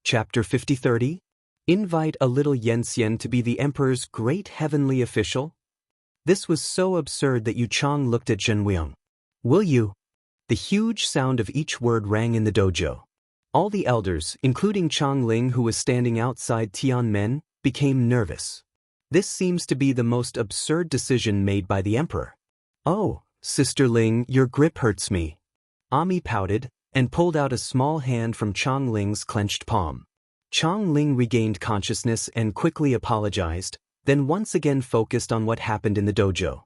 Chapter 50-30? Invite a little Yenxian to be the emperor's great heavenly official? This was so absurd that Yu Chang looked at Zhen Weiyang. Will you? The huge sound of each word rang in the dojo. All the elders, including Chang Ling who was standing outside Tianmen, became nervous. This seems to be the most absurd decision made by the emperor. Oh, Sister Ling, your grip hurts me. Ami pouted, and pulled out a small hand from Chang Ling's clenched palm. Chang Ling regained consciousness and quickly apologized, then once again focused on what happened in the dojo.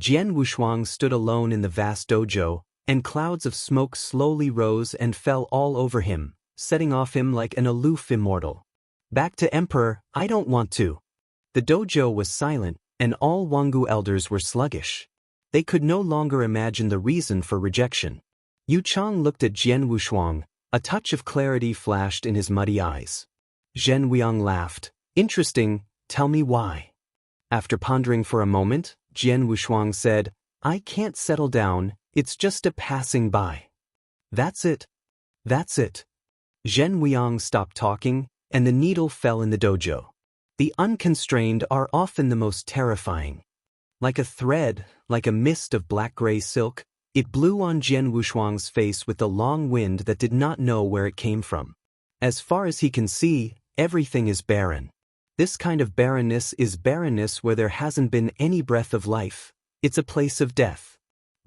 Jian Wushuang stood alone in the vast dojo, and clouds of smoke slowly rose and fell all over him, setting off him like an aloof immortal. Back to Emperor, I don't want to. The dojo was silent, and all Wangu elders were sluggish. They could no longer imagine the reason for rejection. Yu Chang looked at Jian Wushuang. A touch of clarity flashed in his muddy eyes. Zhen Weiyang laughed. Interesting, tell me why. After pondering for a moment, Jian Wushuang said, I can't settle down, it's just a passing by. That's it. That's it. Zhen Weiyang stopped talking, and the needle fell in the dojo. The unconstrained are often the most terrifying. Like a thread, like a mist of black-gray silk, it blew on Jian Wushuang's face with the long wind that did not know where it came from. As far as he can see, everything is barren. This kind of barrenness is barrenness where there hasn't been any breath of life. It's a place of death.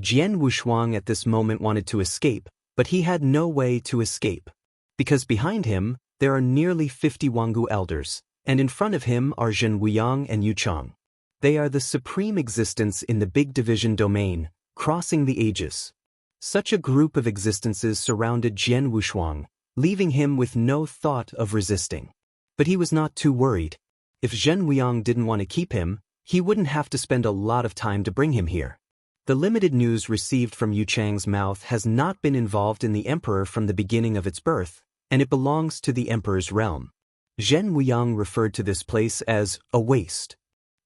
Jian Wushuang at this moment wanted to escape, but he had no way to escape. Because behind him, there are nearly 50 Wangu elders, and in front of him are Zhen Weiyang and Yu Chang. They are the supreme existence in the big division domain, crossing the ages. Such a group of existences surrounded Jian Wushuang, leaving him with no thought of resisting. But he was not too worried. If Zhen Weiyang didn't want to keep him, he wouldn't have to spend a lot of time to bring him here. The limited news received from Yu Chang's mouth has not been involved in the emperor from the beginning of its birth, and it belongs to the emperor's realm. Zhen Weiyang referred to this place as a waste.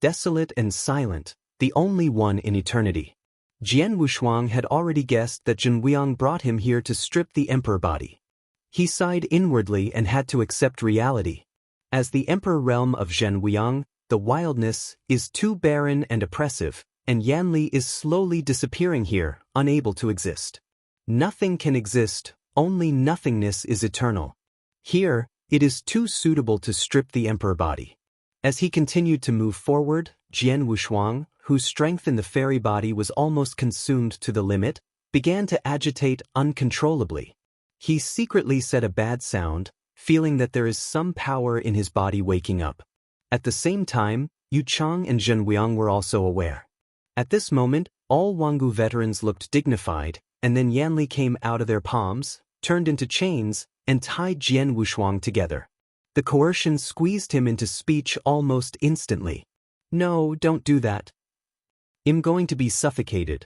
Desolate and silent, the only one in eternity. Jian Wushuang had already guessed that Zhen Weiyang brought him here to strip the emperor body. He sighed inwardly and had to accept reality. As the emperor realm of Zhen Weiyang, the wildness is too barren and oppressive, and Yanli is slowly disappearing here, unable to exist. Nothing can exist, only nothingness is eternal. Here, it is too suitable to strip the emperor body. As he continued to move forward, Jian Wushuang, whose strength in the fairy body was almost consumed to the limit, began to agitate uncontrollably. He secretly said a bad sound, feeling that there is some power in his body waking up. At the same time, Yu Chang and Zhen Weiyang were also aware. At this moment, all Wangu veterans looked dignified, and then Yanli came out of their palms, turned into chains, and tied Jian Wushuang together. The coercion squeezed him into speech almost instantly. No, don't do that. I'm going to be suffocated.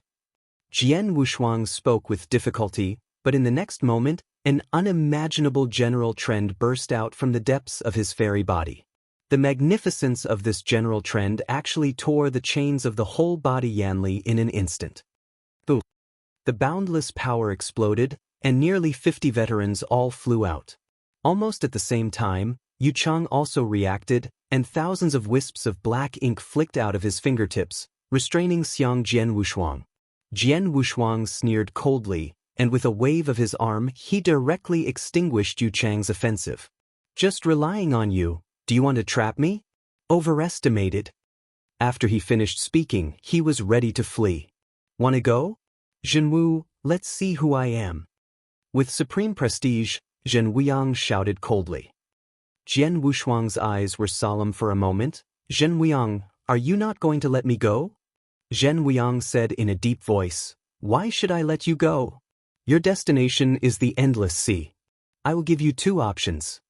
Jian Wushuang spoke with difficulty, but in the next moment, an unimaginable general trend burst out from the depths of his fairy body. The magnificence of this general trend actually tore the chains of the whole body Yanli in an instant. Boom! The boundless power exploded, and nearly 50 veterans all flew out. Almost at the same time, Yu Chang also reacted, and thousands of wisps of black ink flicked out of his fingertips, restraining Xiang Jian Wushuang. Jian Wushuang sneered coldly, and with a wave of his arm he directly extinguished Yu Chang's offensive. Just relying on you, do you want to trap me? Overestimated. After he finished speaking, he was ready to flee. Want to go? Zhenwu, let's see who I am. With supreme prestige, Zhen Weiyang shouted coldly. Jian Wushuang's eyes were solemn for a moment. Zhen Weiyang, are you not going to let me go? Zhen Weiyang said in a deep voice, why should I let you go? Your destination is the endless sea. I will give you two options.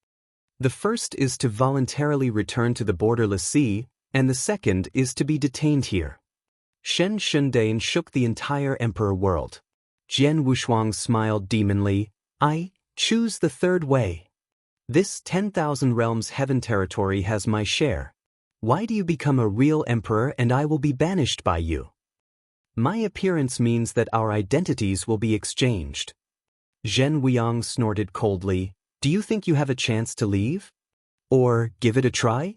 The first is to voluntarily return to the borderless sea, and the second is to be detained here. Shen Shundain shook the entire emperor world. Jian Wushuang smiled demonly. I choose the third way. This 10,000 realms heaven territory has my share. Why do you become a real emperor and I will be banished by you? My appearance means that our identities will be exchanged. Zhen Weiyang snorted coldly. Do you think you have a chance to leave? Or give it a try?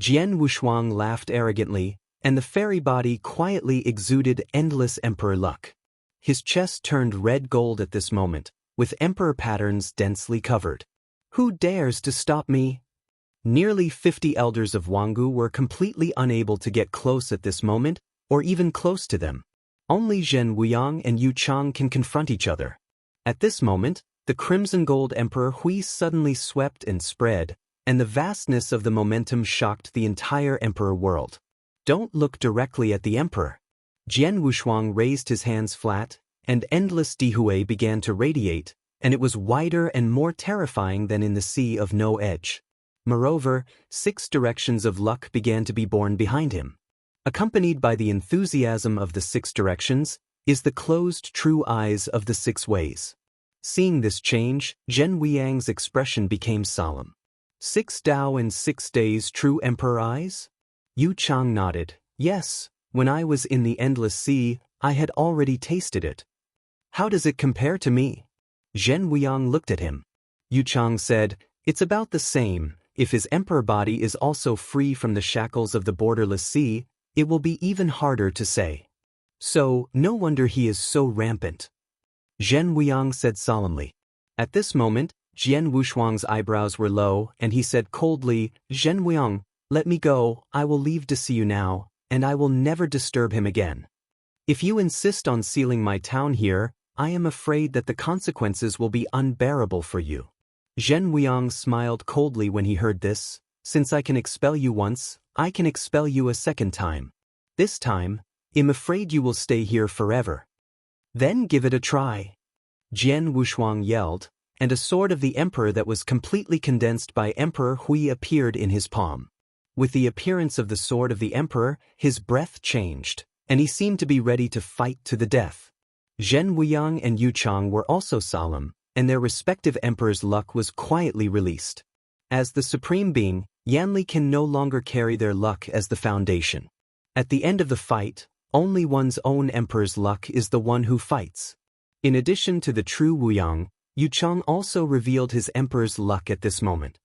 Jian Wushuang laughed arrogantly, and the fairy body quietly exuded endless emperor luck. His chest turned red gold at this moment, with emperor patterns densely covered. Who dares to stop me? Nearly 50 elders of Wangu were completely unable to get close at this moment, or even close to them. Only Zhen Wuyang and Yu Chang can confront each other. At this moment, the crimson gold emperor Hui suddenly swept and spread, and the vastness of the momentum shocked the entire emperor world. Don't look directly at the emperor. Jian Wushuang raised his hands flat, and endless Dihui began to radiate, and it was wider and more terrifying than in the sea of no edge. Moreover, 6 directions of luck began to be born behind him. Accompanied by the enthusiasm of the 6 directions, is the closed true eyes of the 6 ways. Seeing this change, Zhen Wuyang's expression became solemn. 6 Tao and 6 days true emperor eyes? Yu Chang nodded. Yes, when I was in the endless sea, I had already tasted it. How does it compare to me? Zhen Wuyang looked at him. Yu Chang said, it's about the same. If his emperor body is also free from the shackles of the borderless sea, it will be even harder to say. So, no wonder he is so rampant. Zhen Wuyang said solemnly. At this moment, Jian Wushuang's eyebrows were low, and he said coldly, Zhen Wuyang, let me go, I will leave to see you now, and I will never disturb him again. If you insist on sealing my town here, I am afraid that the consequences will be unbearable for you. Zhen Wuyang smiled coldly when he heard this. Since I can expel you once, I can expel you a second time. This time, I'm afraid you will stay here forever. Then give it a try. Jian Wushuang yelled, and a sword of the emperor that was completely condensed by Emperor Hui appeared in his palm. With the appearance of the sword of the emperor, his breath changed, and he seemed to be ready to fight to the death. Zhen Wuyang and Yu Chang were also solemn, and their respective emperors' luck was quietly released. As the supreme being, Yanli can no longer carry their luck as the foundation. At the end of the fight, only one's own emperor's luck is the one who fights. In addition to the true Wuyang, Yu Chang also revealed his emperor's luck at this moment.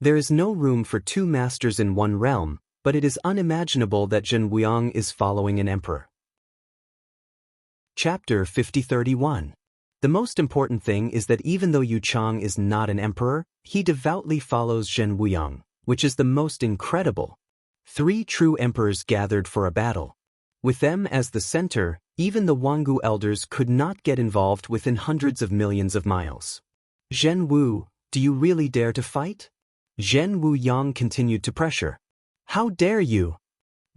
There is no room for 2 masters in one realm, but it is unimaginable that Zhen Wuyang is following an emperor. Chapter 5031. The most important thing is that even though Yu Chang is not an emperor, he devoutly follows Zhen Wuyang, which is the most incredible. 3 true emperors gathered for a battle. With them as the center, even the Wangu elders could not get involved within hundreds of millions of miles. Zhen Wu, do you really dare to fight? Zhen Wuyang continued to pressure. How dare you?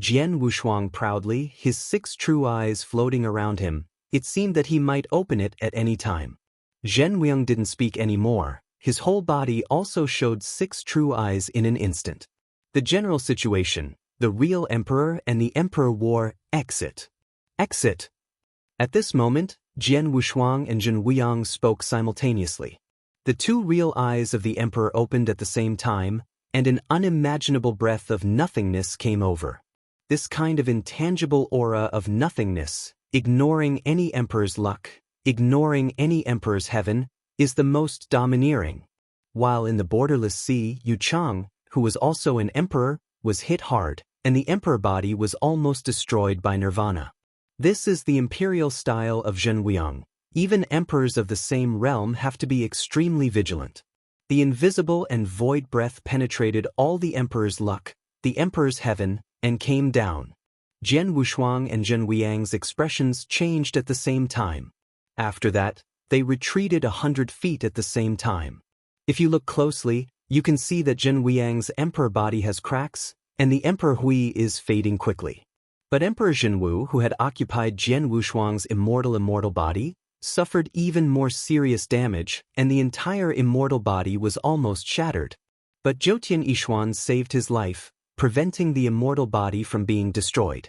Jian Wushuang proudly, his 6 true eyes floating around him. It seemed that he might open it at any time. Zhen Wuyang didn't speak anymore. His whole body also showed 6 true eyes in an instant. The general situation, the real emperor and the emperor war, exit. Exit. At this moment, Jian Wushuang and Zhen Wuyang spoke simultaneously. The 2 real eyes of the emperor opened at the same time, and an unimaginable breath of nothingness came over. This kind of intangible aura of nothingness, ignoring any emperor's luck, ignoring any emperor's heaven, is the most domineering. While in the borderless sea, Yu Chang, who was also an emperor, was hit hard, and the emperor body was almost destroyed by nirvana. This is the imperial style of Zhen Wuyang. Even emperors of the same realm have to be extremely vigilant. The invisible and void breath penetrated all the emperor's luck, the emperor's heaven, and came down. Jian Wushuang and Zhen Wuyang's expressions changed at the same time. After that, they retreated 100 feet at the same time. If you look closely, you can see that Zhen Wuyang's emperor body has cracks, and the emperor Hui is fading quickly. But Emperor Zhenwu, who had occupied Jian Wushuang's immortal body, suffered even more serious damage, and the entire immortal body was almost shattered. But Zhoutian Yishuan saved his life, preventing the immortal body from being destroyed.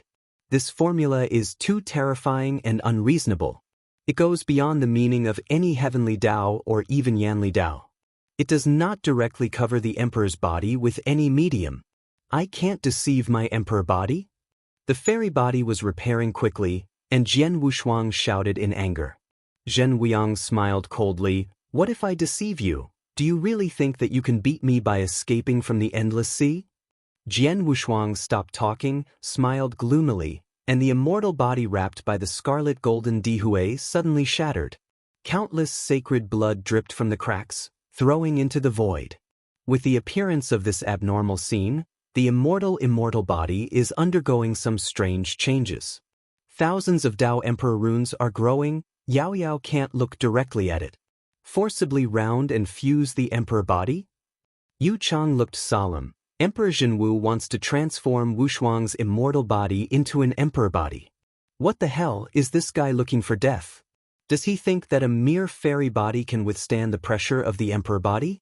This formula is too terrifying and unreasonable. It goes beyond the meaning of any heavenly Tao or even Yanli Tao. It does not directly cover the emperor's body with any medium. I can't deceive my emperor body? The fairy body was repairing quickly, and Jian Wushuang shouted in anger. Zhen Wuyang smiled coldly. What if I deceive you? Do you really think that you can beat me by escaping from the endless sea? Jian Wushuang stopped talking, smiled gloomily, and the immortal body wrapped by the scarlet golden Dihui suddenly shattered. Countless sacred blood dripped from the cracks, throwing into the void. With the appearance of this abnormal scene, the immortal body is undergoing some strange changes. Thousands of Dao Emperor runes are growing. Yao Yao can't look directly at it. Forcibly round and fuse the Emperor body? Yu Chang looked solemn. Emperor Zhenwu wants to transform Wushuang's immortal body into an emperor body. What the hell is this guy looking for death? Does he think that a mere fairy body can withstand the pressure of the emperor body?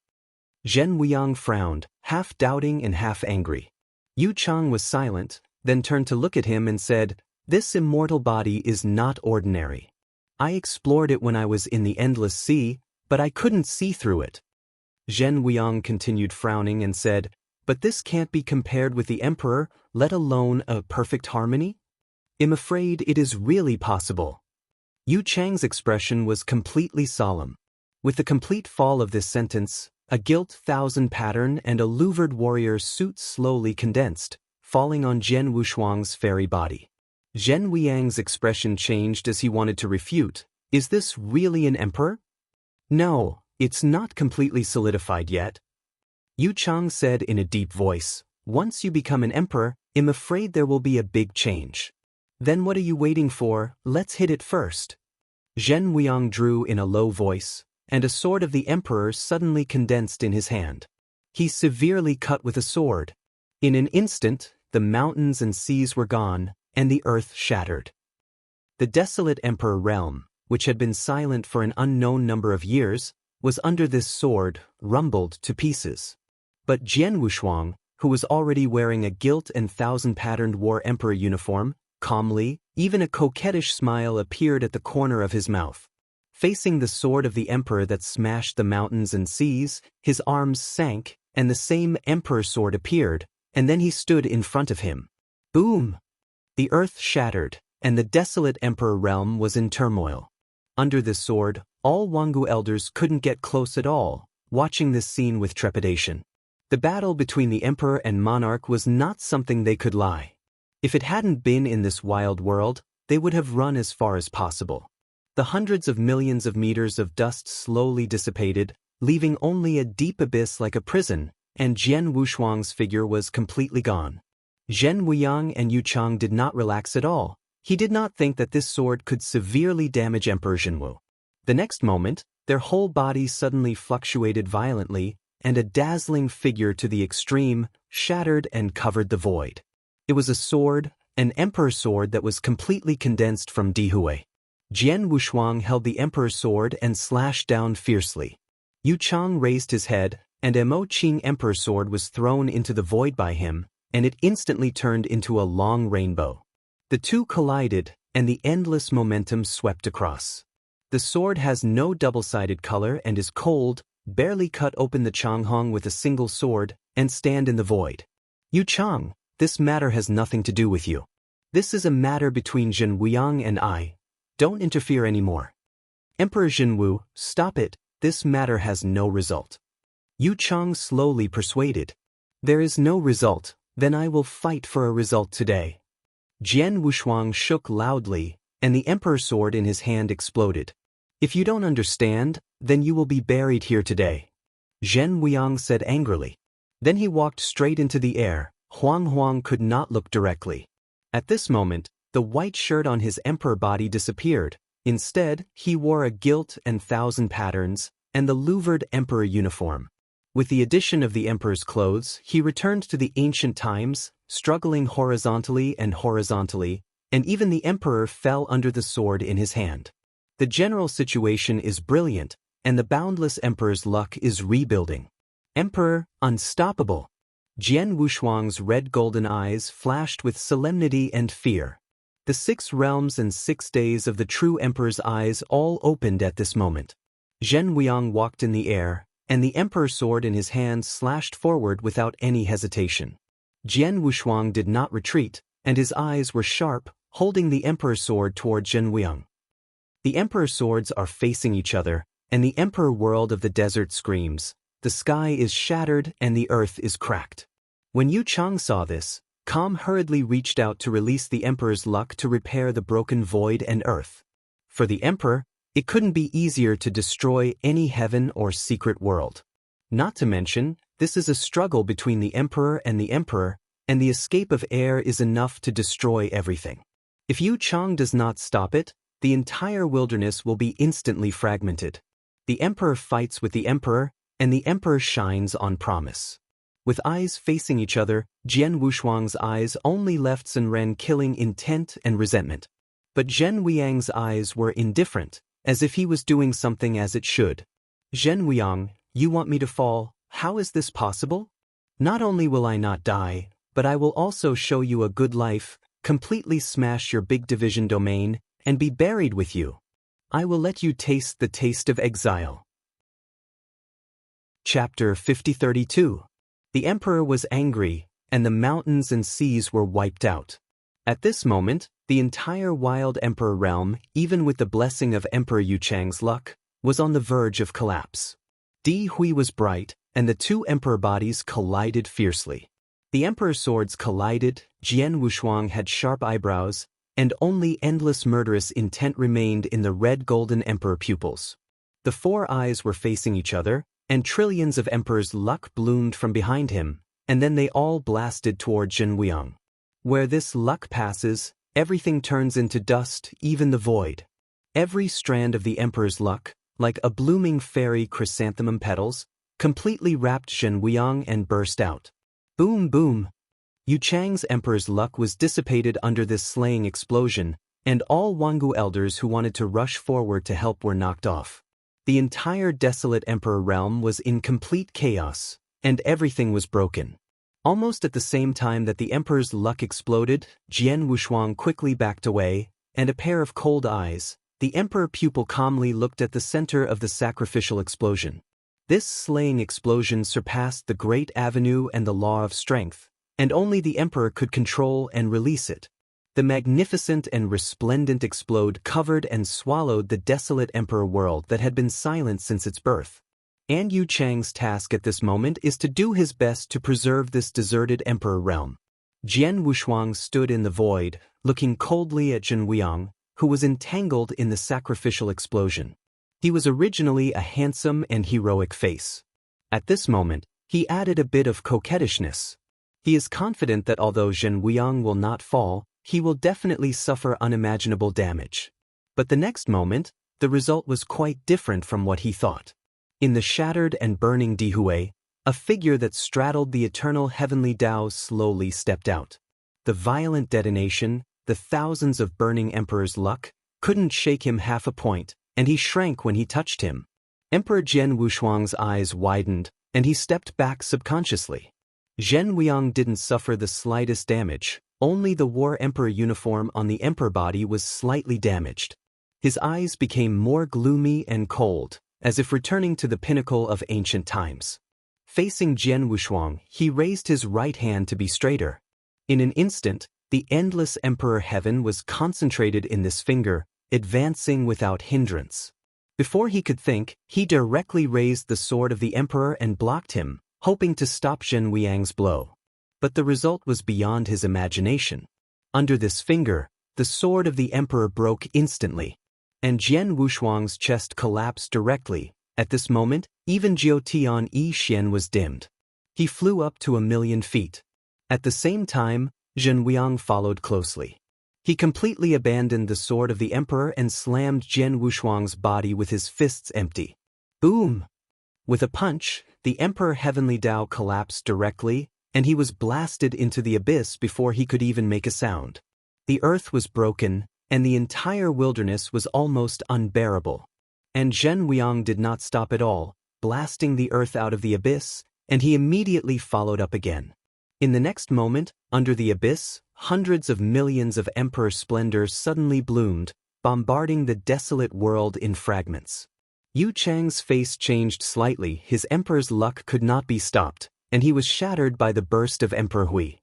Zhen Wuyang frowned, half doubting and half angry. Yu Chang was silent, then turned to look at him and said, "This immortal body is not ordinary. I explored it when I was in the endless sea, but I couldn't see through it." Zhen Wuyang continued frowning and said, "But this can't be compared with the emperor, let alone a perfect harmony? I'm afraid it is really possible." Yu Chang's expression was completely solemn. With the complete fall of this sentence, a gilt thousand pattern and a louvered warrior's suit slowly condensed, falling on Jian Wushuang's fairy body. Zhen Wuyang's expression changed as he wanted to refute. "Is this really an emperor?" "No, it's not completely solidified yet." Yu Chang said in a deep voice, "Once you become an emperor, I'm afraid there will be a big change. Then what are you waiting for? Let's hit it first." Zhen Wuyang drew in a low voice, and a sword of the emperor suddenly condensed in his hand. He severely cut with a sword. In an instant, the mountains and seas were gone, and the earth shattered. The desolate emperor realm, which had been silent for an unknown number of years, was under this sword, rumbled to pieces. But Jian Wushuang, who was already wearing a gilt and thousand-patterned war emperor uniform, calmly, even a coquettish smile appeared at the corner of his mouth. Facing the sword of the emperor that smashed the mountains and seas, his arms sank, and the same emperor sword appeared, and then he stood in front of him. Boom! The earth shattered, and the desolate emperor realm was in turmoil. Under this sword, all Wangu elders couldn't get close at all, watching this scene with trepidation. The battle between the emperor and monarch was not something they could lie. If it hadn't been in this wild world, they would have run as far as possible. The hundreds of millions of meters of dust slowly dissipated, leaving only a deep abyss like a prison, and Jian Wushuang's figure was completely gone. Zhen Wuyang and Yu Chang did not relax at all. He did not think that this sword could severely damage Emperor Zhenwu. The next moment, their whole bodies suddenly fluctuated violently, and a dazzling figure to the extreme shattered and covered the void. It was a sword, an emperor sword that was completely condensed from Dihui. Jian Wushuang held the emperor's sword and slashed down fiercely. Yu Chang raised his head, and a Mo Qing emperor's sword was thrown into the void by him, and it instantly turned into a long rainbow. The two collided, and the endless momentum swept across. The sword has no double-sided color and is cold, barely cut open the Changhong with a single sword, and stand in the void. Yu Chang, this matter has nothing to do with you. This is a matter between Zhen Wuyang and I. Don't interfere anymore. Emperor Zhenwu, stop it, this matter has no result. Yu Chang slowly persuaded. There is no result, then I will fight for a result today. Jian Wushuang shook loudly, and the emperor's sword in his hand exploded. If you don't understand, then you will be buried here today. Zhen Wuyang said angrily. Then he walked straight into the air. Huang could not look directly. At this moment, the white shirt on his emperor body disappeared. Instead, he wore a gilt and thousand patterns, and the louvered emperor uniform. With the addition of the emperor's clothes, he returned to the ancient times, struggling horizontally, and even the emperor fell under the sword in his hand. The general situation is brilliant, and the boundless emperor's luck is rebuilding. Emperor, unstoppable. Jian Wushuang's red golden eyes flashed with solemnity and fear. The 6 realms and 6 days of the true emperor's eyes all opened at this moment. Zhen Wuyang walked in the air, and the emperor's sword in his hand slashed forward without any hesitation. Jian Wushuang did not retreat, and his eyes were sharp, holding the emperor's sword toward Zhen Wuyang. The emperor's swords are facing each other, and the emperor world of the desert screams, the sky is shattered and the earth is cracked. When Yu Chang saw this, Calm hurriedly reached out to release the Emperor's luck to repair the broken void and earth. For the Emperor, it couldn't be easier to destroy any heaven or secret world. Not to mention, this is a struggle between the Emperor, and the escape of air is enough to destroy everything. If Yu Chang does not stop it, the entire wilderness will be instantly fragmented. The Emperor fights with the Emperor, and the Emperor shines on promise. With eyes facing each other, Jian Wushuang's eyes only left Sun Ren killing intent and resentment. But Zhen Weiyang's eyes were indifferent, as if he was doing something as it should. Zhen Weiyang, you want me to fall? How is this possible? Not only will I not die, but I will also show you a good life, completely smash your big division domain, and be buried with you. I will let you taste the taste of exile. Chapter 5032. The Emperor was angry, and the mountains and seas were wiped out. At this moment, the entire wild Emperor realm, even with the blessing of Emperor Yu Chang's luck, was on the verge of collapse. Di Hui was bright, and the two Emperor bodies collided fiercely. The Emperor's swords collided, Jian Wushuang had sharp eyebrows, and only endless murderous intent remained in the red-golden Emperor pupils. The four eyes were facing each other, and trillions of Emperor's luck bloomed from behind him, and then they all blasted toward Zhen Weiyang. Where this luck passes, everything turns into dust, even the void. Every strand of the Emperor's luck, like a blooming fairy chrysanthemum petals, completely wrapped Zhen Weiyang and burst out. Boom boom! Yu Chang's Emperor's luck was dissipated under this slaying explosion, and all Wangu elders who wanted to rush forward to help were knocked off. The entire desolate Emperor realm was in complete chaos, and everything was broken. Almost at the same time that the Emperor's luck exploded, Jian Wushuang quickly backed away, and a pair of cold eyes, the Emperor pupil calmly looked at the center of the sacrificial explosion. This slaying explosion surpassed the Great Avenue and the Law of Strength, and only the Emperor could control and release it. The magnificent and resplendent explode covered and swallowed the desolate Emperor world that had been silent since its birth. And Yu Chang's task at this moment is to do his best to preserve this deserted Emperor realm. Jian Wushuang stood in the void, looking coldly at Zhen Weiyang, who was entangled in the sacrificial explosion. He was originally a handsome and heroic face. At this moment, he added a bit of coquettishness. He is confident that although Zhen Weiyang will not fall, he will definitely suffer unimaginable damage. But the next moment, the result was quite different from what he thought. In the shattered and burning Dihui, a figure that straddled the eternal heavenly Tao slowly stepped out. The violent detonation, the thousands of burning Emperor's luck, couldn't shake him half a point, and he shrank when he touched him. Emperor Jian Wushuang's eyes widened, and he stepped back subconsciously. Zhen Weiyang didn't suffer the slightest damage. Only the War Emperor uniform on the Emperor body was slightly damaged. His eyes became more gloomy and cold, as if returning to the pinnacle of ancient times. Facing Jian Wushuang, he raised his right hand to be straighter. In an instant, the endless Emperor heaven was concentrated in this finger, advancing without hindrance. Before he could think, he directly raised the sword of the Emperor and blocked him, hoping to stop Zhen Weiyang's blow. But the result was beyond his imagination. Under this finger, the sword of the Emperor broke instantly, and Jian Wushuang's chest collapsed directly. At this moment, even Jiutian Yi Xian was dimmed. He flew up to 1,000,000 feet. At the same time, Zhen Weiyang followed closely. He completely abandoned the sword of the Emperor and slammed Jian Wushuang's body with his fists empty. Boom! With a punch, the Emperor Heavenly Tao collapsed directly, and he was blasted into the abyss before he could even make a sound. The earth was broken, and the entire wilderness was almost unbearable. And Zhen Weiyang did not stop at all, blasting the earth out of the abyss, and he immediately followed up again. In the next moment, under the abyss, hundreds of millions of Emperor splendors suddenly bloomed, bombarding the desolate world in fragments. Yu Chang's face changed slightly. His Emperor's luck could not be stopped, and he was shattered by the burst of Emperor Hui.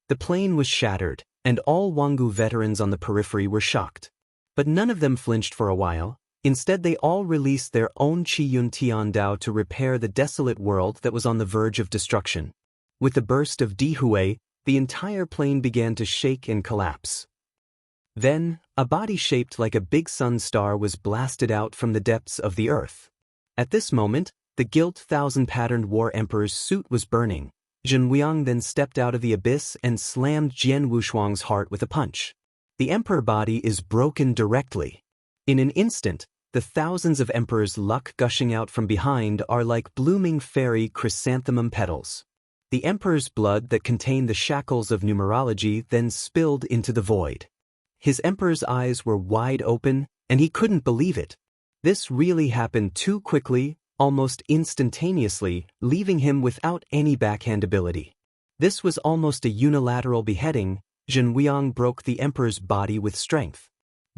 The plain was shattered, and all Wangu veterans on the periphery were shocked. But none of them flinched for a while. Instead they all released their own Qiyun Tian Dao to repair the desolate world that was on the verge of destruction. With the burst of Dihui, the entire plane began to shake and collapse. Then, a body shaped like a big sun star was blasted out from the depths of the earth. At this moment, the gilt thousand-patterned war emperor's suit was burning. Zhen Wuang then stepped out of the abyss and slammed Jian Wushuang's heart with a punch. The emperor body is broken directly. In an instant, the thousands of emperor's luck gushing out from behind are like blooming fairy chrysanthemum petals. The emperor's blood that contained the shackles of numerology then spilled into the void. His emperor's eyes were wide open, and he couldn't believe it. This really happened too quickly, almost instantaneously, leaving him without any backhand ability. This was almost a unilateral beheading. Zhen Wuang broke the emperor's body with strength.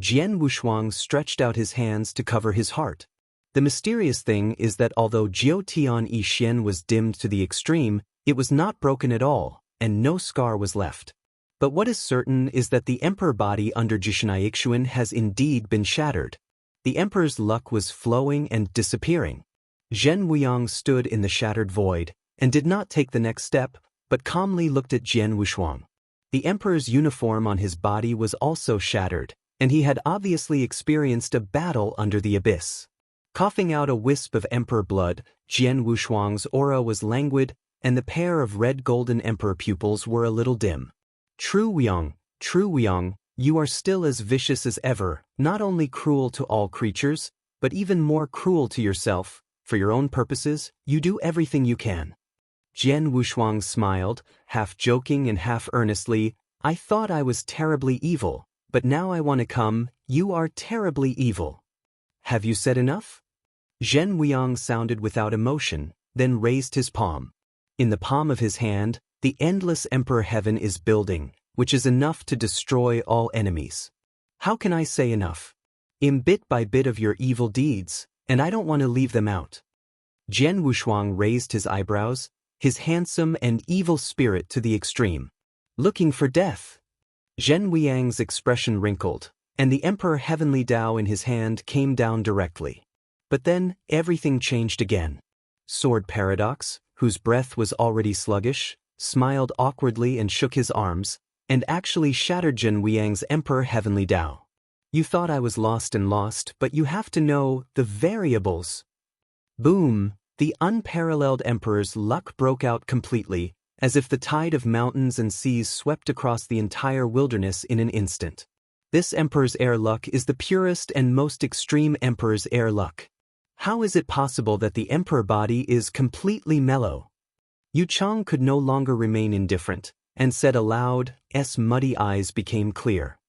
Jian Wushuang stretched out his hands to cover his heart. The mysterious thing is that although Jiao Tian Yi Xian was dimmed to the extreme, it was not broken at all, and no scar was left. But what is certain is that the emperor body under Jishinai Ixuan has indeed been shattered. The emperor's luck was flowing and disappearing. Zhen Wuang stood in the shattered void, and did not take the next step, but calmly looked at Jian Wushuang. The emperor's uniform on his body was also shattered, and he had obviously experienced a battle under the abyss. Coughing out a wisp of emperor blood, Jian Wushuang's aura was languid, and the pair of red-golden emperor pupils were a little dim. True Wuang, you are still as vicious as ever, not only cruel to all creatures, but even more cruel to yourself. For your own purposes, you do everything you can. Jian Wushuang smiled, half joking and half earnestly. I thought I was terribly evil, but now I want to come. You are terribly evil. Have you said enough? Zhen Wuang sounded without emotion, then raised his palm. In the palm of his hand, the endless emperor heaven is building, which is enough to destroy all enemies. How can I say enough? I'm bit by bit of your evil deeds, and I don't want to leave them out. Jian Wushuang raised his eyebrows, his handsome and evil spirit to the extreme. Looking for death. Zhen Wuang's expression wrinkled, and the emperor heavenly Dao in his hand came down directly. But then, everything changed again. Sword Paradox, whose breath was already sluggish, smiled awkwardly and shook his arms, and actually shattered Zhen Wuang's emperor heavenly Dao. You thought I was lost, but you have to know the variables. Boom! The unparalleled emperor's luck broke out completely, as if the tide of mountains and seas swept across the entire wilderness in an instant. This emperor's air luck is the purest and most extreme emperor's air luck. How is it possible that the emperor body is completely mellow? Yu Chang could no longer remain indifferent, and said aloud, S muddy eyes became clear.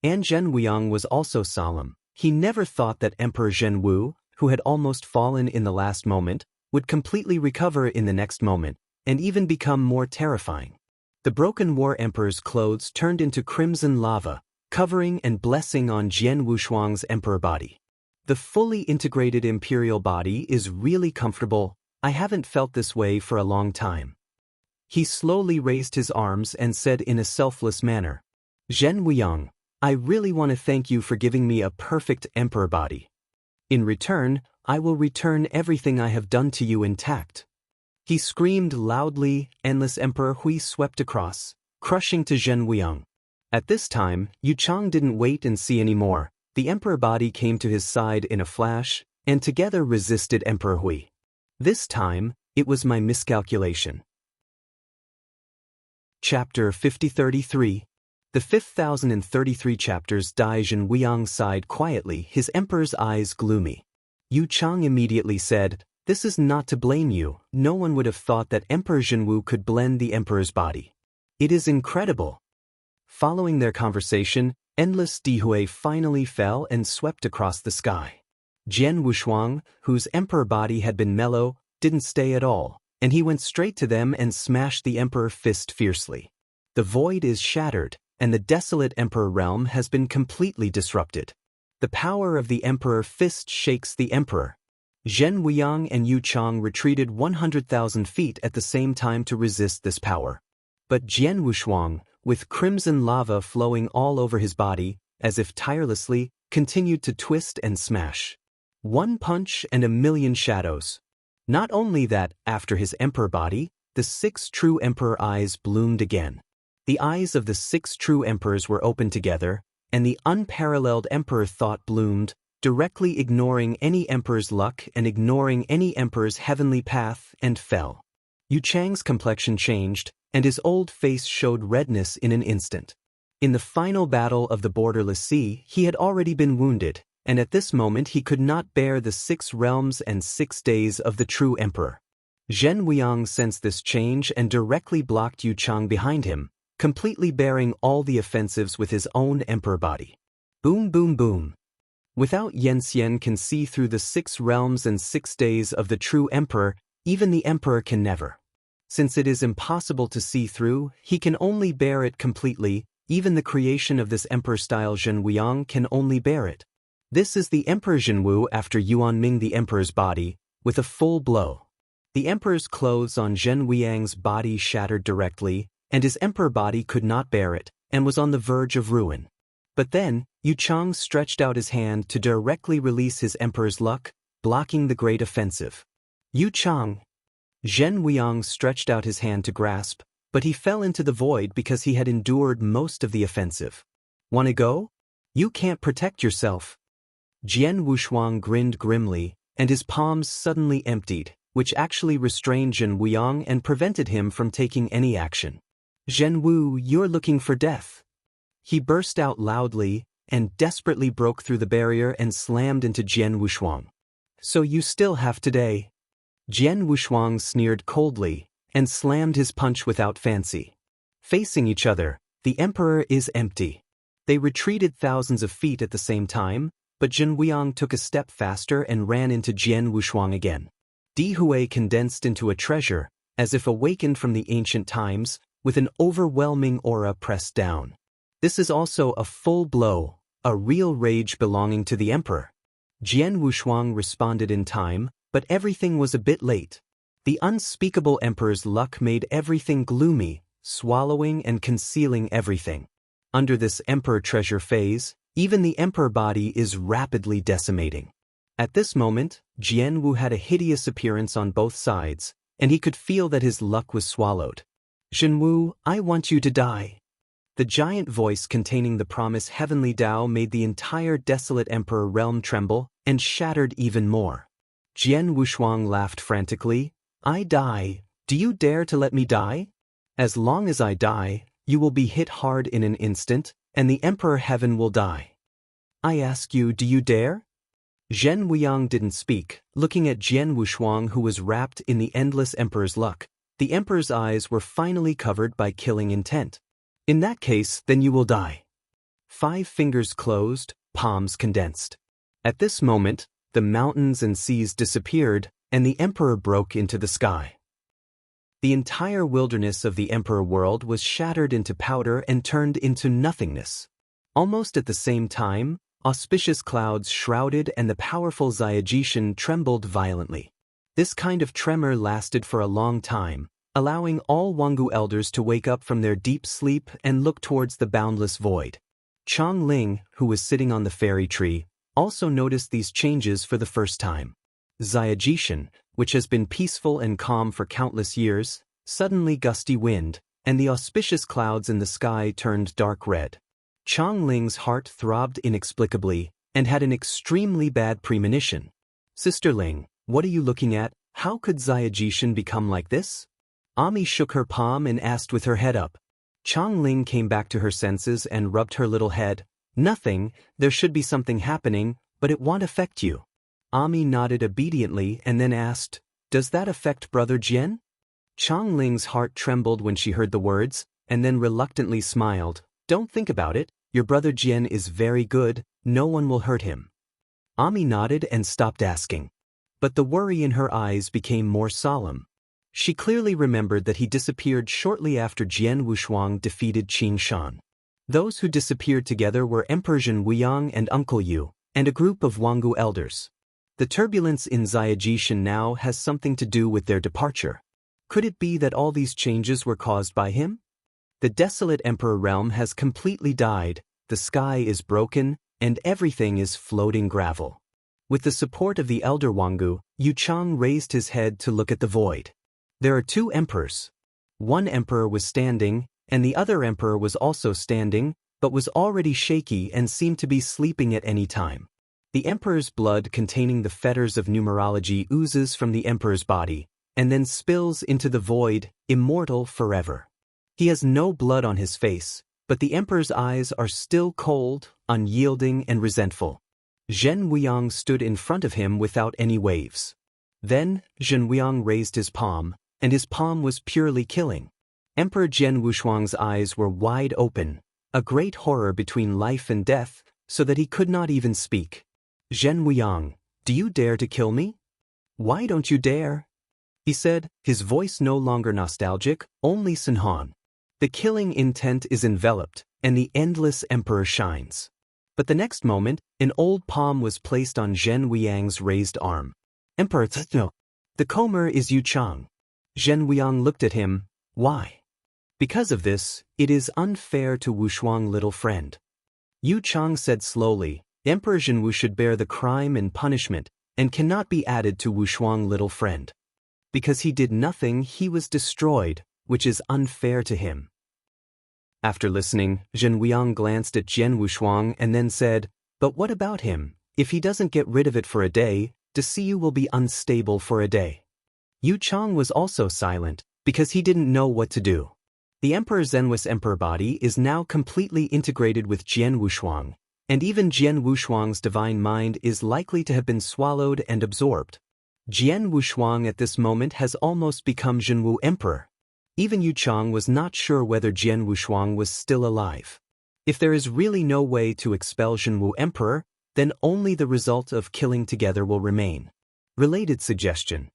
And Zhen Wuang was also solemn. He never thought that Emperor Zhen Wu, who had almost fallen in the last moment, would completely recover in the next moment, and even become more terrifying. The broken war emperor's clothes turned into crimson lava, covering and blessing on Jian Wushuang's emperor body. The fully integrated imperial body is really comfortable. I haven't felt this way for a long time. He slowly raised his arms and said in a selfless manner, Zhen Wuang, I really want to thank you for giving me a perfect emperor body. In return, I will return everything I have done to you intact. He screamed loudly. Endless Emperor Hui swept across, crushing to Zhen Wuang. At this time, Yu Chang didn't wait and see any more. The emperor body came to his side in a flash, and together resisted Emperor Hui. This time, it was my miscalculation. Chapter 5033. The 5033 chapters. Dai Zhen Wuang sighed quietly, his emperor's eyes gloomy. Yu Chang immediately said, This is not to blame you. No one would have thought that Emperor Zhenwu could blend the emperor's body. It is incredible. Following their conversation, endless Dihui finally fell and swept across the sky. Jian Wushuang, whose emperor body had been mellow, didn't stay at all, and he went straight to them and smashed the emperor fist fiercely. The void is shattered, and the desolate emperor realm has been completely disrupted. The power of the emperor fist shakes the emperor. Zhen Wuang and Yu Chang retreated 100,000 feet at the same time to resist this power. But Jian Wushuang, with crimson lava flowing all over his body, as if tirelessly, continued to twist and smash. One punch and a million shadows. Not only that, after his emperor body, the 6 true emperor eyes bloomed again. The eyes of the 6 true emperors were opened together, and the unparalleled emperor thought bloomed, directly ignoring any emperor's luck and ignoring any emperor's heavenly path, and fell. Yu Chang's complexion changed, and his old face showed redness in an instant. In the final battle of the borderless sea, he had already been wounded, and at this moment he could not bear the 6 realms and 6 days of the true emperor. Zhen Wuang sensed this change and directly blocked Yu Chang behind him, completely bearing all the offensives with his own emperor body. Boom boom boom. Without Yan Xian can see through the 6 realms and 6 days of the true emperor, even the emperor can never. Since it is impossible to see through, he can only bear it completely, even the creation of this emperor-style Zhen Wuang can only bear it. This is the Emperor Zhenwu after Yuanming the emperor's body, with a full blow. The emperor's clothes on Zhen Wuang's body shattered directly, and his emperor body could not bear it, and was on the verge of ruin. But then, Yu Chang stretched out his hand to directly release his emperor's luck, blocking the great offensive. Yu Chang. Zhen Wuang stretched out his hand to grasp, but he fell into the void because he had endured most of the offensive. Wanna go? You can't protect yourself. Jian Wushuang grinned grimly, and his palms suddenly emptied, which actually restrained Zhen Wuang and prevented him from taking any action. Zhenwu, you're looking for death. He burst out loudly, and desperately broke through the barrier and slammed into Jian Wushuang. So you still have today. Jian Wushuang sneered coldly, and slammed his punch without fancy. Facing each other, the emperor is empty. They retreated thousands of feet at the same time, but Zhen Wuang took a step faster and ran into Jian Wushuang again. Di Hui condensed into a treasure, as if awakened from the ancient times, with an overwhelming aura pressed down. This is also a full blow, a real rage belonging to the emperor. Jian Wushuang responded in time, but everything was a bit late. The unspeakable emperor's luck made everything gloomy, swallowing and concealing everything. Under this emperor treasure phase, even the emperor body is rapidly decimating. At this moment, Jian Wu had a hideous appearance on both sides, and he could feel that his luck was swallowed. Zhenwu, I want you to die. The giant voice containing the promise heavenly Tao made the entire desolate emperor realm tremble and shattered even more. Jian Wushuang laughed frantically. I die. Do you dare to let me die? As long as I die, you will be hit hard in an instant, and the emperor heaven will die. I ask you, do you dare? Zhen Wuang didn't speak, looking at Jian Wushuang who was wrapped in the endless emperor's luck. The emperor's eyes were finally covered by killing intent. In that case, then you will die. 5 fingers closed, palms condensed. At this moment, the mountains and seas disappeared, and the emperor broke into the sky. The entire wilderness of the emperor world was shattered into powder and turned into nothingness. Almost at the same time, auspicious clouds shrouded and the powerful Ziyajishan trembled violently. This kind of tremor lasted for a long time, allowing all Wangu elders to wake up from their deep sleep and look towards the boundless void. Chang Ling, who was sitting on the fairy tree, also noticed these changes for the first time. Ziyajishan, which has been peaceful and calm for countless years, suddenly gusty wind, and the auspicious clouds in the sky turned dark red. Chang Ling's heart throbbed inexplicably, and had an extremely bad premonition. Sister Ling, what are you looking at? How could Ziyajishan become like this? Ami shook her palm and asked with her head up. Chang Ling came back to her senses and rubbed her little head. Nothing, there should be something happening, but it won't affect you. Ami nodded obediently and then asked, does that affect Brother Jian? Chang Ling's heart trembled when she heard the words, and then reluctantly smiled. Don't think about it, your brother Jian is very good, no one will hurt him. Ami nodded and stopped asking. But the worry in her eyes became more solemn. She clearly remembered that he disappeared shortly after Jian Wushuang defeated Qin Shan. Those who disappeared together were Emperor Zhen Wuyang and Uncle Yu, and a group of Wangu elders. The turbulence in Ziyajishan now has something to do with their departure. Could it be that all these changes were caused by him? The desolate emperor realm has completely died, the sky is broken, and everything is floating gravel. With the support of the elder Wangu, Yu Chang raised his head to look at the void. There are two emperors. One emperor was standing, and the other emperor was also standing, but was already shaky and seemed to be sleeping at any time. The emperor's blood containing the fetters of numerology oozes from the emperor's body, and then spills into the void, immortal forever. He has no blood on his face, but the emperor's eyes are still cold, unyielding, and resentful. Zhen Wuyang stood in front of him without any waves. Then, Zhen Wuyang raised his palm, and his palm was purely killing. Emperor Zhen Wushuang's eyes were wide open, a great horror between life and death, so that he could not even speak. Zhen Wuyang, do you dare to kill me? Why don't you dare? He said, his voice no longer nostalgic, only Sinhan. The killing intent is enveloped, and the endless emperor shines. But the next moment, an old palm was placed on Zhen Wuyang's raised arm. Emperor no. The comer is Yu Chang. Zhen Wuyang looked at him. Why? Because of this, it is unfair to Wushuang, little friend. Yu Chang said slowly, Emperor Zhenwu should bear the crime and punishment, and cannot be added to Wushuang, little friend. Because he did nothing, he was destroyed, which is unfair to him. After listening, Zhen Wuyang glanced at Zhen Wushuang and then said, but what about him? If he doesn't get rid of it for a day, Desiyu will be unstable for a day. Yu Chang was also silent, because he didn't know what to do. The Emperor Zenwu's emperor body is now completely integrated with Jian Wushuang, and even Jian Wushuang's divine mind is likely to have been swallowed and absorbed. Jian Wushuang at this moment has almost become Zhenwu Emperor. Even Yu Chang was not sure whether Jian Wushuang was still alive. If there is really no way to expel Zhenwu Emperor, then only the result of killing together will remain. Related suggestion.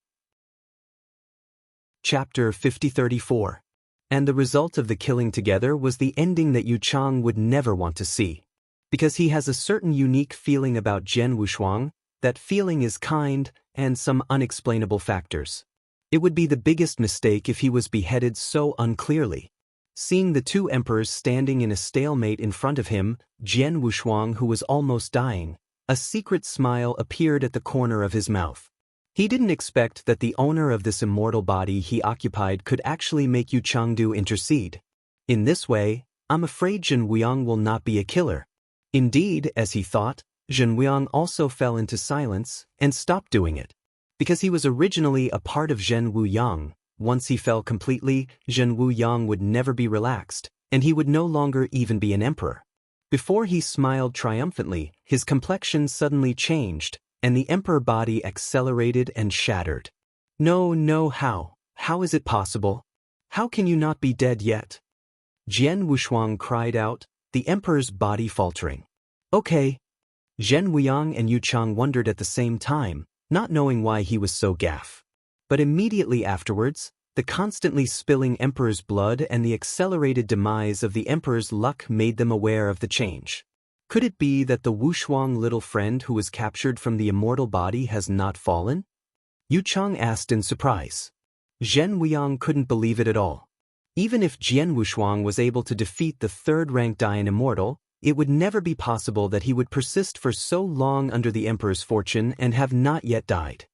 Chapter 5034. And the result of the killing together was the ending that Yu Chang would never want to see. Because he has a certain unique feeling about Jian Wushuang, that feeling is kind, and some unexplainable factors. It would be the biggest mistake if he was beheaded so unclearly. Seeing the two emperors standing in a stalemate in front of him, Jian Wushuang, who was almost dying, a secret smile appeared at the corner of his mouth. He didn't expect that the owner of this immortal body he occupied could actually make Yu Changdu intercede. In this way, I'm afraid Zhen Wuyang will not be a killer. Indeed, as he thought, Zhen Wuyang also fell into silence and stopped doing it. Because he was originally a part of Zhen Wuyang, once he fell completely, Zhen Wuyang would never be relaxed, and he would no longer even be an emperor. Before he smiled triumphantly, his complexion suddenly changed, and the emperor body accelerated and shattered. No, how? How is it possible? How can you not be dead yet? Jian Wushuang cried out, the emperor's body faltering. Okay. Zhen Wuyang and Yu Chang wondered at the same time, not knowing why he was so gaff. But immediately afterwards, the constantly spilling emperor's blood and the accelerated demise of the emperor's luck made them aware of the change. Could it be that the Wushuang little friend who was captured from the immortal body has not fallen? Yu Chang asked in surprise. Zhen Wuyang couldn't believe it at all. Even if Jian Wushuang was able to defeat the third-rank Dayan immortal, it would never be possible that he would persist for so long under the emperor's fortune and have not yet died.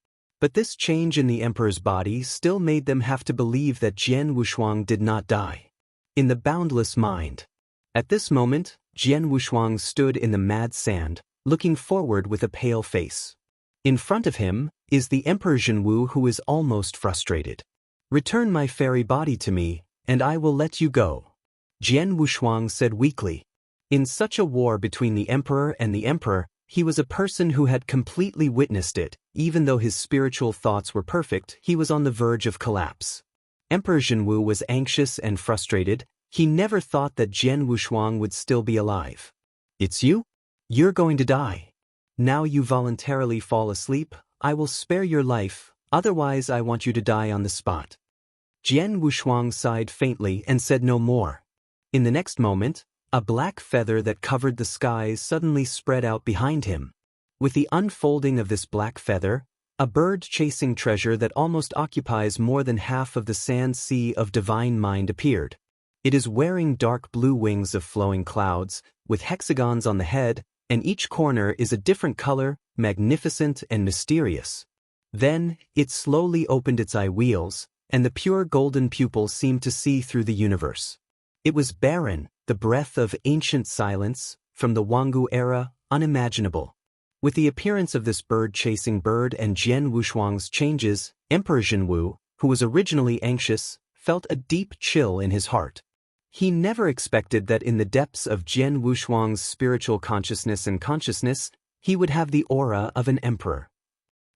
But this change in the emperor's body still made them have to believe that Jian Wushuang did not die. In the boundless mind. At this moment, Jian Wushuang stood in the mad sand, looking forward with a pale face. In front of him is the Emperor Zhenwu, who is almost frustrated. Return my fairy body to me, and I will let you go. Jian Wushuang said weakly. In such a war between the emperor and the emperor, he was a person who had completely witnessed it. Even though his spiritual thoughts were perfect, he was on the verge of collapse. Emperor Zhenwu was anxious and frustrated. He never thought that Jian Wushuang would still be alive. It's you? You're going to die. Now you voluntarily fall asleep. I will spare your life, otherwise I want you to die on the spot. Jian Wushuang sighed faintly and said no more. In the next moment, a black feather that covered the skies suddenly spread out behind him. With the unfolding of this black feather, a bird chasing treasure that almost occupies more than half of the sand sea of divine mind appeared. It is wearing dark blue wings of flowing clouds, with hexagons on the head, and each corner is a different color, magnificent and mysterious. Then, it slowly opened its eye wheels, and the pure golden pupils seemed to see through the universe. It was barren, the breath of ancient silence, from the Wangu era, unimaginable. With the appearance of this bird-chasing bird and Jian Wushuang's changes, Emperor Jinwu, who was originally anxious, felt a deep chill in his heart. He never expected that in the depths of Jian Wushuang's spiritual consciousness and consciousness, he would have the aura of an emperor.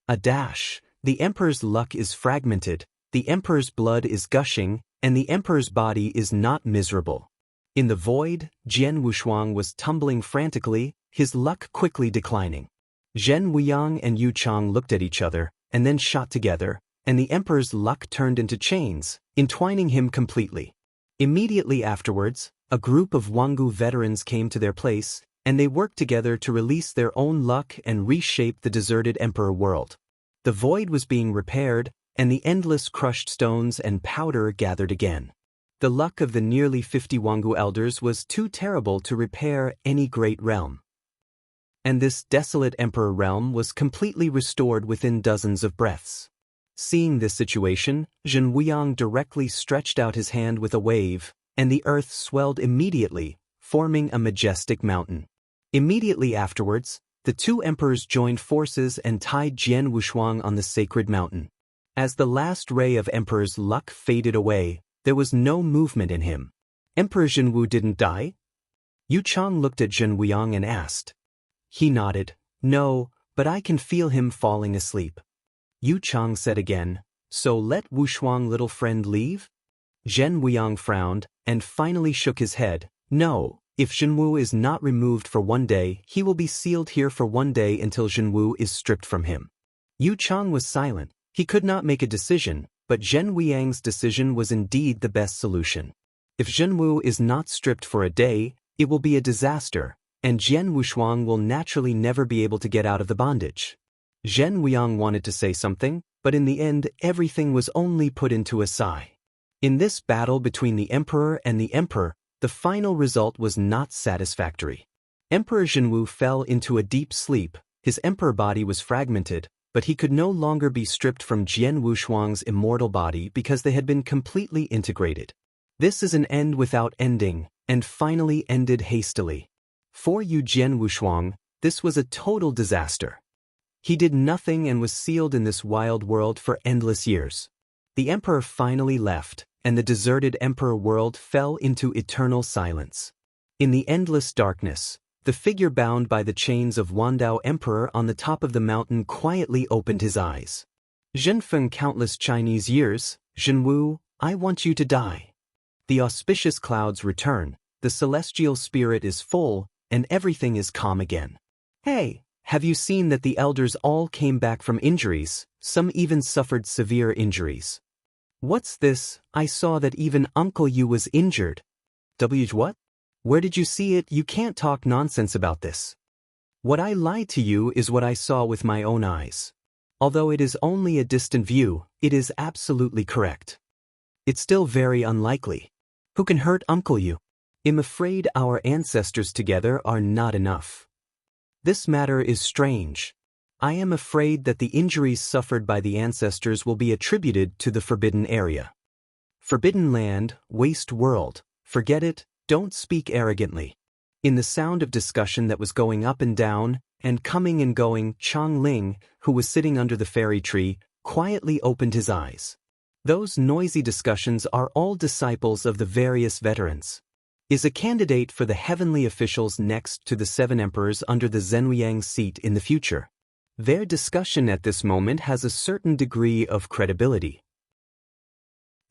A dash. The emperor's luck is fragmented, the emperor's blood is gushing, and the emperor's body is not miserable. In the void, Jian Wushuang was tumbling frantically, his luck quickly declining. Zhen Wuyang and Yu Chang looked at each other, and then shot together, and the emperor's luck turned into chains, entwining him completely. Immediately afterwards, a group of Wangu veterans came to their place, and they worked together to release their own luck and reshape the deserted emperor world. The void was being repaired, and the endless crushed stones and powder gathered again. The luck of the nearly 50 Wangu elders was too terrible to repair any great realm. And this desolate emperor realm was completely restored within dozens of breaths. Seeing this situation, Zhen Wuyang directly stretched out his hand with a wave, and the earth swelled immediately, forming a majestic mountain. Immediately afterwards, the two emperors joined forces and tied Jian Wushuang on the sacred mountain. As the last ray of emperor's luck faded away, there was no movement in him. Emperor Jinwu didn't die? Yu Chang looked at Zhen Wuyang and asked. He nodded. No, but I can feel him falling asleep. Yu Chang said again, so let Wushuang little friend leave? Zhen Wuyang frowned, and finally shook his head. No, if Jinwu is not removed for one day, he will be sealed here for one day until Jinwu is stripped from him. Yu Chang was silent. He could not make a decision, but Zhen Wuyang's decision was indeed the best solution. If Jinwu is not stripped for a day, it will be a disaster, and Jian Wushuang will naturally never be able to get out of the bondage. Zhen Wuyang wanted to say something, but in the end everything was only put into a sigh. In this battle between the emperor and the emperor, the final result was not satisfactory. Emperor Jinwu fell into a deep sleep, his emperor body was fragmented, but he could no longer be stripped from Jian Wushuang's immortal body because they had been completely integrated. This is an end without ending, and finally ended hastily. For Yu Jian Wushuang, this was a total disaster. He did nothing and was sealed in this wild world for endless years. The emperor finally left, and the deserted emperor world fell into eternal silence. In the endless darkness, the figure bound by the chains of Wandao Emperor on the top of the mountain quietly opened his eyes. Zhenfeng countless Chinese years, Jinwu, I want you to die. The auspicious clouds return, the celestial spirit is full, and everything is calm again. Hey, have you seen that the elders all came back from injuries, some even suffered severe injuries? What's this? I saw that even Uncle Yu was injured. What? Where did you see it? You can't talk nonsense about this. What I lied to you is what I saw with my own eyes. Although it is only a distant view, it is absolutely correct. It's still very unlikely. Who can hurt Uncle Yu? I'm afraid our ancestors together are not enough. This matter is strange. I am afraid that the injuries suffered by the ancestors will be attributed to the forbidden area. Forbidden land, waste world. Forget it, don't speak arrogantly. In the sound of discussion that was going up and down, and coming and going, Chang Ling, who was sitting under the fairy tree, quietly opened his eyes. Those noisy discussions are all disciples of the various veterans. Is a candidate for the heavenly officials next to the 7 emperors under the Zhenwuyang seat in the future. Their discussion at this moment has a certain degree of credibility.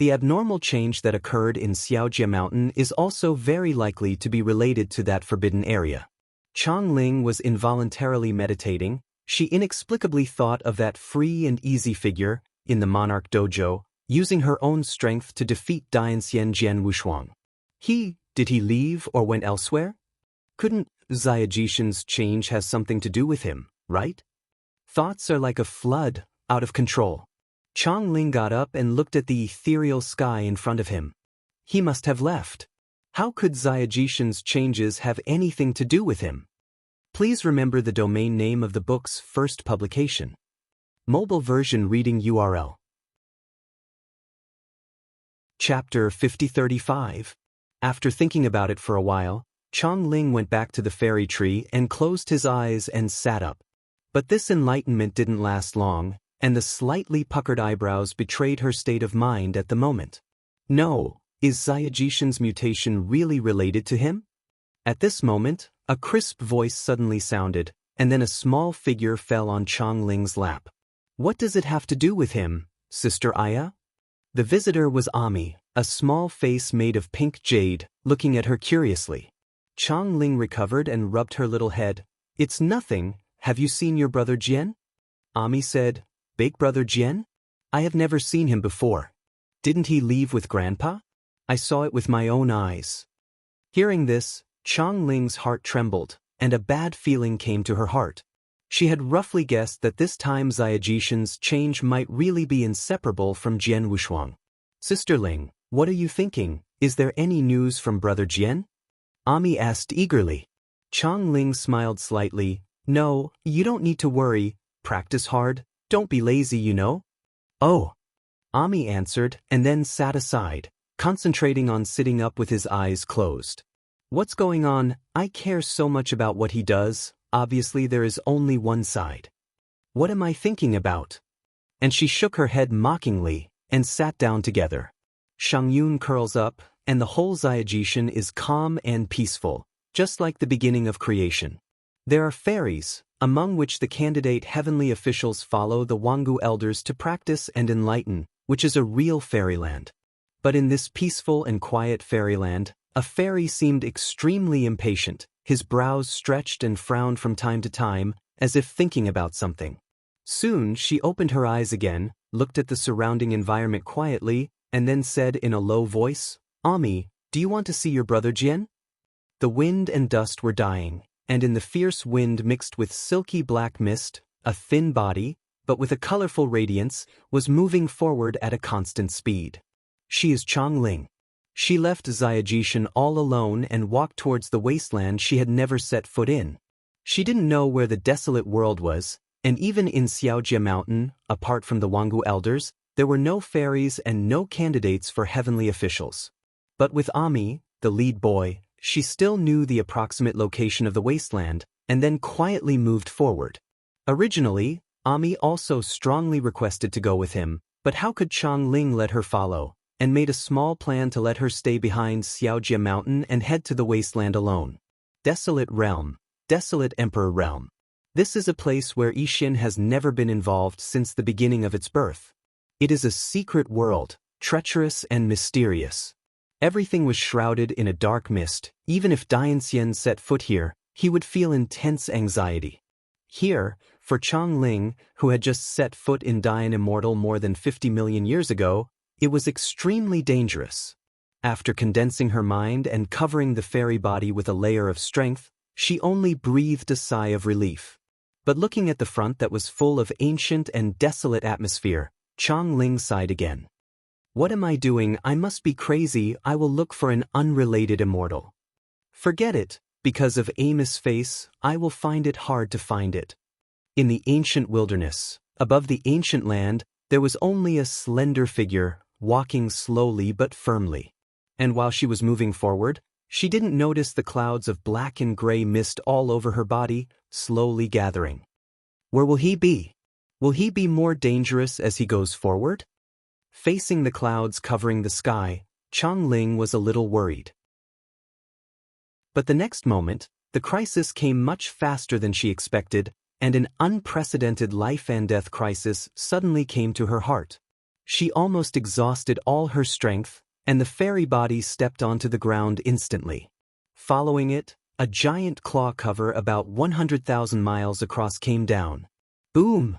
The abnormal change that occurred in Xiaojia Mountain is also very likely to be related to that forbidden area. Chang Ling was involuntarily meditating. She inexplicably thought of that free and easy figure, in the Monarch Dojo, using her own strength to defeat Dianxian Jian Wushuang. Did he leave or went elsewhere? Couldn't Xia Jishan's change has something to do with him, right? Thoughts are like a flood, out of control. Chang Ling got up and looked at the ethereal sky in front of him. He must have left. How could Xia Jishan's changes have anything to do with him? Please remember the domain name of the book's first publication. Mobile version reading URL. Chapter 5035. After thinking about it for a while, Chongling went back to the fairy tree and closed his eyes and sat up. But this enlightenment didn't last long, and the slightly puckered eyebrows betrayed her state of mind at the moment. No, is Xiajishan's mutation really related to him? At this moment, a crisp voice suddenly sounded, and then a small figure fell on Chongling's lap. What does it have to do with him, Sister Aya? The visitor was Ami, a small face made of pink jade, looking at her curiously. Chongling recovered and rubbed her little head. It's nothing. Have you seen your brother Jian? Ami said, Big brother Jian? I have never seen him before. Didn't he leave with Grandpa? I saw it with my own eyes. Hearing this, Chongling's heart trembled, and a bad feeling came to her heart. She had roughly guessed that this time Xiajishan's change might really be inseparable from Jian Wushuang. Sister Ling, what are you thinking? Is there any news from brother Jian? Ami asked eagerly. Chongling smiled slightly. No, you don't need to worry. Practice hard. Don't be lazy, you know. Oh. Ami answered and then sat aside, concentrating on sitting up with his eyes closed. What's going on? I care so much about what he does. Obviously there is only one side. What am I thinking about? And she shook her head mockingly and sat down together. Shangyun curls up, and the whole Xiajishan is calm and peaceful, just like the beginning of creation. There are fairies, among which the candidate heavenly officials follow the Wangu elders to practice and enlighten, which is a real fairyland. But in this peaceful and quiet fairyland, a fairy seemed extremely impatient. His brows stretched and frowned from time to time, as if thinking about something. Soon she opened her eyes again, looked at the surrounding environment quietly, and then said in a low voice, Ami, do you want to see your brother Jian? The wind and dust were dying, and in the fierce wind mixed with silky black mist, a thin body, but with a colorful radiance, was moving forward at a constant speed. She is Chongling. She left Xiajishan all alone and walked towards the wasteland she had never set foot in. She didn't know where the desolate world was, and even in Xiaojia Mountain, apart from the Wangu elders, there were no fairies and no candidates for heavenly officials. But with Ami, the lead boy, she still knew the approximate location of the wasteland, and then quietly moved forward. Originally, Ami also strongly requested to go with him, but how could Chongling let her follow, and made a small plan to let her stay behind Xiaojia Mountain and head to the wasteland alone. Desolate realm, desolate emperor realm. This is a place where Yixin has never been involved since the beginning of its birth. It is a secret world, treacherous and mysterious. Everything was shrouded in a dark mist. Even if Dianxian set foot here, he would feel intense anxiety. Here, for Chongling, who had just set foot in Dian Immortal more than 50 million years ago, it was extremely dangerous. After condensing her mind and covering the fairy body with a layer of strength, she only breathed a sigh of relief. But looking at the front that was full of ancient and desolate atmosphere, Chongling sighed again. What am I doing? I must be crazy. I will look for an unrelated immortal. Forget it, because of Amos' face, I will find it hard to find it. In the ancient wilderness, above the ancient land, there was only a slender figure, walking slowly but firmly. And while she was moving forward, she didn't notice the clouds of black and gray mist all over her body, slowly gathering. Where will he be? Will he be more dangerous as he goes forward? Facing the clouds covering the sky, Chongling was a little worried. But the next moment, the crisis came much faster than she expected, and an unprecedented life and death crisis suddenly came to her heart. She almost exhausted all her strength, and the fairy body stepped onto the ground instantly. Following it, a giant claw cover about 100,000 miles across came down. Boom!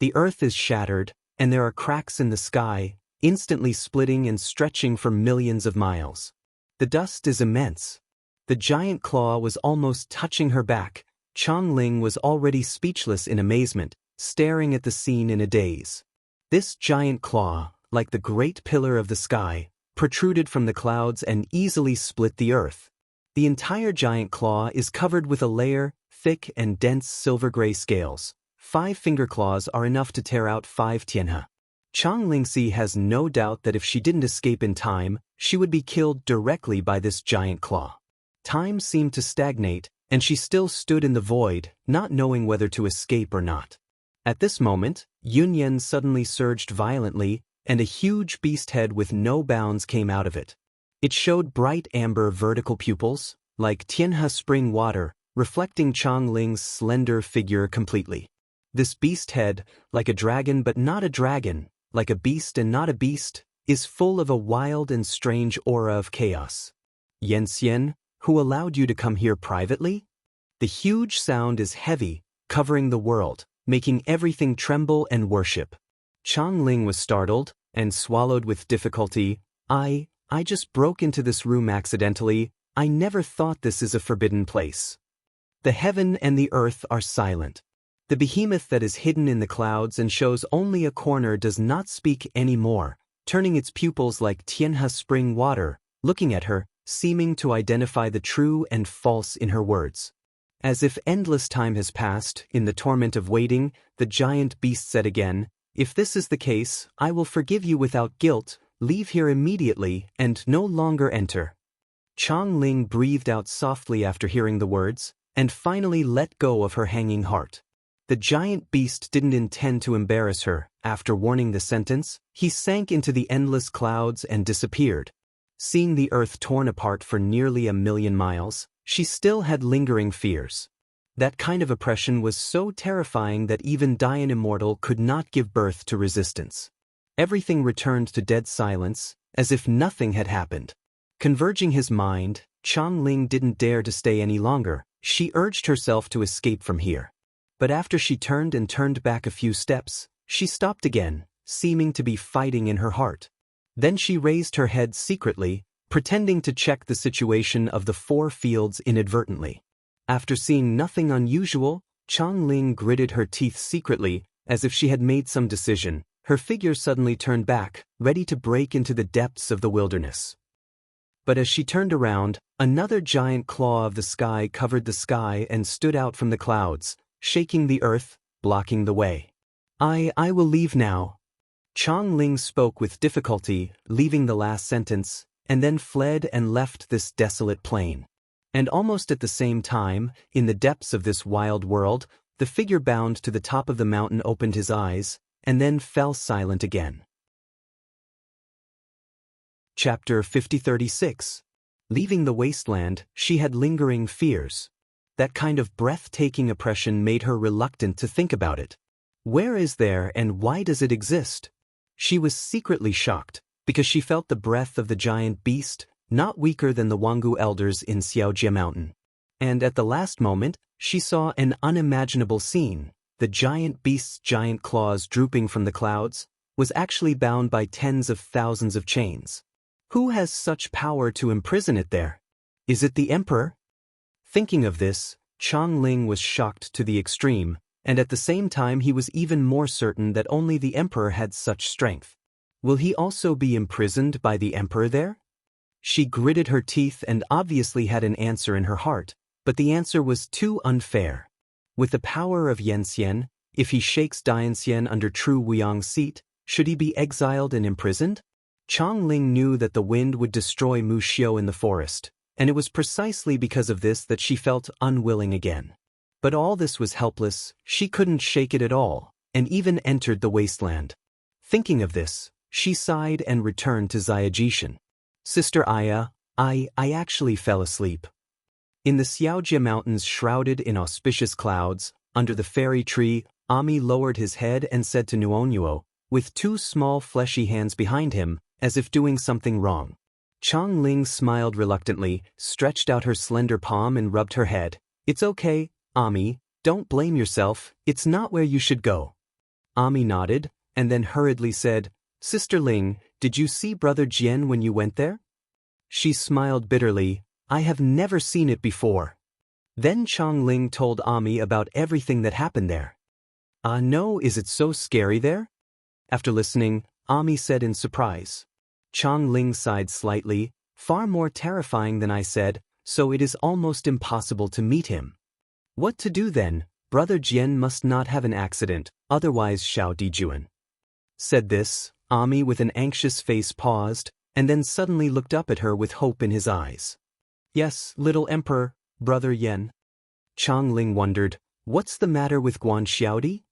The earth is shattered, and there are cracks in the sky, instantly splitting and stretching for millions of miles. The dust is immense. The giant claw was almost touching her back. Chongling was already speechless in amazement, staring at the scene in a daze. This giant claw, like the great pillar of the sky, protruded from the clouds and easily split the earth. The entire giant claw is covered with a layer thick and dense silver-gray scales. 5 finger claws are enough to tear out 5 tianhe. Chang Lingxi has no doubt that if she didn't escape in time, she would be killed directly by this giant claw. Time seemed to stagnate, and she still stood in the void, not knowing whether to escape or not. At this moment, Yunyan suddenly surged violently, and a huge beast head with no bounds came out of it. It showed bright amber vertical pupils, like tianhe spring water, reflecting Chang Ling's slender figure completely. This beast head, like a dragon but not a dragon, like a beast and not a beast, is full of a wild and strange aura of chaos. Yanxian, who allowed you to come here privately? The huge sound is heavy, covering the world, making everything tremble and worship. Chang Ling was startled, and swallowed with difficulty. I just broke into this room accidentally. I never thought this is a forbidden place. The heaven and the earth are silent. The behemoth that is hidden in the clouds and shows only a corner does not speak any more, turning its pupils like tianhe spring water, looking at her, seeming to identify the true and false in her words. As if endless time has passed, in the torment of waiting, the giant beast said again, "If this is the case, I will forgive you without guilt. Leave here immediately and no longer enter." Chang Ling breathed out softly after hearing the words, and finally let go of her hanging heart. The giant beast didn't intend to embarrass her. After warning the sentence, he sank into the endless clouds and disappeared. Seeing the earth torn apart for nearly 1,000,000 miles, she still had lingering fears. That kind of oppression was so terrifying that even Dian Immortal could not give birth to resistance. Everything returned to dead silence, as if nothing had happened. Converging his mind, Chang Ling didn't dare to stay any longer. She urged herself to escape from here. But after she turned back a few steps, she stopped again, seeming to be fighting in her heart. Then she raised her head secretly, pretending to check the situation of the 4 fields inadvertently. After seeing nothing unusual, Chang Ling gritted her teeth secretly, as if she had made some decision. Her figure suddenly turned back, ready to break into the depths of the wilderness. But as she turned around, another giant claw of the sky covered the sky and stood out from the clouds, shaking the earth, blocking the way. I will leave now. Chang Ling spoke with difficulty, leaving the last sentence, and then fled and left this desolate plain. And almost at the same time, in the depths of this wild world, the figure bound to the top of the mountain opened his eyes, and then fell silent again. Chapter 5036. Leaving the wasteland, she had lingering fears. That kind of breathtaking oppression made her reluctant to think about it. Where is there and why does it exist? She was secretly shocked, because she felt the breath of the giant beast, not weaker than the Wanggu elders in Xiaojia Mountain. And at the last moment, she saw an unimaginable scene. The giant beast's giant claws drooping from the clouds was actually bound by tens of thousands of chains. Who has such power to imprison it there? Is it the emperor? Thinking of this, Chang Ling was shocked to the extreme, and at the same time he was even more certain that only the emperor had such strength. Will he also be imprisoned by the emperor there? She gritted her teeth and obviously had an answer in her heart, but the answer was too unfair. With the power of Yanxian, if he shakes Dianxian under true Wuyang's seat, should he be exiled and imprisoned? Chang Ling knew that the wind would destroy Mu Xiu in the forest, and it was precisely because of this that she felt unwilling again. But all this was helpless, she couldn't shake it at all, and even entered the wasteland. Thinking of this, she sighed and returned to Xiajishan. Sister Aya, I actually fell asleep. In the Xiaojia Mountains shrouded in auspicious clouds, under the fairy tree, Ami lowered his head and said to Nuonuo, with 2 small fleshy hands behind him, as if doing something wrong. Chang Ling smiled reluctantly, stretched out her slender palm and rubbed her head. It's okay, Ami, don't blame yourself, it's not where you should go. Ami nodded, and then hurriedly said, Sister Ling, did you see Brother Jian when you went there? She smiled bitterly, I have never seen it before. Then Chang Ling told Ami about everything that happened there. No, is it so scary there? After listening, Ami said in surprise. Chang Ling sighed slightly, far more terrifying than I said, so it is almost impossible to meet him. What to do then? Brother Jian must not have an accident, otherwise Xiao Dijuan said this. Ami with an anxious face paused, and then suddenly looked up at her with hope in his eyes. Yes, little emperor, brother Yen. Chang Ling wondered, what's the matter with Guan Xiaodi?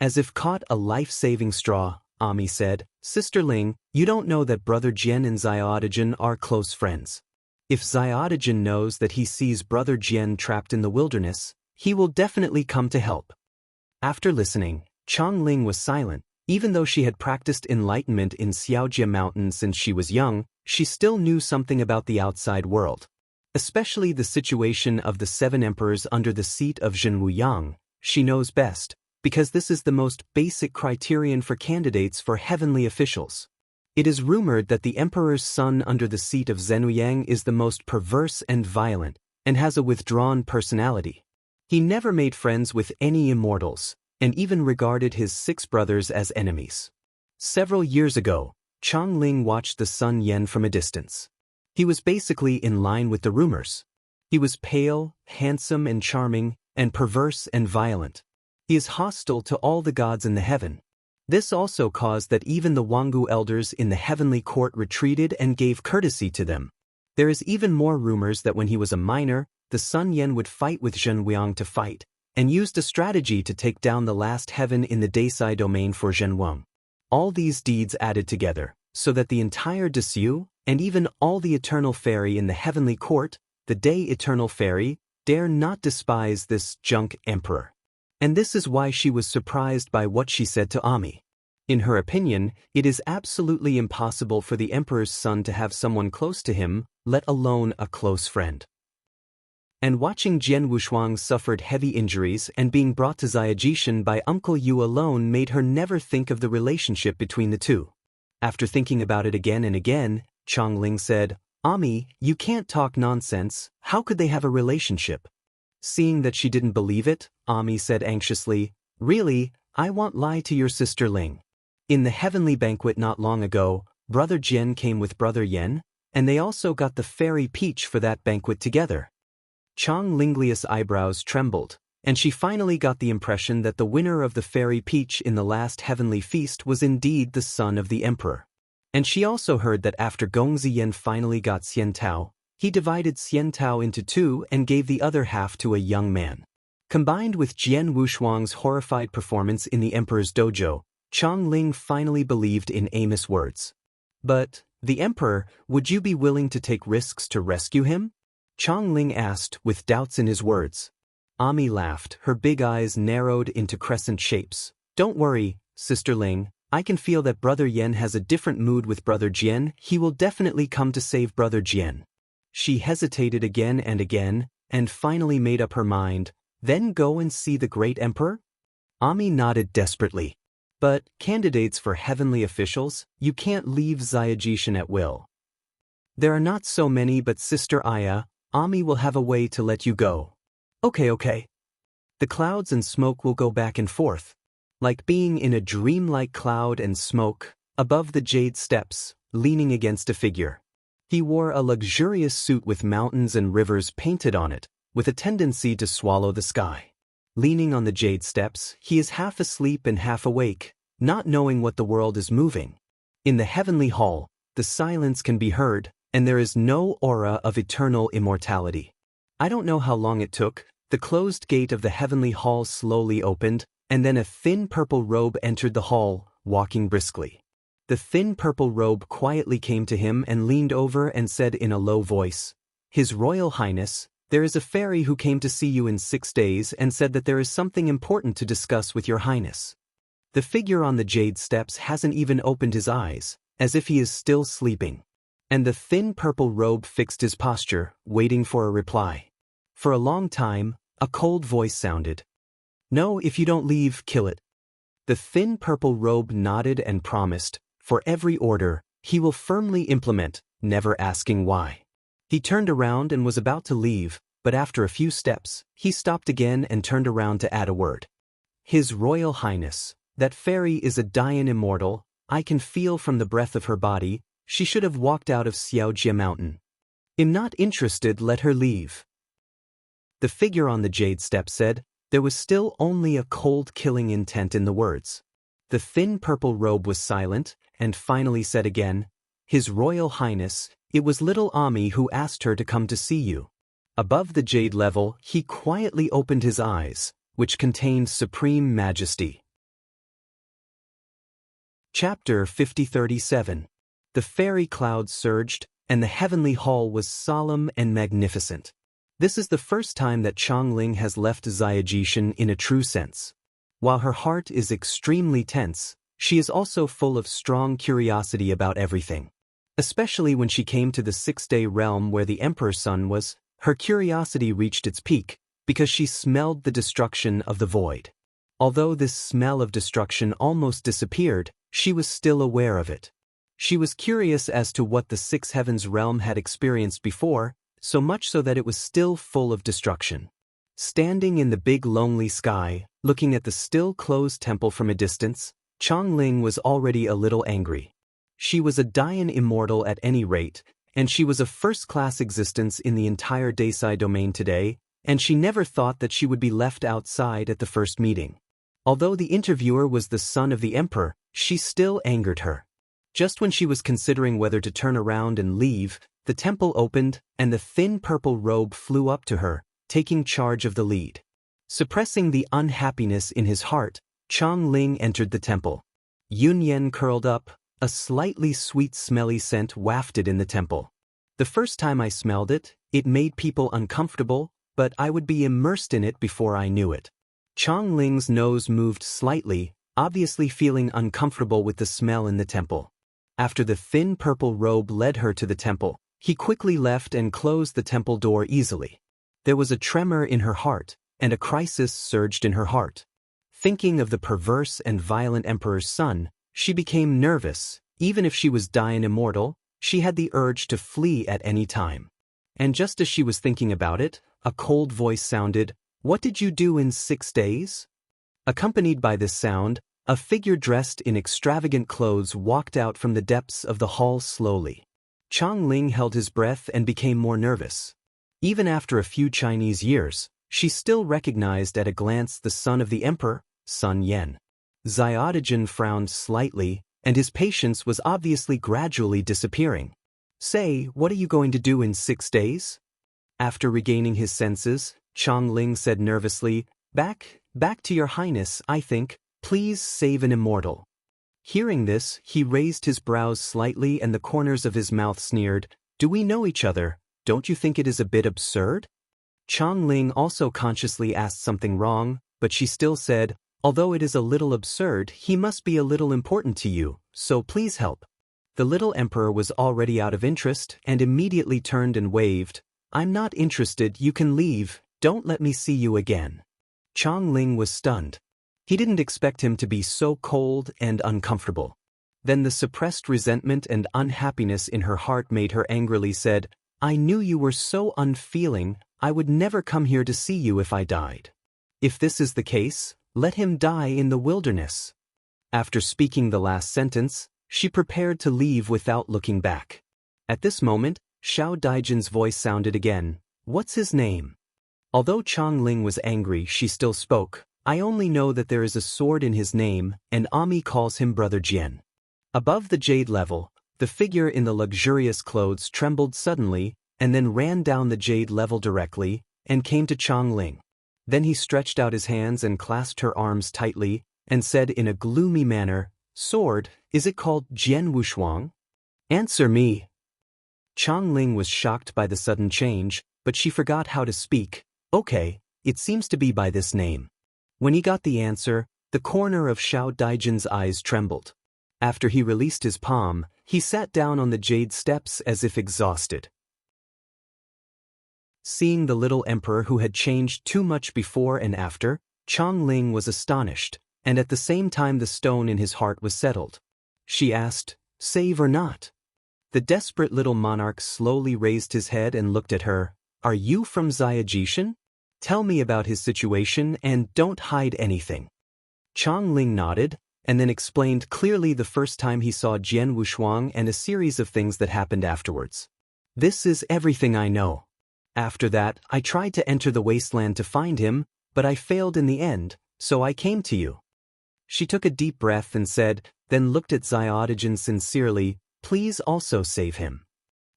As if caught a life-saving straw, Ami said, Sister Ling, you don't know that brother Jian and Xiaodigen are close friends. If Xiaodigen knows that he sees brother Jian trapped in the wilderness, he will definitely come to help. After listening, Chang Ling was silent. Even though she had practiced enlightenment in Xiaojia Mountain since she was young, she still knew something about the outside world. Especially the situation of the 7 emperors under the seat of Zhenwuyang, she knows best, because this is the most basic criterion for candidates for heavenly officials. It is rumored that the emperor's son under the seat of Zhenwuyang is the most perverse and violent, and has a withdrawn personality. He never made friends with any immortals, and even regarded his 6 brothers as enemies. Several years ago, Chang Ling watched the son Yen from a distance. He was basically in line with the rumors. He was pale, handsome and charming, and perverse and violent. He is hostile to all the gods in the heaven. This also caused that even the Wanggu elders in the heavenly court retreated and gave courtesy to them. There is even more rumors that when he was a minor, the son Yen would fight with Zhenwuyang to fight, and used a strategy to take down the last heaven in the Daisai domain for Zhenwang. All these deeds added together, so that the entire Desu, and even all the eternal fairy in the heavenly court, the Day Eternal Fairy, dare not despise this junk emperor. And this is why she was surprised by what she said to Ami. In her opinion, it is absolutely impossible for the emperor's son to have someone close to him, let alone a close friend. And watching Jian Wushuang suffered heavy injuries and being brought to Xiaojishan by Uncle Yu alone made her never think of the relationship between the two. After thinking about it again and again, Chang Ling said, Ami, you can't talk nonsense, how could they have a relationship? Seeing that she didn't believe it, Ami said anxiously, Really, I won't lie to your sister Ling. In the heavenly banquet not long ago, brother Jian came with brother Yen, and they also got the fairy peach for that banquet together. Chang Linglius' eyebrows trembled, and she finally got the impression that the winner of the fairy peach in the last heavenly feast was indeed the son of the emperor. And she also heard that after Gongzi Yen finally got Xian Tao, he divided Xian Tao into 2 and gave the other half to a young man. Combined with Jian Wushuang's horrified performance in the emperor's dojo, Chang Ling finally believed in Amos' words. But, the emperor, would you be willing to take risks to rescue him? Chang Ling asked, with doubts in his words. Ami laughed, her big eyes narrowed into crescent shapes. Don't worry, Sister Ling, I can feel that brother Yen has a different mood with brother Jian. He will definitely come to save brother Jian. She hesitated again, and finally made up her mind. Then go and see the great emperor? Ami nodded desperately. But, candidates for heavenly officials, you can't leave Xiaojishan at will. There are not so many, but Sister Aya, Ami will have a way to let you go. Okay. The clouds and smoke will go back and forth. Like being in a dreamlike cloud and smoke, above the jade steps, leaning against a figure. He wore a luxurious suit with mountains and rivers painted on it, with a tendency to swallow the sky. Leaning on the jade steps, he is half asleep and half awake, not knowing what the world is moving. In the heavenly hall, the silence can be heard, and there is no aura of eternal immortality. I don't know how long it took. The closed gate of the heavenly hall slowly opened, and then a thin purple robe entered the hall, walking briskly. The thin purple robe quietly came to him and leaned over and said in a low voice, His Royal Highness, there is a fairy who came to see you in 6 days and said that there is something important to discuss with your highness. The figure on the jade steps hasn't even opened his eyes, as if he is still sleeping. And the thin purple robe fixed his posture, waiting for a reply. For a long time, a cold voice sounded. No, if you don't leave, kill it. The thin purple robe nodded and promised, for every order, he will firmly implement, never asking why. He turned around and was about to leave, but after a few steps, he stopped again and turned around to add a word. His Royal Highness, that fairy is a Dian immortal, I can feel from the breath of her body, she should have walked out of Xiaojia Mountain. Am not interested, let her leave. The figure on the jade step said. There was still only a cold killing intent in the words. The thin purple robe was silent, and finally said again, His Royal Highness, it was little Ami who asked her to come to see you. Above the jade level, he quietly opened his eyes, which contained supreme majesty. Chapter 5037. The fairy clouds surged, and the heavenly hall was solemn and magnificent. This is the first time that Chongling has left Xiajishan in a true sense. While her heart is extremely tense, she is also full of strong curiosity about everything. Especially when she came to the six-day realm where the Emperor's son was, her curiosity reached its peak, because she smelled the destruction of the void. Although this smell of destruction almost disappeared, she was still aware of it. She was curious as to what the Six Heavens realm had experienced before, so much so that it was still full of destruction. Standing in the big lonely sky, looking at the still closed temple from a distance, Chongling was already a little angry. She was a Dayan immortal at any rate, and she was a first-class existence in the entire Daisai domain today, and she never thought that she would be left outside at the first meeting. Although the interviewer was the son of the Emperor, she still angered her. Just when she was considering whether to turn around and leave, the temple opened, and the thin purple robe flew up to her, taking charge of the lead. Suppressing the unhappiness in his heart, Chongling entered the temple. Yunyan curled up, a slightly sweet smelly scent wafted in the temple. The first time I smelled it, it made people uncomfortable, but I would be immersed in it before I knew it. Chongling's nose moved slightly, obviously feeling uncomfortable with the smell in the temple. After the thin purple robe led her to the temple, he quickly left and closed the temple door easily. There was a tremor in her heart, and a crisis surged in her heart. Thinking of the perverse and violent Emperor's son, she became nervous. Even if she was Dayan immortal, she had the urge to flee at any time. And just as she was thinking about it, a cold voice sounded, "What did you do in 6 days?" Accompanied by this sound, a figure dressed in extravagant clothes walked out from the depths of the hall slowly. Chongling held his breath and became more nervous. Even after a few Chinese years, she still recognized at a glance the son of the Emperor, Sun Yen. Xiaodigen frowned slightly, and his patience was obviously gradually disappearing. "Say, what are you going to do in 6 days?" After regaining his senses, Chongling said nervously, Back to your highness, I think. Please save an immortal." Hearing this, he raised his brows slightly and the corners of his mouth sneered, "Do we know each other? Don't you think it is a bit absurd?" Chongling also consciously asked something wrong, but she still said, "Although it is a little absurd, he must be a little important to you, so please help." The little emperor was already out of interest and immediately turned and waved, "I'm not interested, you can leave, don't let me see you again." Chongling was stunned. He didn't expect him to be so cold and uncomfortable. Then the suppressed resentment and unhappiness in her heart made her angrily said, "I knew you were so unfeeling, I would never come here to see you if I died. If this is the case, let him die in the wilderness." After speaking the last sentence, she prepared to leave without looking back. At this moment, Xiao Daijin's voice sounded again, "What's his name?" Although Chongling was angry, she still spoke, "I only know that there is a sword in his name, and Ami calls him Brother Jian." Above the jade level, the figure in the luxurious clothes trembled suddenly, and then ran down the jade level directly, and came to Chongling. Then he stretched out his hands and clasped her arms tightly, and said in a gloomy manner, "Sword, is it called Jian Wushuang? Answer me." Chongling was shocked by the sudden change, but she forgot how to speak. "Okay, it seems to be by this name." When he got the answer, the corner of Xiao Daijin's eyes trembled. After he released his palm, he sat down on the jade steps as if exhausted. Seeing the little emperor who had changed too much before and after, Chongling was astonished, and at the same time the stone in his heart was settled. She asked, "Save or not?" The desperate little monarch slowly raised his head and looked at her. "Are you from Xiajishan? Tell me about his situation and don't hide anything." Chongling nodded, and then explained clearly the first time he saw Jian Wushuang and a series of things that happened afterwards. "This is everything I know." After that, I tried to enter the wasteland to find him, but I failed in the end, so I came to you." She took a deep breath and said, then looked at Xiaodigen sincerely, "Please also save him."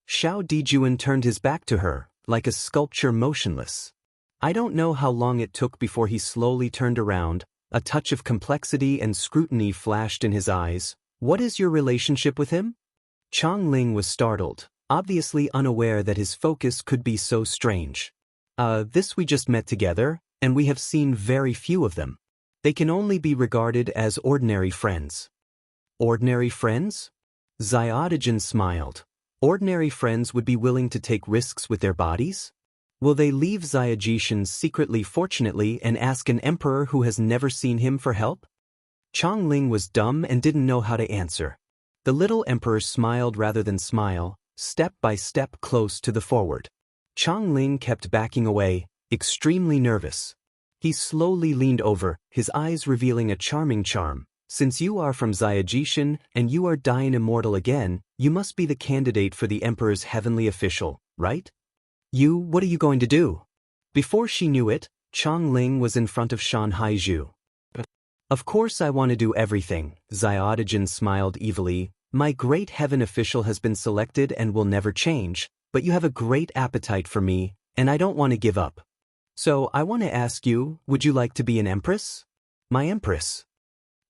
Xiao Dijuan turned his back to her, like a sculpture motionless. I don't know how long it took before he slowly turned around. A touch of complexity and scrutiny flashed in his eyes. "What is your relationship with him?" Chang Ling was startled, obviously unaware that his focus could be so strange. This we just met together, and we have seen very few of them. They can only be regarded as ordinary friends." "Ordinary friends?" Xiaodigen smiled. "Ordinary friends would be willing to take risks with their bodies? Will they leave Xiaojishan secretly fortunately and ask an emperor who has never seen him for help?" Chang Ling was dumb and didn't know how to answer. The little emperor smiled rather than smile, step by step close to the forward. Chang Ling kept backing away, extremely nervous. He slowly leaned over, his eyes revealing a charming charm. "Since you are from Xiaojishan and you are dying immortal again, you must be the candidate for the emperor's heavenly official, right? What are you going to do?" Before she knew it, Chang Ling was in front of Shan Haizhu. "Of course I want to do everything," Xiaodigen smiled evilly. "My great heaven official has been selected and will never change, but you have a great appetite for me, and I don't want to give up. So I want to ask you, would you like to be an empress? My empress?"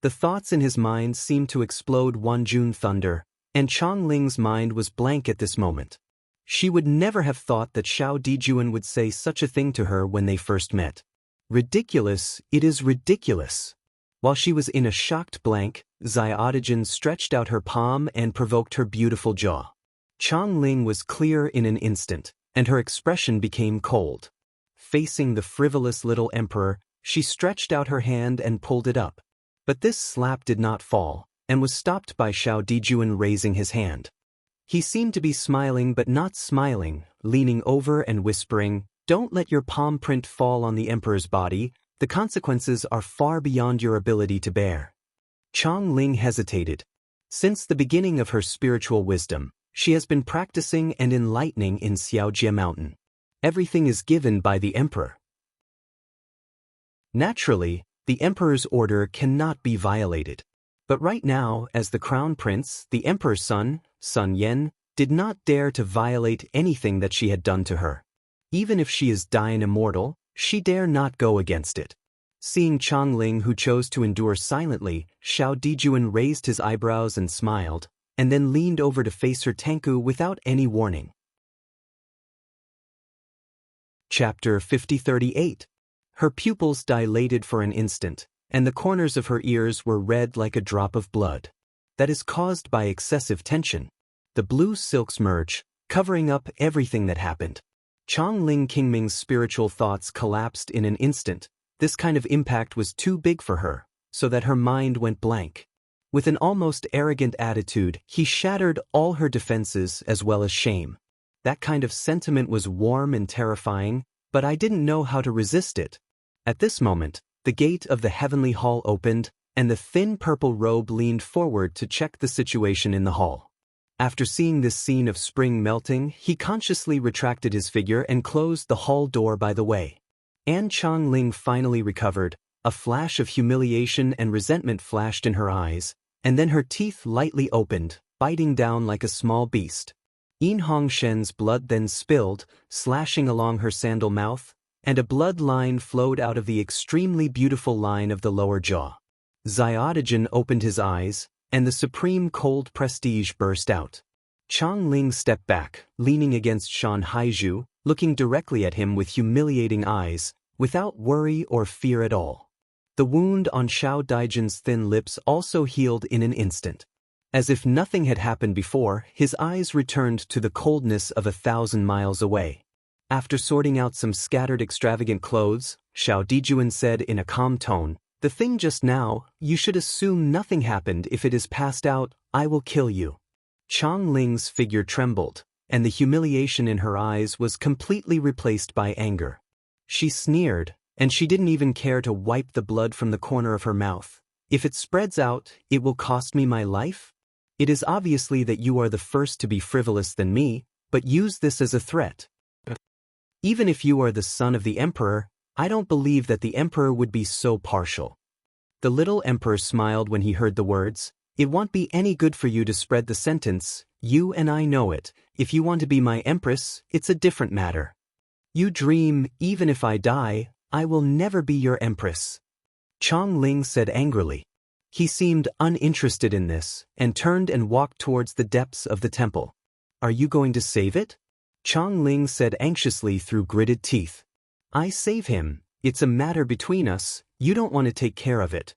The thoughts in his mind seemed to explode one June thunder, and Chang Ling's mind was blank at this moment. She would never have thought that Xiao Dijuan would say such a thing to her when they first met. Ridiculous, it is ridiculous. While she was in a shocked blank, Xiaodigen stretched out her palm and provoked her beautiful jaw. Chang Ling was clear in an instant, and her expression became cold. Facing the frivolous little emperor, she stretched out her hand and pulled it up. But this slap did not fall, and was stopped by Xiao Dijuan raising his hand. He seemed to be smiling but not smiling, leaning over and whispering, "Don't let your palm print fall on the emperor's body. The consequences are far beyond your ability to bear." Chang Ling hesitated. Since the beginning of her spiritual wisdom, she has been practicing and enlightening in Xiaojie Mountain. Everything is given by the emperor. Naturally, the emperor's order cannot be violated. But right now, as the crown prince, the emperor's son, Sun Yen, did not dare to violate anything that she had done to her. Even if she is dying immortal, she dare not go against it. Seeing Chang Ling, who chose to endure silently, Xiao Dijuan raised his eyebrows and smiled, and then leaned over to face her Tanku without any warning. Chapter 5038. Her pupils dilated for an instant, and the corners of her ears were red like a drop of blood. That is caused by excessive tension. The blue silks merge, covering up everything that happened. Chang Ling Qingming's spiritual thoughts collapsed in an instant. This kind of impact was too big for her, so that her mind went blank. With an almost arrogant attitude, he shattered all her defenses as well as shame. That kind of sentiment was warm and terrifying, but I didn't know how to resist it. At this moment, the gate of the heavenly hall opened, and the thin purple robe leaned forward to check the situation in the hall. After seeing this scene of spring melting, he consciously retracted his figure and closed the hall door by the way. Chang Ling finally recovered. A flash of humiliation and resentment flashed in her eyes, and then her teeth lightly opened, biting down like a small beast. Yin Hongshen's blood then spilled, slashing along her sandal mouth, and a blood line flowed out of the extremely beautiful line of the lower jaw. Xiaodigen opened his eyes, and the supreme cold prestige burst out. Chang Ling stepped back, leaning against Shan Haizhu, looking directly at him with humiliating eyes, without worry or fear at all. The wound on Xiao Dijuan's thin lips also healed in an instant. As if nothing had happened before, his eyes returned to the coldness of 1,000 miles away. After sorting out some scattered extravagant clothes, Xiao Dijuan said in a calm tone, "The thing just now, you should assume nothing happened. If it is passed out, I will kill you." Chang Ling's figure trembled, and the humiliation in her eyes was completely replaced by anger. She sneered, and she didn't even care to wipe the blood from the corner of her mouth. "If it spreads out, it will cost me my life? It is obviously that you are the first to be frivolous than me, but use this as a threat." Even if you are the son of the emperor, I don't believe that the emperor would be so partial. The little emperor smiled when he heard the words. It won't be any good for you to spread the sentence, you and I know it. If you want to be my empress, it's a different matter. You dream, even if I die, I will never be your empress. Chong Ling said angrily. He seemed uninterested in this, and turned and walked towards the depths of the temple. Are you going to save it? Chong Ling said anxiously through gritted teeth. I save him, it's a matter between us, you don't want to take care of it.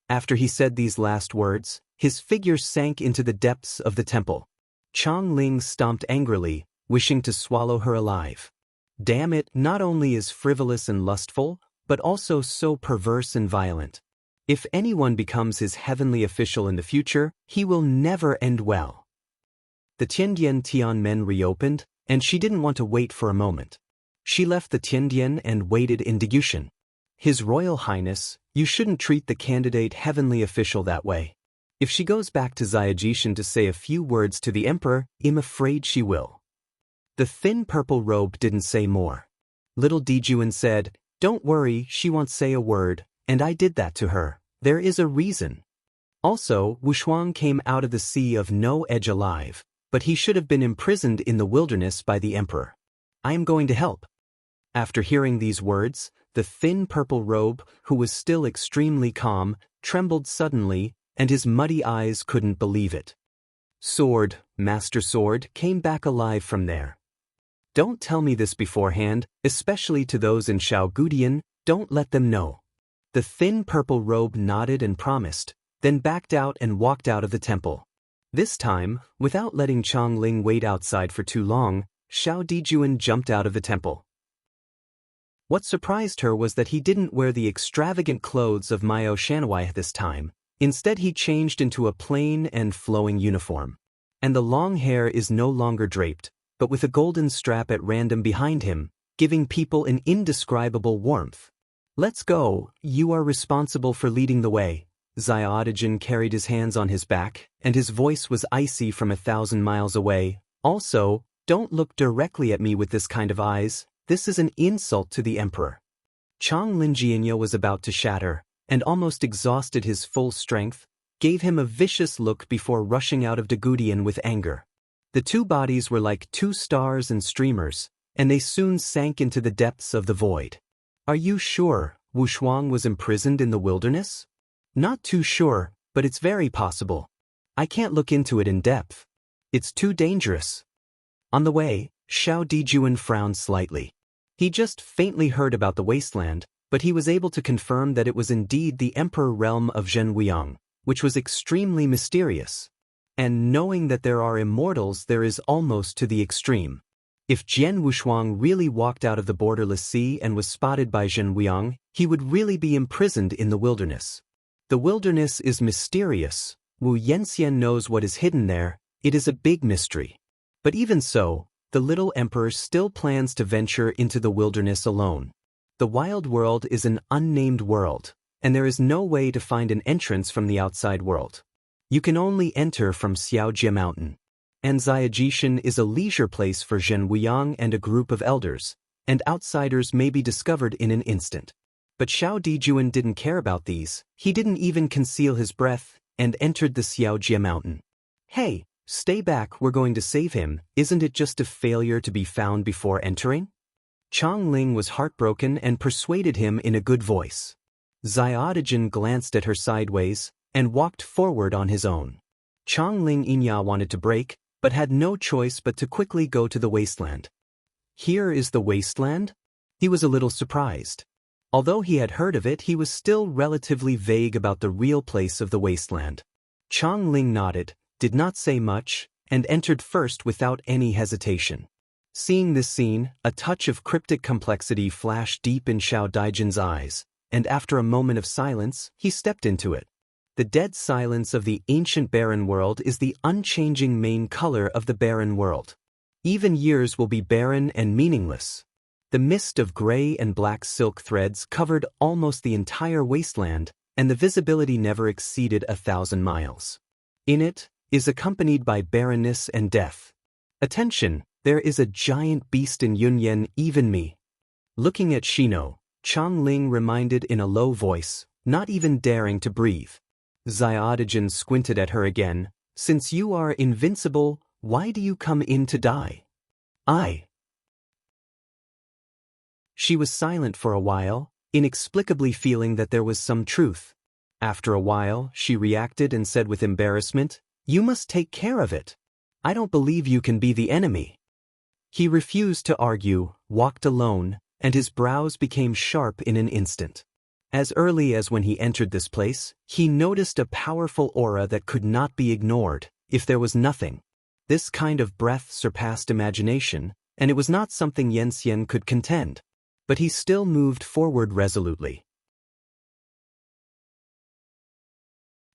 After he said these last words, his figure sank into the depths of the temple. Chong Ling stomped angrily, wishing to swallow her alive. Damn it, not only is frivolous and lustful, but also so perverse and violent. If anyone becomes his heavenly official in the future, he will never end well. The Tiandian Tianmen reopened, and she didn't want to wait for a moment. She left the Tiandian and waited in Degushan. His Royal Highness, you shouldn't treat the candidate heavenly official that way. If she goes back to Xiajishan to say a few words to the emperor, I'm afraid she will. The thin purple robe didn't say more. Little Dijuan said, don't worry, she won't say a word, and I did that to her. There is a reason. Also, Wushuang came out of the Sea of No Edge alive, but he should have been imprisoned in the wilderness by the emperor. I am going to help. After hearing these words, the thin purple robe, who was still extremely calm, trembled suddenly, and his muddy eyes couldn't believe it. Sword, Master Sword, came back alive from there. Don't tell me this beforehand, especially to those in Shaogudian, don't let them know. The thin purple robe nodded and promised, then backed out and walked out of the temple. This time, without letting Chong Ling wait outside for too long, Xiao Dijuan jumped out of the temple. What surprised her was that he didn't wear the extravagant clothes of Miao Shanwai this time. Instead he changed into a plain and flowing uniform. And the long hair is no longer draped, but with a golden strap at random behind him, giving people an indescribable warmth. Let's go, you are responsible for leading the way. Xiaodigen carried his hands on his back, and his voice was icy from 1,000 miles away. Also, don't look directly at me with this kind of eyes, this is an insult to the emperor. Chong Linjianyo was about to shatter, and almost exhausted his full strength, gave him a vicious look before rushing out of Dagudian with anger. The two bodies were like two stars and streamers, and they soon sank into the depths of the void. Are you sure Wushuang was imprisoned in the wilderness? Not too sure, but it's very possible. I can't look into it in depth. It's too dangerous. On the way, Xiao Dijuan frowned slightly. He just faintly heard about the wasteland, but he was able to confirm that it was indeed the emperor realm of Zhenwuyang, which was extremely mysterious. And knowing that there are immortals there is almost to the extreme. If Jian Wushuang really walked out of the borderless sea and was spotted by Zhenwuyang, he would really be imprisoned in the wilderness. The wilderness is mysterious. Wu Yenxian knows what is hidden there, it is a big mystery. But even so, the little emperor still plans to venture into the wilderness alone. The wild world is an unnamed world, and there is no way to find an entrance from the outside world. You can only enter from Xiaojie Mountain. And Xiajishan is a leisure place for Zhenwuyang and a group of elders, and outsiders may be discovered in an instant. But Xiao Dijuan didn't care about these, he didn't even conceal his breath, and entered the Xiaojie Mountain. Hey, stay back, we're going to save him, isn't it just a failure to be found before entering? Chong Ling was heartbroken and persuaded him in a good voice. Xiaodigen glanced at her sideways, and walked forward on his own. Chong Ling Inya wanted to break, but had no choice but to quickly go to the wasteland. Here is the wasteland? He was a little surprised. Although he had heard of it, he was still relatively vague about the real place of the wasteland. Chong Ling nodded, did not say much, and entered first without any hesitation. Seeing this scene, a touch of cryptic complexity flashed deep in Xiao Daijian's eyes, and after a moment of silence, he stepped into it. The dead silence of the ancient barren world is the unchanging main color of the barren world. Even years will be barren and meaningless. The mist of gray and black silk threads covered almost the entire wasteland, and the visibility never exceeded 1,000 miles. In it is accompanied by barrenness and death. Attention, There is a giant beast in Yunyan, even me. Looking at Shino, Changling reminded in a low voice, not even daring to breathe. Xiaodigen squinted at her again. Since you are invincible, why do you come in to die? She was silent for a while, inexplicably feeling that there was some truth. After a while, she reacted and said with embarrassment, "You must take care of it. I don't believe you can be the enemy." He refused to argue, walked alone, and his brows became sharp in an instant. As early as when he entered this place, he noticed a powerful aura that could not be ignored, if there was nothing. This kind of breath surpassed imagination, and it was not something Yanxian could contend. But he still moved forward resolutely.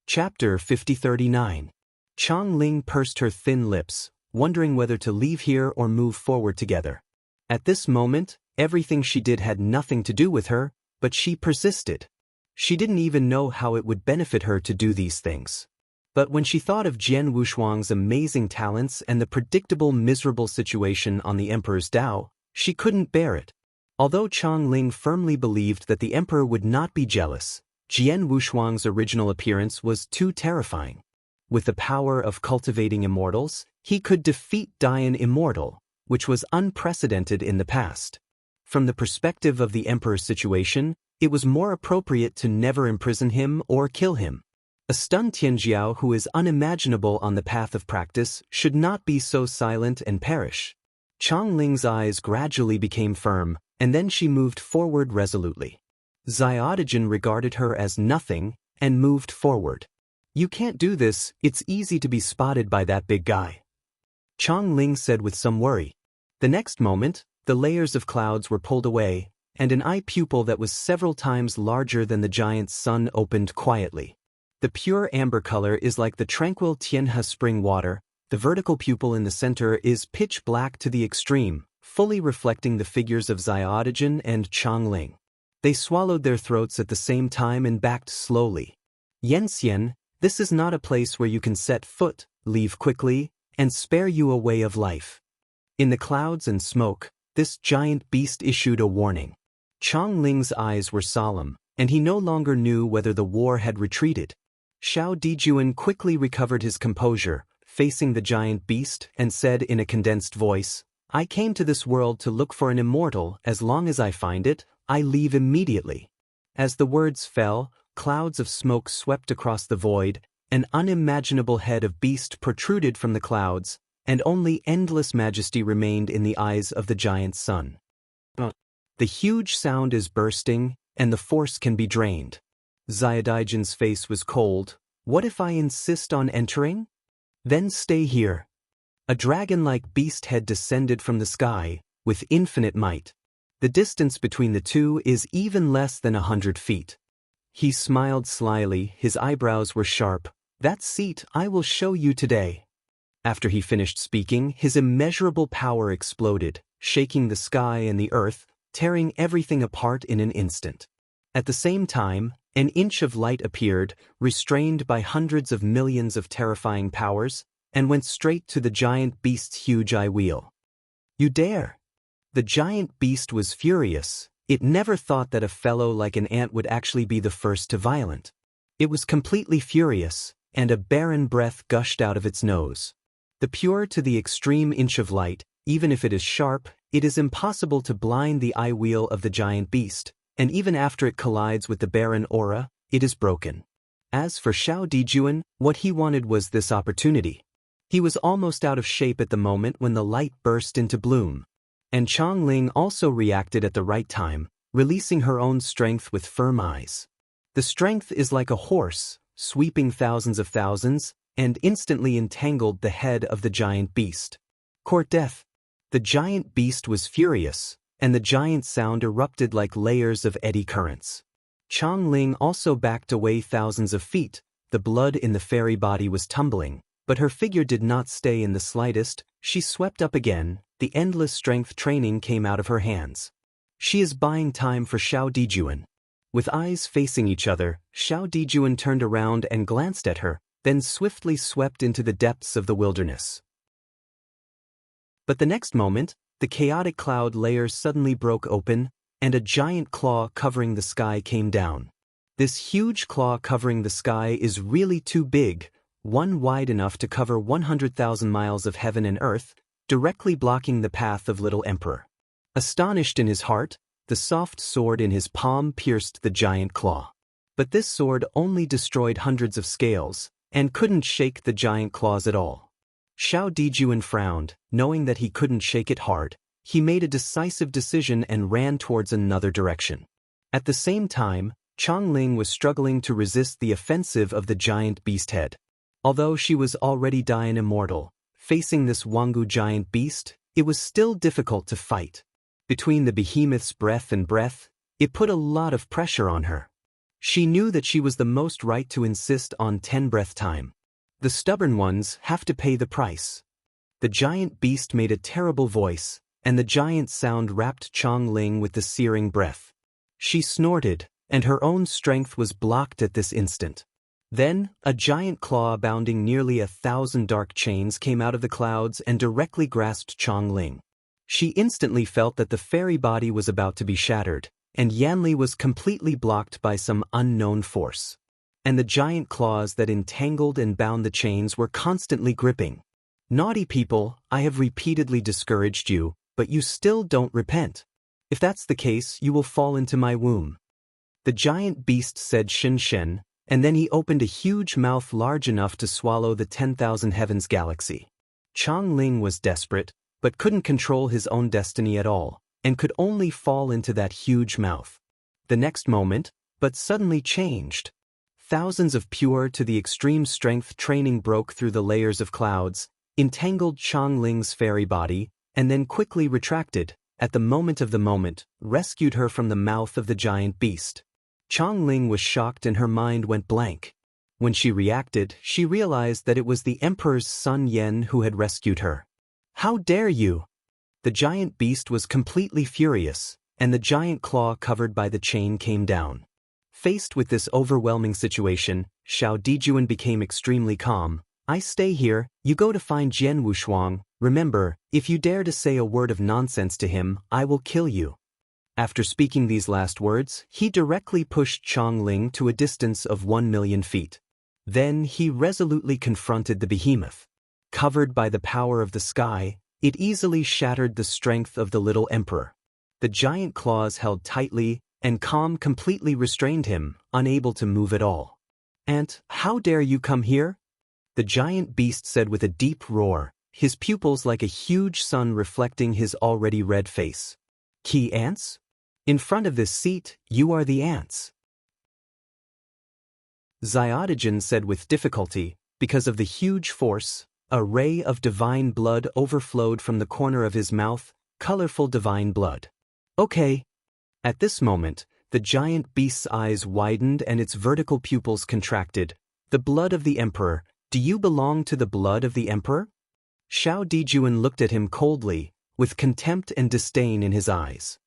Chapter 5039. Changling pursed her thin lips, wondering whether to leave here or move forward together. At this moment, everything she did had nothing to do with her, but she persisted. She didn't even know how it would benefit her to do these things. But when she thought of Jian Wushuang's amazing talents and the predictable miserable situation on the Emperor's Dao, she couldn't bear it. Although Changling firmly believed that the Emperor would not be jealous, Jian Wushuang's original appearance was too terrifying. With the power of cultivating immortals, he could defeat Dian Immortal, which was unprecedented in the past. From the perspective of the Emperor's situation, it was more appropriate to never imprison him or kill him. A stunned Tianjiao who is unimaginable on the path of practice should not be so silent and perish. Changling's eyes gradually became firm, and then she moved forward resolutely. Xiaodigen regarded her as nothing, and moved forward. "You can't do this, it's easy to be spotted by that big guy," Changling said with some worry. The next moment, the layers of clouds were pulled away, and an eye pupil that was several times larger than the giant's sun opened quietly. The pure amber color is like the tranquil Tianhe spring water. The vertical pupil in the center is pitch black to the extreme, fully reflecting the figures of Xiaodigen and Changling. They swallowed their throats at the same time and backed slowly. "Yanxian, this is not a place where you can set foot, leave quickly, and spare you a way of life." In the clouds and smoke, this giant beast issued a warning. Changling's eyes were solemn, and he no longer knew whether the war had retreated. Xiao Dijuan quickly recovered his composure, facing the giant beast, and said in a condensed voice, "I came to this world to look for an immortal. As long as I find it, I leave immediately." As the words fell, clouds of smoke swept across the void, an unimaginable head of beast protruded from the clouds, and only endless majesty remained in the eyes of the giant sun. The huge sound is bursting, and the force can be drained. Xiaodigen's face was cold. "What if I insist on entering?" "Then stay here." A dragon-like beast head descended from the sky, with infinite might. The distance between the two is even less than 100 feet. He smiled slyly, his eyebrows were sharp. "That seat I will show you today." After he finished speaking, his immeasurable power exploded, shaking the sky and the earth, tearing everything apart in an instant. At the same time, an inch of light appeared, restrained by hundreds of millions of terrifying powers, and went straight to the giant beast's huge eye wheel. "You dare!" The giant beast was furious. It never thought that a fellow like an ant would actually be the first to violent. It was completely furious, and a barren breath gushed out of its nose. The pure to the extreme inch of light, even if it is sharp, it is impossible to blind the eye wheel of the giant beast, and even after it collides with the barren aura, it is broken. As for Xiao Dijuan, what he wanted was this opportunity. He was almost out of shape at the moment when the light burst into bloom. And Changling also reacted at the right time, releasing her own strength with firm eyes. The strength is like a horse, sweeping thousands of thousands, and instantly entangled the head of the giant beast. Court death. The giant beast was furious, and the giant sound erupted like layers of eddy currents. Changling also backed away thousands of feet. The blood in the fairy body was tumbling, but her figure did not stay in the slightest. She swept up again. The endless strength training came out of her hands. She is buying time for Xiao Dijuan. With eyes facing each other, Xiao Dijuan turned around and glanced at her, then swiftly swept into the depths of the wilderness. But the next moment, the chaotic cloud layer suddenly broke open, and a giant claw covering the sky came down. This huge claw covering the sky is really too big, one wide enough to cover 100,000 miles of heaven and earth, directly blocking the path of little Emperor. Astonished in his heart, the soft sword in his palm pierced the giant claw. But this sword only destroyed hundreds of scales, and couldn't shake the giant claws at all. Xiao Dijuan frowned, knowing that he couldn't shake it hard. He made a decisive decision and ran towards another direction. At the same time, Chongling was struggling to resist the offensive of the giant beast head. Although she was already dying immortal, facing this Wangu giant beast, it was still difficult to fight. Between the behemoth's breath and breath, it put a lot of pressure on her. She knew that she was the most right to insist on 10 breath time. The stubborn ones have to pay the price. The giant beast made a terrible voice, and the giant sound wrapped Chongling with the searing breath. She snorted, and her own strength was blocked at this instant. Then, a giant claw bounding nearly 1,000 dark chains came out of the clouds and directly grasped Chongling. She instantly felt that the fairy body was about to be shattered, and Yanli was completely blocked by some unknown force. And the giant claws that entangled and bound the chains were constantly gripping. Naughty people, I have repeatedly discouraged you, but you still don't repent. If that's the case, you will fall into my womb. The giant beast said Shen Shen, and then he opened a huge mouth large enough to swallow the 10,000 heavens galaxy. Chongling was desperate, but couldn't control his own destiny at all, and could only fall into that huge mouth. The next moment, but suddenly changed. Thousands of pure to the extreme strength training broke through the layers of clouds, entangled Chongling's fairy body, and then quickly retracted, at the moment, rescued her from the mouth of the giant beast. Chongling was shocked and her mind went blank. When she reacted, she realized that it was the Emperor's son Yen who had rescued her. How dare you! The giant beast was completely furious, and the giant claw covered by the chain came down. Faced with this overwhelming situation, Xiao Dijuan became extremely calm. I stay here, you go to find Jian Wushuang. Remember, if you dare to say a word of nonsense to him, I will kill you. After speaking these last words, he directly pushed Chongling to a distance of 1,000,000 feet. Then he resolutely confronted the behemoth. Covered by the power of the sky, it easily shattered the strength of the little emperor. The giant claws held tightly, and calm completely restrained him, unable to move at all. "Ant, how dare you come here?" The giant beast said with a deep roar, his pupils like a huge sun reflecting his already red face. "Key ants? In front of this seat, you are the ants." Xiaodigen said with difficulty, because of the huge force, a ray of divine blood overflowed from the corner of his mouth, colorful divine blood. "Okay." At this moment, the giant beast's eyes widened and its vertical pupils contracted. "The blood of the emperor, do you belong to the blood of the emperor?" Xiao Dijuan looked at him coldly, with contempt and disdain in his eyes.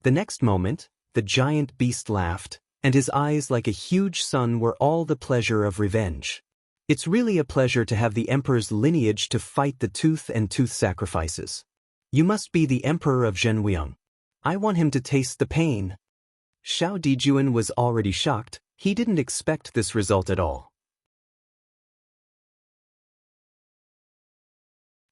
The next moment, the giant beast laughed, and his eyes like a huge sun were all the pleasure of revenge. "It's really a pleasure to have the emperor's lineage to fight the tooth and tooth sacrifices. You must be the emperor of Zhenwiang. I want him to taste the pain." Xiao Dijuan was already shocked. He didn't expect this result at all.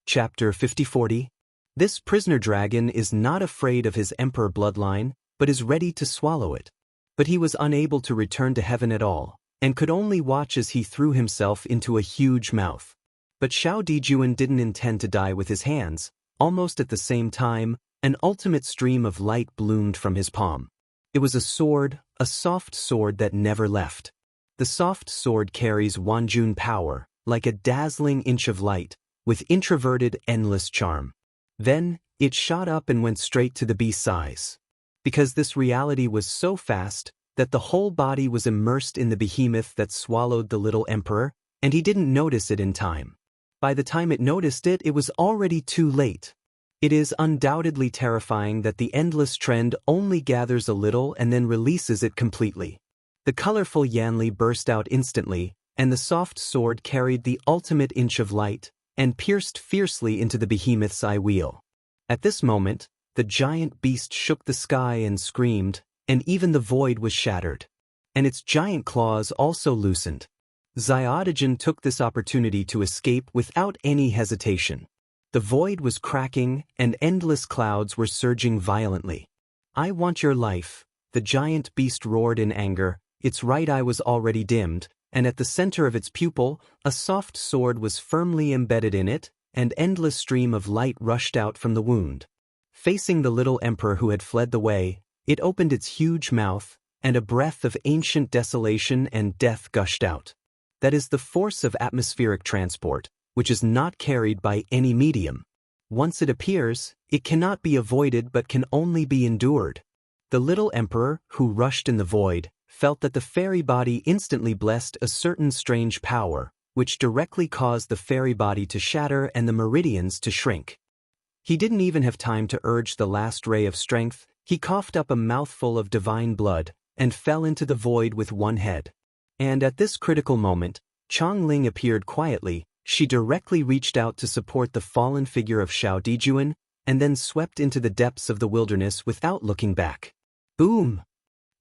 Chapter 50-40. This prisoner dragon is not afraid of his emperor bloodline, but is ready to swallow it. But he was unable to return to heaven at all, and could only watch as he threw himself into a huge mouth. But Xiao Dijuan didn't intend to die with his hands. Almost at the same time, an ultimate stream of light bloomed from his palm. It was a sword, a soft sword that never left. The soft sword carries Wanjun power, like a dazzling inch of light, with introverted endless charm. Then, it shot up and went straight to the beast's eyes. Because this reality was so fast, that the whole body was immersed in the behemoth that swallowed the little emperor, and he didn't notice it in time. By the time it noticed it, it was already too late. It is undoubtedly terrifying that the endless trend only gathers a little and then releases it completely. The colorful Yanli burst out instantly, and the soft sword carried the ultimate inch of light, and pierced fiercely into the behemoth's eye wheel. At this moment, the giant beast shook the sky and screamed, and even the void was shattered. And its giant claws also loosened. Xiaodigen took this opportunity to escape without any hesitation. The void was cracking, and endless clouds were surging violently. "I want your life," the giant beast roared in anger. Its right eye was already dimmed, and at the center of its pupil, a soft sword was firmly embedded in it, and endless stream of light rushed out from the wound. Facing the little emperor who had fled the way, it opened its huge mouth, and a breath of ancient desolation and death gushed out. That is the force of atmospheric transport, which is not carried by any medium. Once it appears, it cannot be avoided but can only be endured. The little emperor, who rushed in the void, felt that the fairy body instantly blessed a certain strange power, which directly caused the fairy body to shatter and the meridians to shrink. He didn't even have time to urge the last ray of strength. He coughed up a mouthful of divine blood, and fell into the void with one head. And at this critical moment, Changling appeared quietly. She directly reached out to support the fallen figure of Xiaodijuan, and then swept into the depths of the wilderness without looking back. Boom!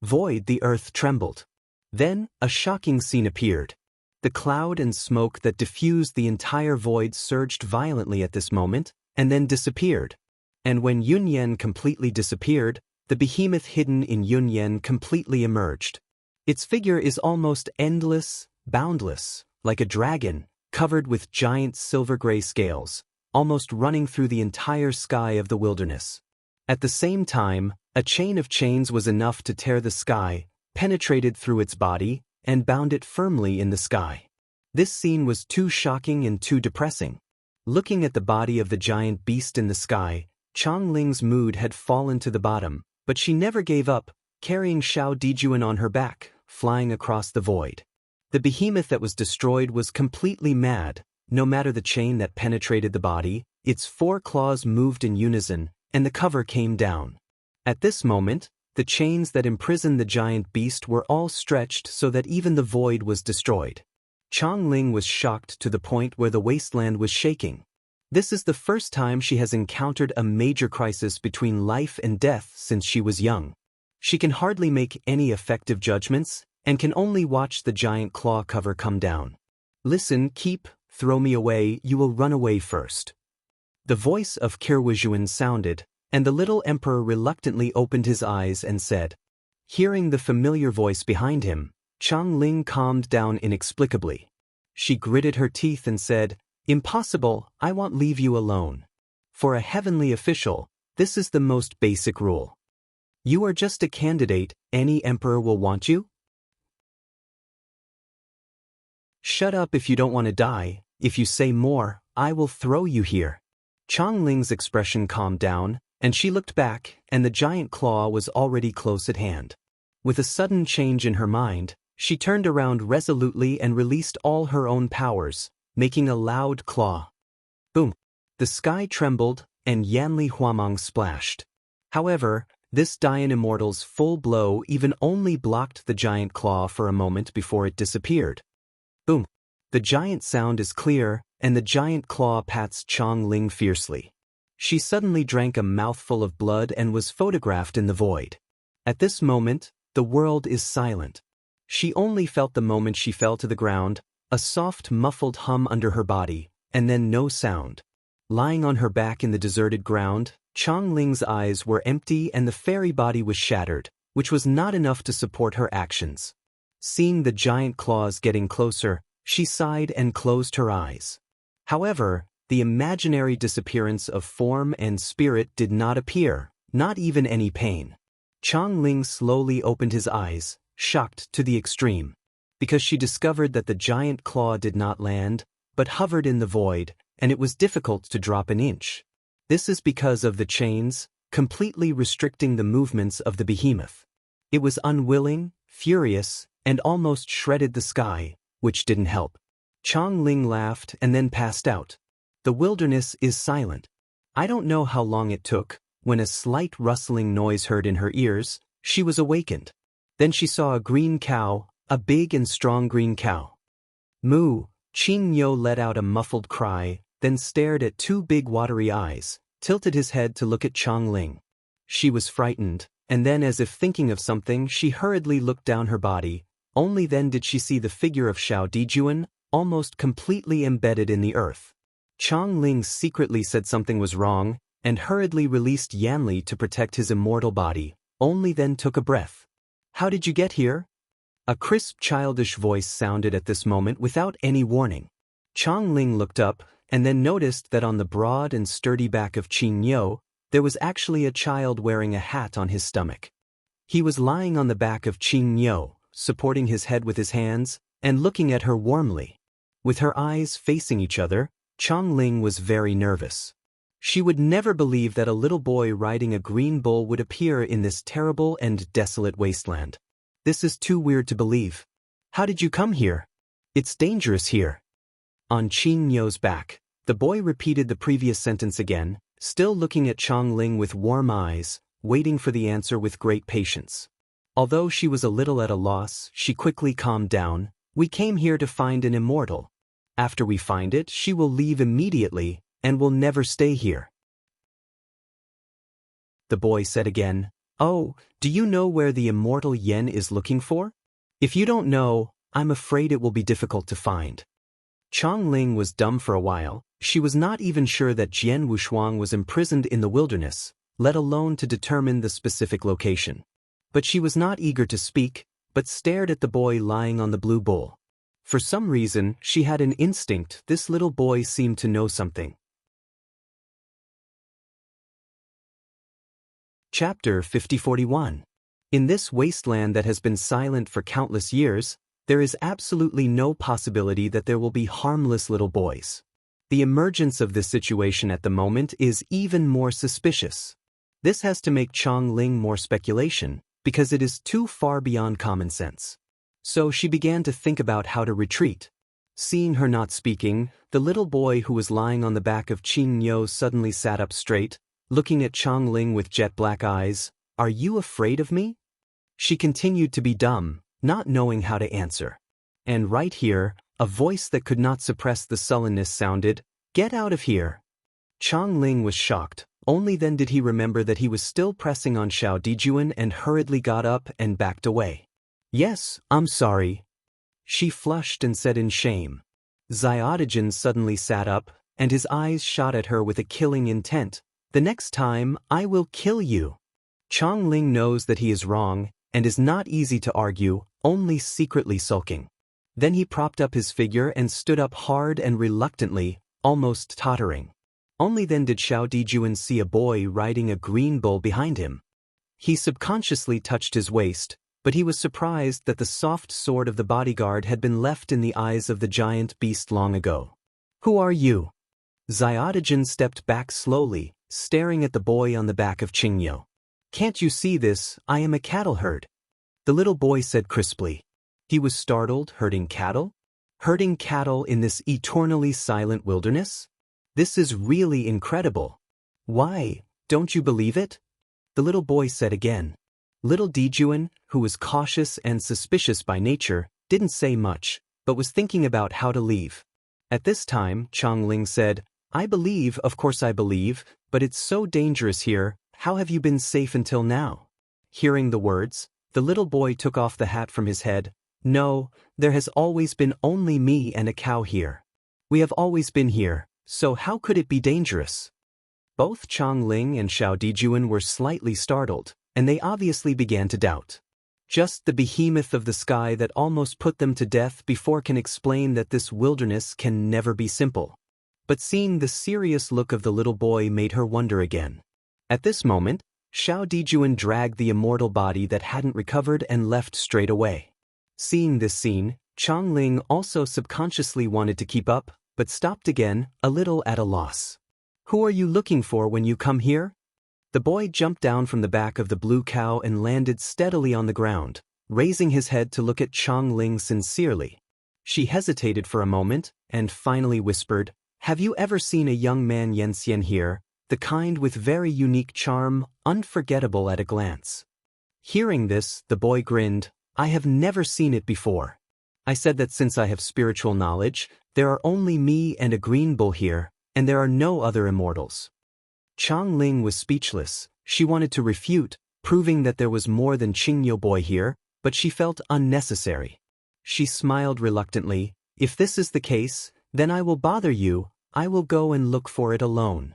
Void, the earth trembled. Then, a shocking scene appeared. The cloud and smoke that diffused the entire void surged violently at this moment, and then disappeared. And when Yunyan completely disappeared, the behemoth hidden in Yunyan completely emerged. Its figure is almost endless, boundless, like a dragon, covered with giant silver-gray scales, almost running through the entire sky of the wilderness. At the same time, a chain of chains was enough to tear the sky, penetrated through its body, and bound it firmly in the sky. This scene was too shocking and too depressing. Looking at the body of the giant beast in the sky, Changling's mood had fallen to the bottom, but she never gave up, carrying Xiaodijuan on her back, flying across the void. The behemoth that was destroyed was completely mad. No matter the chain that penetrated the body, its 4 claws moved in unison, and the cover came down. At this moment, the chains that imprisoned the giant beast were all stretched so that even the void was destroyed. Changling was shocked to the point where the wasteland was shaking. This is the first time she has encountered a major crisis between life and death since she was young. She can hardly make any effective judgments, and can only watch the giant claw cover come down. "Listen, keep, throw me away, you will run away first." The voice of Kirwijuan sounded, and the little emperor reluctantly opened his eyes and said. Hearing the familiar voice behind him, Changling calmed down inexplicably. She gritted her teeth and said, "Impossible, I won't leave you alone. For a heavenly official, this is the most basic rule. You are just a candidate, any emperor will want you. Shut up if you don't want to die. If you say more, I will throw you here." Changling's expression calmed down, and she looked back, and the giant claw was already close at hand. With a sudden change in her mind, she turned around resolutely and released all her own powers, making a loud claw. Boom! The sky trembled, and Yanli Huamang splashed. However, this Dian Immortal's full blow even only blocked the giant claw for a moment before it disappeared. Boom! The giant sound is clear, and the giant claw pats Changling fiercely. She suddenly drank a mouthful of blood and was photographed in the void. At this moment, the world is silent. She only felt the moment she fell to the ground, a soft muffled hum under her body, and then no sound. Lying on her back in the deserted ground, Changling's eyes were empty and the fairy body was shattered, which was not enough to support her actions. Seeing the giant claws getting closer, she sighed and closed her eyes. However, the imaginary disappearance of form and spirit did not appear, not even any pain. Changling slowly opened his eyes, shocked to the extreme, because she discovered that the giant claw did not land, but hovered in the void, and it was difficult to drop an inch. This is because of the chains, completely restricting the movements of the behemoth. It was unwilling, furious, and almost shredded the sky, which didn't help. Changling laughed and then passed out. The wilderness is silent. I don't know how long it took. When a slight rustling noise heard in her ears, she was awakened. Then she saw a green cow, a big and strong green cow. Moo! Qing Yo let out a muffled cry, then stared at 2 big watery eyes. tilted his head to look at Chong Ling. She was frightened, and then as if thinking of something she hurriedly looked down her body. Only then did she see the figure of Xiao Dijuan, almost completely embedded in the earth. Chong Ling secretly said something was wrong, and hurriedly released Yanli to protect his immortal body, only then took a breath. "How did you get here?" A crisp childish voice sounded at this moment without any warning. Chong Ling looked up, and then noticed that on the broad and sturdy back of Qin Yo, there was actually a child wearing a hat on his stomach. He was lying on the back of Qin Yo, supporting his head with his hands, and looking at her warmly. With her eyes facing each other, Chong Ling was very nervous. She would never believe that a little boy riding a green bull would appear in this terrible and desolate wasteland. This is too weird to believe. How did you come here? It's dangerous here. On Qin Yo's back, the boy repeated the previous sentence again, still looking at Chong Ling with warm eyes, waiting for the answer with great patience. Although she was a little at a loss, she quickly calmed down. "We came here to find an immortal. After we find it, she will leave immediately, and will never stay here." The boy said again, "Oh, do you know where the immortal Yen is looking for? If you don't know, I'm afraid it will be difficult to find." Chong Ling was dumb for a while. She was not even sure that Jian Wushuang was imprisoned in the wilderness, let alone to determine the specific location. But she was not eager to speak, but stared at the boy lying on the blue bull. For some reason, she had an instinct this little boy seemed to know something. Chapter 5041. In this wasteland that has been silent for countless years, there is absolutely no possibility that there will be harmless little boys. The emergence of this situation at the moment is even more suspicious. This has to make Chong Ling more speculation, because it is too far beyond common sense. So she began to think about how to retreat. Seeing her not speaking, the little boy who was lying on the back of Qin Yo suddenly sat up straight, looking at Chong Ling with jet-black eyes. "Are you afraid of me?" She continued to be dumb, not knowing how to answer. And right here, a voice that could not suppress the sullenness sounded, "Get out of here." Chong Ling was shocked. Only then did he remember that he was still pressing on Xiao Dijuan and hurriedly got up and backed away. "Yes, I'm sorry." She flushed and said in shame. Xiaodijan suddenly sat up, and his eyes shot at her with a killing intent. "The next time, I will kill you." Chong Ling knows that he is wrong, and is not easy to argue, only secretly sulking. Then he propped up his figure and stood up hard and reluctantly, almost tottering. Only then did Xiao Dijuan see a boy riding a green bull behind him. He subconsciously touched his waist, but he was surprised that the soft sword of the bodyguard had been left in the eyes of the giant beast long ago. "Who are you?" Xiaodijan stepped back slowly, staring at the boy on the back of Qingyo. "Can't you see this? I am a cattle herd," the little boy said crisply. He was startled. Herding cattle? Herding cattle in this eternally silent wilderness? This is really incredible. "Why, don't you believe it?" the little boy said again. Little Dijuan, who was cautious and suspicious by nature, didn't say much, but was thinking about how to leave. At this time, Chong Ling said, "I believe, of course I believe, but it's so dangerous here. How have you been safe until now?" Hearing the words, the little boy took off the hat from his head. "No, there has always been only me and a cow here. We have always been here, so how could it be dangerous?" Both Chong Ling and Xiao Dijuan were slightly startled, and they obviously began to doubt. Just the behemoth of the sky that almost put them to death before can explain that this wilderness can never be simple. But seeing the serious look of the little boy made her wonder again. At this moment, Xiao Dijuan dragged the immortal body that hadn't recovered and left straight away. Seeing this scene, Chong Ling also subconsciously wanted to keep up, but stopped again, a little at a loss. "Who are you looking for when you come here?" The boy jumped down from the back of the blue cow and landed steadily on the ground, raising his head to look at Chong Ling sincerely. She hesitated for a moment, and finally whispered, "Have you ever seen a young man Yenxian here, the kind with very unique charm, unforgettable at a glance?" Hearing this, the boy grinned. "I have never seen it before. I said that since I have spiritual knowledge, there are only me and a green bull here, and there are no other immortals." Chang Ling was speechless. She wanted to refute, proving that there was more than Qingyo boy here, but she felt unnecessary. She smiled reluctantly. If this is the case, then I will bother you. I will go and look for it alone.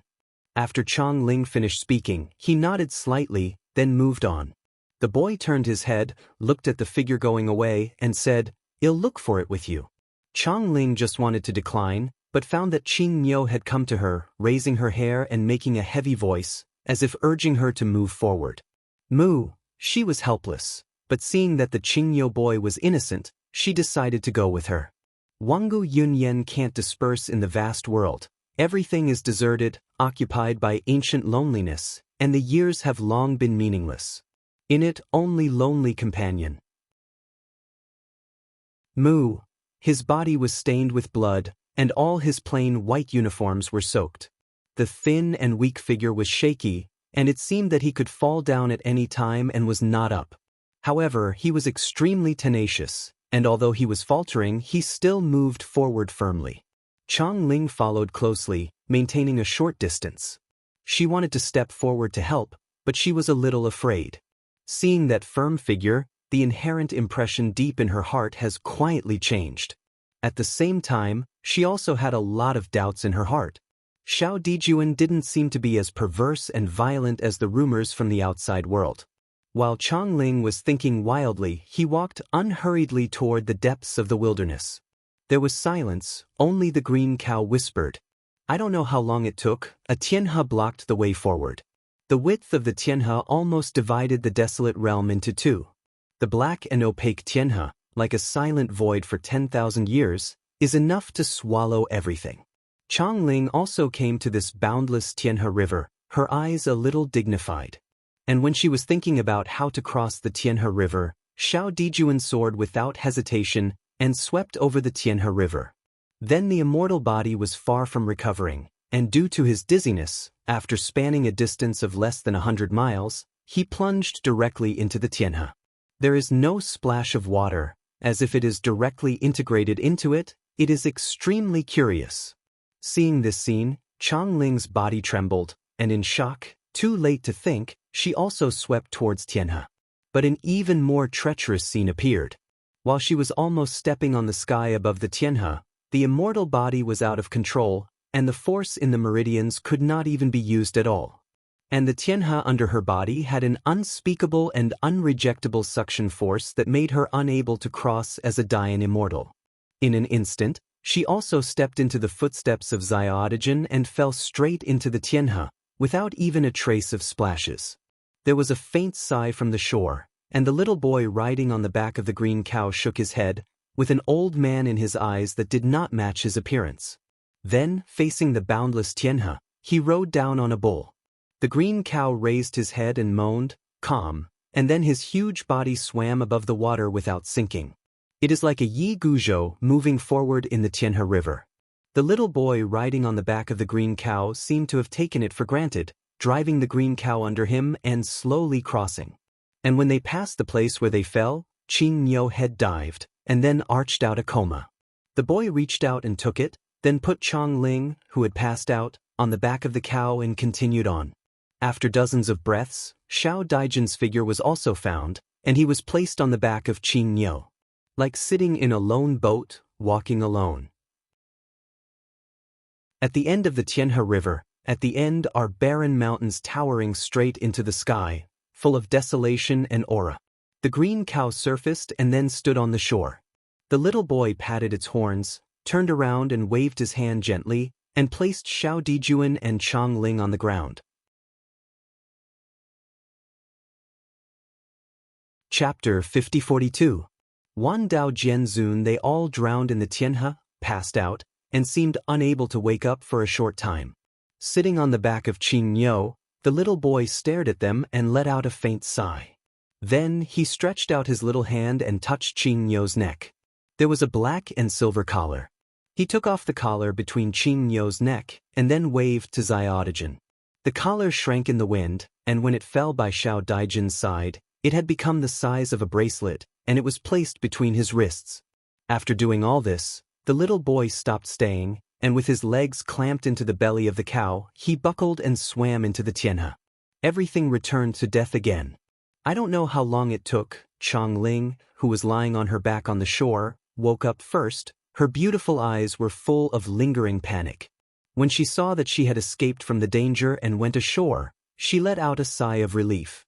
After Chang Ling finished speaking, he nodded slightly, then moved on. The boy turned his head, looked at the figure going away, and said, "I'll look for it with you." Chang Ling just wanted to decline, but found that Qingyo had come to her, raising her hair and making a heavy voice, as if urging her to move forward. Moo! She was helpless, but seeing that the Qingyo boy was innocent, she decided to go with her. Wangu Yunyen can't disperse in the vast world. Everything is deserted, occupied by ancient loneliness, and the years have long been meaningless. In it, only lonely companion. Moo! His body was stained with blood, and all his plain white uniforms were soaked. The thin and weak figure was shaky, and it seemed that he could fall down at any time and was not up. However, he was extremely tenacious, and although he was faltering, he still moved forward firmly. Chang Ling followed closely, maintaining a short distance. She wanted to step forward to help, but she was a little afraid. Seeing that firm figure, the inherent impression deep in her heart has quietly changed. At the same time, she also had a lot of doubts in her heart. Xiao Dijuan didn't seem to be as perverse and violent as the rumors from the outside world. While Chang Ling was thinking wildly, he walked unhurriedly toward the depths of the wilderness. There was silence, only the green cow whispered. I don't know how long it took, a tianhe blocked the way forward. The width of the tianhe almost divided the desolate realm into two. The black and opaque tianhe, like a silent void for 10,000 years, is enough to swallow everything. Chang Ling also came to this boundless tianhe river, her eyes a little dignified. And when she was thinking about how to cross the tianhe river, Xiao Dijuan soared without hesitation and swept over the Tianhe River. Then the immortal body was far from recovering, and due to his dizziness, after spanning a distance of less than 100 miles, he plunged directly into the Tianhe. There is no splash of water, as if it is directly integrated into it. It is extremely curious. Seeing this scene, Chang Ling's body trembled, and in shock, too late to think, she also swept towards Tianhe. But an even more treacherous scene appeared. While she was almost stepping on the sky above the Tianhe, the immortal body was out of control, and the force in the meridians could not even be used at all. And the Tianhe under her body had an unspeakable and unrejectable suction force that made her unable to cross as a Dian immortal. In an instant, she also stepped into the footsteps of Xiaodigen and fell straight into the Tianhe, without even a trace of splashes. There was a faint sigh from the shore, and the little boy riding on the back of the green cow shook his head, with an old man in his eyes that did not match his appearance. Then, facing the boundless Tianhe, he rode down on a bull. The green cow raised his head and moaned, calm, and then his huge body swam above the water without sinking. It is like a Yi Guzhou moving forward in the Tianhe River. The little boy riding on the back of the green cow seemed to have taken it for granted, driving the green cow under him and slowly crossing. And when they passed the place where they fell, Qingyo head dived, and then arched out a coma. The boy reached out and took it, then put Chang Ling, who had passed out, on the back of the cow and continued on. After dozens of breaths, Xiao Daijin's figure was also found, and he was placed on the back of Qingyo. Like sitting in a lone boat, walking alone. At the end of the Tianhe River, at the end are barren mountains towering straight into the sky, full of desolation and aura. The green cow surfaced and then stood on the shore. The little boy patted its horns, turned around and waved his hand gently, and placed Xiao Dijuan and Chang Ling on the ground. Chapter 5042. Wan Dao Jianzun. They all drowned in the Tianhe, passed out, and seemed unable to wake up for a short time. Sitting on the back of Qingyo, the little boy stared at them and let out a faint sigh. Then he stretched out his little hand and touched Qingyo's neck. There was a black and silver collar. He took off the collar between Qingyo's neck and then waved to Xiaodigen. The collar shrank in the wind, and when it fell by Xiao Daijin's side, it had become the size of a bracelet, and it was placed between his wrists. After doing all this, the little boy stopped staying, and with his legs clamped into the belly of the cow, he buckled and swam into the Tianhe. Everything returned to death again. I don't know how long it took. Chang Ling, who was lying on her back on the shore, woke up first. Her beautiful eyes were full of lingering panic. When she saw that she had escaped from the danger and went ashore, she let out a sigh of relief.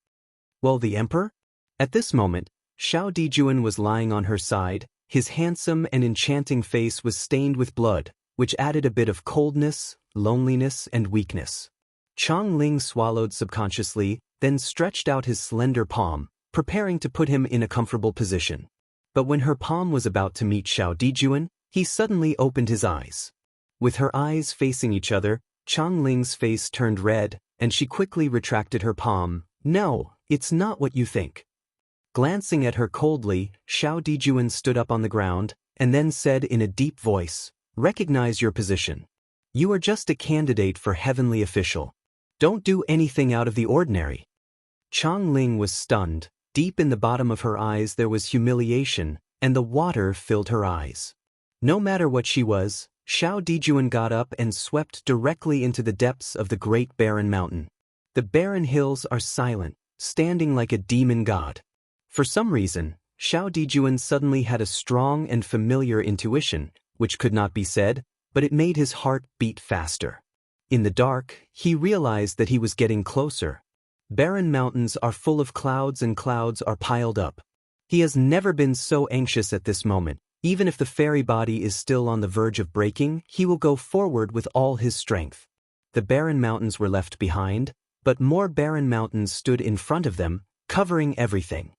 Well, the emperor? At this moment, Xiao Dijuan was lying on her side. His handsome and enchanting face was stained with blood, which added a bit of coldness, loneliness, and weakness. Chang Ling swallowed subconsciously, then stretched out his slender palm, preparing to put him in a comfortable position. But when her palm was about to meet Xiao Dijuan, he suddenly opened his eyes. With her eyes facing each other, Chang Ling's face turned red, and she quickly retracted her palm. No, it's not what you think. Glancing at her coldly, Xiao Dijuan stood up on the ground, and then said in a deep voice, "Recognize your position. You are just a candidate for heavenly official. Don't do anything out of the ordinary." Chang Ling was stunned. Deep in the bottom of her eyes there was humiliation, and the water filled her eyes. No matter what she was, Xiao Dijuan got up and swept directly into the depths of the great barren mountain. The barren hills are silent, standing like a demon god. For some reason, Xiao Dijuan suddenly had a strong and familiar intuition, which could not be said, but it made his heart beat faster. In the dark, he realized that he was getting closer. Barren mountains are full of clouds and clouds are piled up. He has never been so anxious at this moment. Even if the fairy body is still on the verge of breaking, he will go forward with all his strength. The barren mountains were left behind, but more barren mountains stood in front of them, covering everything.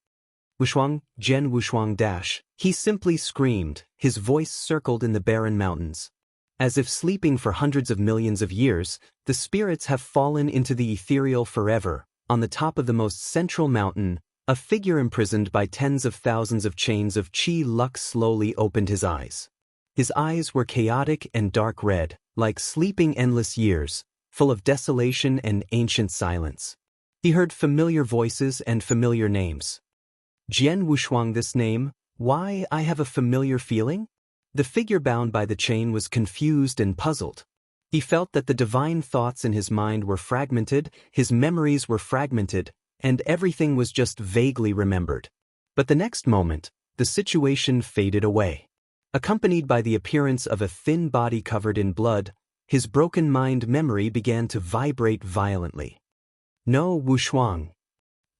Wushuang, Jian Wushuang dash, he simply screamed, his voice circled in the barren mountains. As if sleeping for hundreds of millions of years, the spirits have fallen into the ethereal forever. On the top of the most central mountain, a figure imprisoned by tens of thousands of chains of Qi luck slowly opened his eyes. His eyes were chaotic and dark red, like sleeping endless years, full of desolation and ancient silence. He heard familiar voices and familiar names. Jian Wushuang, this name, why I have a familiar feeling? The figure bound by the chain was confused and puzzled. He felt that the divine thoughts in his mind were fragmented, his memories were fragmented, and everything was just vaguely remembered. But the next moment, the situation faded away. Accompanied by the appearance of a thin body covered in blood, his broken mind memory began to vibrate violently. No, Wushuang.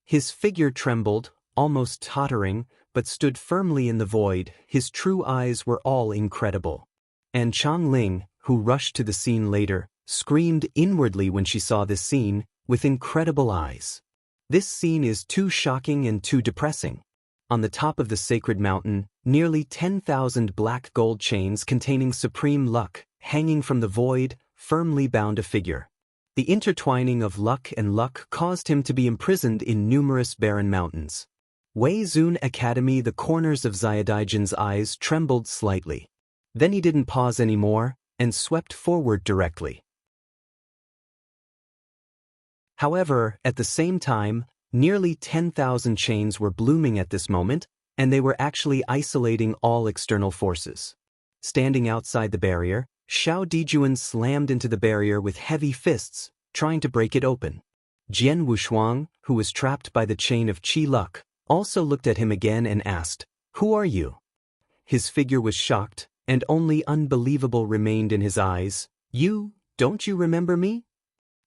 His figure trembled, almost tottering, but stood firmly in the void. His true eyes were all incredible. And Chang Ling, who rushed to the scene later, screamed inwardly when she saw this scene, with incredible eyes. This scene is too shocking and too depressing. On the top of the sacred mountain, nearly 10,000 black gold chains containing supreme luck, hanging from the void, firmly bound a figure. The intertwining of luck and luck caused him to be imprisoned in numerous barren mountains. Wei Zun Academy. The corners of Xiaodijan's eyes trembled slightly. Then he didn't pause anymore, and swept forward directly. However, at the same time, nearly 10,000 chains were blooming at this moment, and they were actually isolating all external forces. Standing outside the barrier, Xiao Dijuan slammed into the barrier with heavy fists, trying to break it open. Jian Wushuang, who was trapped by the chain of Qi luck, also looked at him again and asked, "Who are you?" His figure was shocked, and only unbelievable remained in his eyes. Don't you remember me?"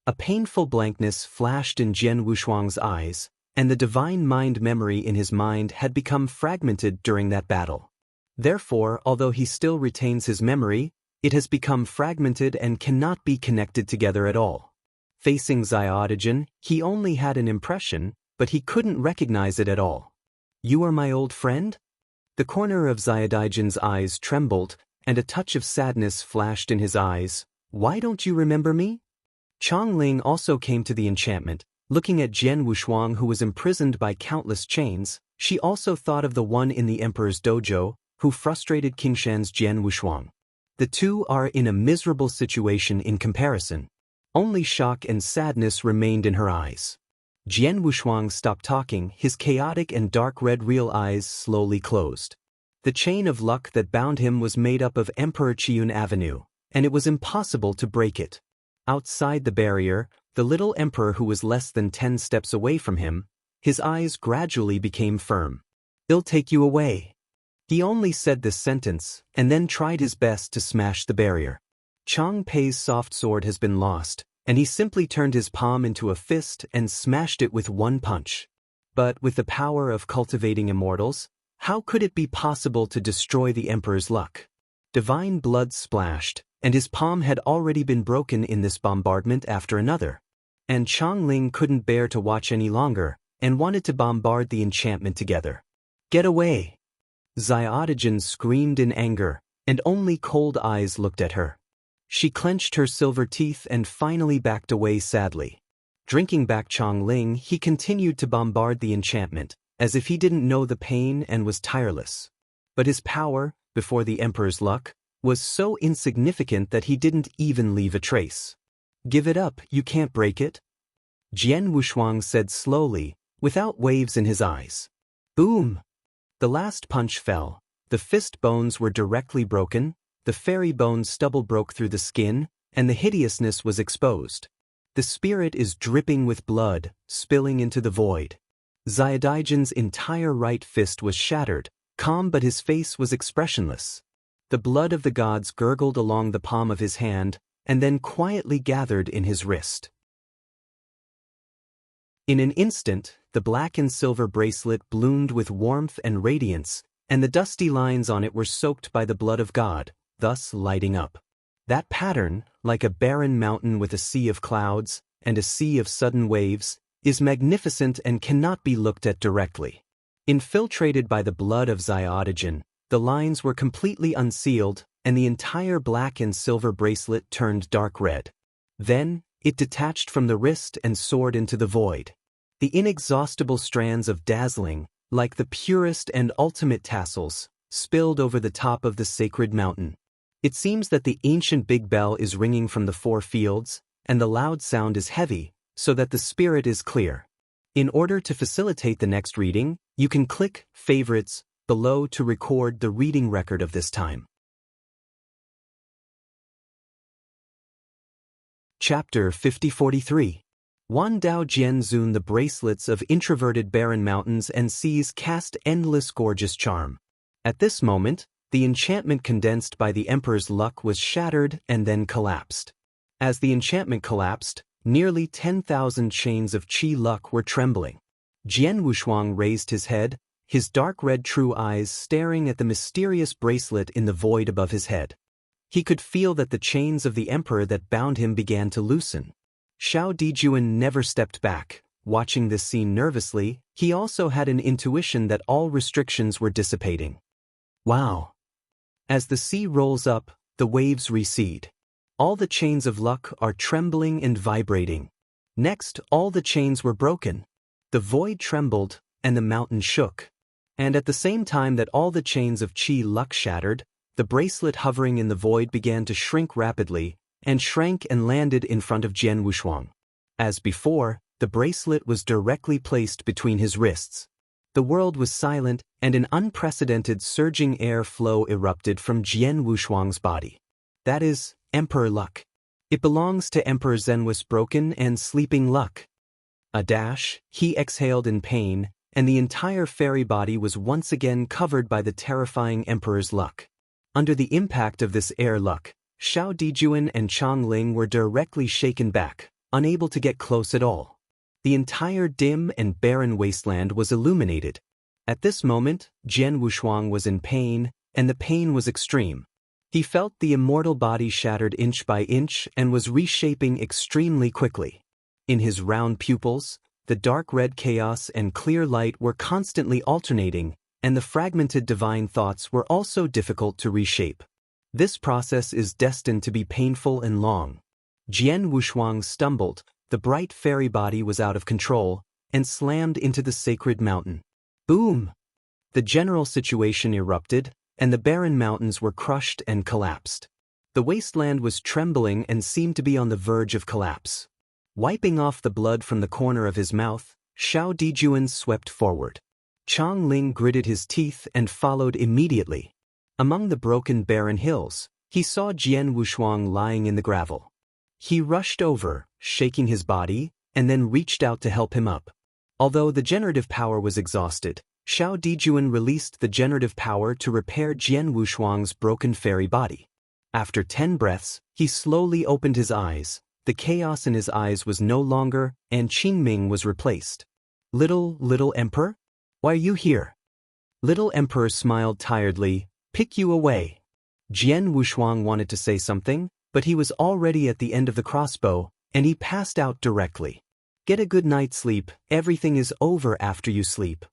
A painful blankness flashed in Jian Wushuang's eyes, and the divine mind memory in his mind had become fragmented during that battle. Therefore, although he still retains his memory, it has become fragmented and cannot be connected together at all. Facing Xiaodijan, he only had an impression, but he couldn't recognize it at all. "You are my old friend?" The corner of Xiaodijan's eyes trembled, and a touch of sadness flashed in his eyes. "Why don't you remember me?" Chang Ling also came to the enchantment. Looking at Jian Wushuang, who was imprisoned by countless chains, she also thought of the one in the emperor's dojo, who frustrated King Shan's Jian Wushuang. The two are in a miserable situation in comparison. Only shock and sadness remained in her eyes. Jian Wushuang stopped talking, his chaotic and dark red real eyes slowly closed. The chain of luck that bound him was made up of Emperor Qiyun Avenue, and it was impossible to break it. Outside the barrier, the little emperor who was less than 10 steps away from him, his eyes gradually became firm. "I'll take you away." He only said this sentence, and then tried his best to smash the barrier. Chang Pei's soft sword has been lost, and he simply turned his palm into a fist and smashed it with one punch. But with the power of cultivating immortals, how could it be possible to destroy the emperor's luck? Divine blood splashed, and his palm had already been broken in this bombardment after another. And Chang Ling couldn't bear to watch any longer, and wanted to bombard the enchantment together. "Get away!" Xiaodigen screamed in anger, and only cold eyes looked at her. She clenched her silver teeth and finally backed away sadly. Drinking back Chang Ling, he continued to bombard the enchantment, as if he didn't know the pain and was tireless. But his power, before the emperor's luck, was so insignificant that he didn't even leave a trace. "Give it up, you can't break it," Jian Wushuang said slowly, without waves in his eyes. Boom! The last punch fell, the fist bones were directly broken, the fairy bone stubble broke through the skin, and the hideousness was exposed. The spirit is dripping with blood, spilling into the void. Xiaodigen's entire right fist was shattered, calm, but his face was expressionless. The blood of the gods gurgled along the palm of his hand, and then quietly gathered in his wrist. In an instant, the black and silver bracelet bloomed with warmth and radiance, and the dusty lines on it were soaked by the blood of God, thus lighting up. That pattern, like a barren mountain with a sea of clouds, and a sea of sudden waves, is magnificent and cannot be looked at directly. Infiltrated by the blood of Xiaodigen, the lines were completely unsealed, and the entire black and silver bracelet turned dark red. Then, it detached from the wrist and soared into the void. The inexhaustible strands of dazzling, like the purest and ultimate tassels, spilled over the top of the sacred mountain. It seems that the ancient big bell is ringing from the 4 fields, and the loud sound is heavy, so that the spirit is clear. In order to facilitate the next reading, you can click Favorites below to record the reading record of this time. Chapter 5043. Wan Dao Jian Zun. The bracelets of introverted barren mountains and seas cast endless gorgeous charm. At this moment, the enchantment condensed by the emperor's luck was shattered and then collapsed. As the enchantment collapsed, nearly 10,000 chains of qi luck were trembling. Jian Wushuang raised his head, his dark red true eyes staring at the mysterious bracelet in the void above his head. He could feel that the chains of the emperor that bound him began to loosen. Xiao Dijuan never stepped back. Watching this scene nervously, he also had an intuition that all restrictions were dissipating. Wow! As the sea rolls up, the waves recede. All the chains of luck are trembling and vibrating. Next, all the chains were broken. The void trembled, and the mountain shook. And at the same time that all the chains of qi luck shattered, the bracelet hovering in the void began to shrink rapidly, and shrank and landed in front of Jian Wushuang. As before, the bracelet was directly placed between his wrists. The world was silent, and an unprecedented surging air flow erupted from Jian Wushuang's body. That is, Emperor Luck. It belongs to Emperor Zenwis broken and sleeping luck. A dash, he exhaled in pain, and the entire fairy body was once again covered by the terrifying Emperor's luck. Under the impact of this air luck, Xiao Dijuan and Chang Ling were directly shaken back, unable to get close at all. The entire dim and barren wasteland was illuminated. At this moment, Jian Wushuang was in pain, and the pain was extreme. He felt the immortal body shattered inch by inch and was reshaping extremely quickly. In his round pupils, the dark red chaos and clear light were constantly alternating, and the fragmented divine thoughts were also difficult to reshape. This process is destined to be painful and long. Jian Wushuang stumbled, the bright fairy body was out of control, and slammed into the sacred mountain. Boom! The general situation erupted, and the barren mountains were crushed and collapsed. The wasteland was trembling and seemed to be on the verge of collapse. Wiping off the blood from the corner of his mouth, Xiao Dijuan swept forward. Chang Ling gritted his teeth and followed immediately. Among the broken barren hills, He saw Jian Wushuang lying in the gravel. He rushed over, shaking his body, and then reached out to help him up. Although the generative power was exhausted, Xiao Dijuan released the generative power to repair Jian Wushuang's broken fairy body. After 10 breaths, he slowly opened his eyes. The chaos in his eyes was no longer, and Qingming was replaced. Little Emperor? Why are you here? Little Emperor smiled tiredly. Pick you away. Jian Wushuang wanted to say something, but he was already at the end of the crossbow, and he passed out directly. Get a good night's sleep, everything is over after you sleep.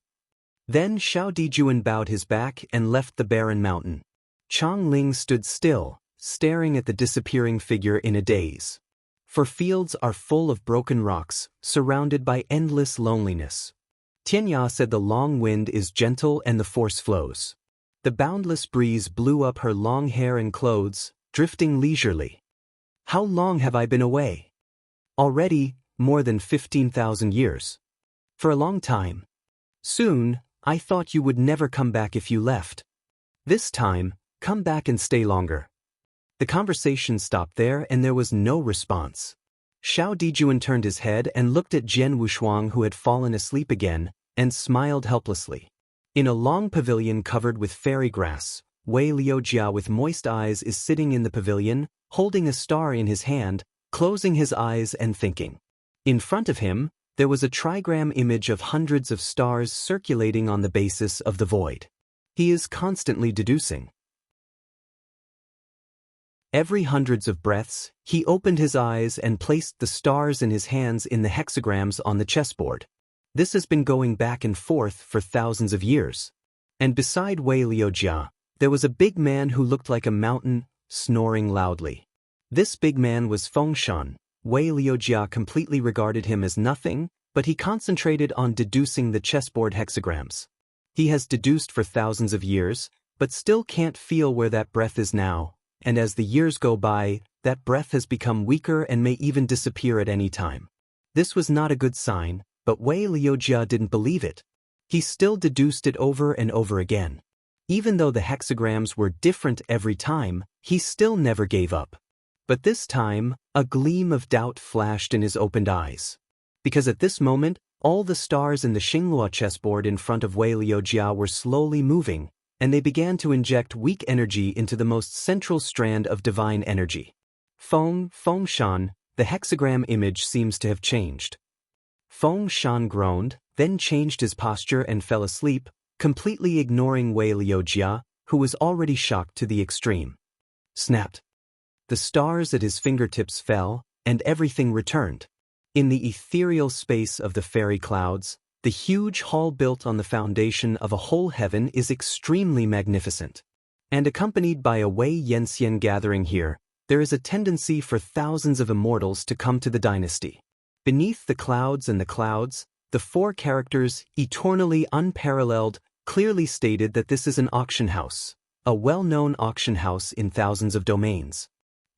Then Xiao Dijuan bowed his back and left the barren mountain. Chang Ling stood still, staring at the disappearing figure in a daze. For fields are full of broken rocks, surrounded by endless loneliness. Tianya said the long wind is gentle and the force flows. The boundless breeze blew up her long hair and clothes, drifting leisurely. How long have I been away? Already, more than 15,000 years. For a long time. Soon, I thought you would never come back if you left. This time, come back and stay longer. The conversation stopped there and there was no response. Xiao Dijuan turned his head and looked at Jian Wushuang, who had fallen asleep again, and smiled helplessly. In a long pavilion covered with fairy grass, Wei Liujia with moist eyes is sitting in the pavilion, holding a star in his hand, closing his eyes and thinking. In front of him, there was a trigram image of hundreds of stars circulating on the basis of the void. He is constantly deducing. Every hundreds of breaths, he opened his eyes and placed the stars in his hands in the hexagrams on the chessboard. This has been going back and forth for thousands of years. And beside Wei Liujia, there was a big man who looked like a mountain, snoring loudly. This big man was Fengshan. Wei Liujia completely regarded him as nothing, but he concentrated on deducing the chessboard hexagrams. He has deduced for thousands of years, but still can't feel where that breath is now, and as the years go by, that breath has become weaker and may even disappear at any time. This was not a good sign, but Wei Liujia didn't believe it. He still deduced it over and over again. Even though the hexagrams were different every time, he still never gave up. But this time, a gleam of doubt flashed in his opened eyes. Because at this moment, all the stars in the Xinghua chessboard in front of Wei Liujia were slowly moving, and they began to inject weak energy into the most central strand of divine energy. Fengshan, the hexagram image seems to have changed. Fengshan groaned, then changed his posture and fell asleep, completely ignoring Wei Liujia, who was already shocked to the extreme. Snapped. The stars at his fingertips fell, and everything returned. In the ethereal space of the fairy clouds, the huge hall built on the foundation of a whole heaven is extremely magnificent. And accompanied by a Wei Yanxian gathering here, there is a tendency for thousands of immortals to come to the dynasty. Beneath the clouds and the clouds, the 4 characters, eternally unparalleled, clearly stated that this is an auction house, a well-known auction house in thousands of domains.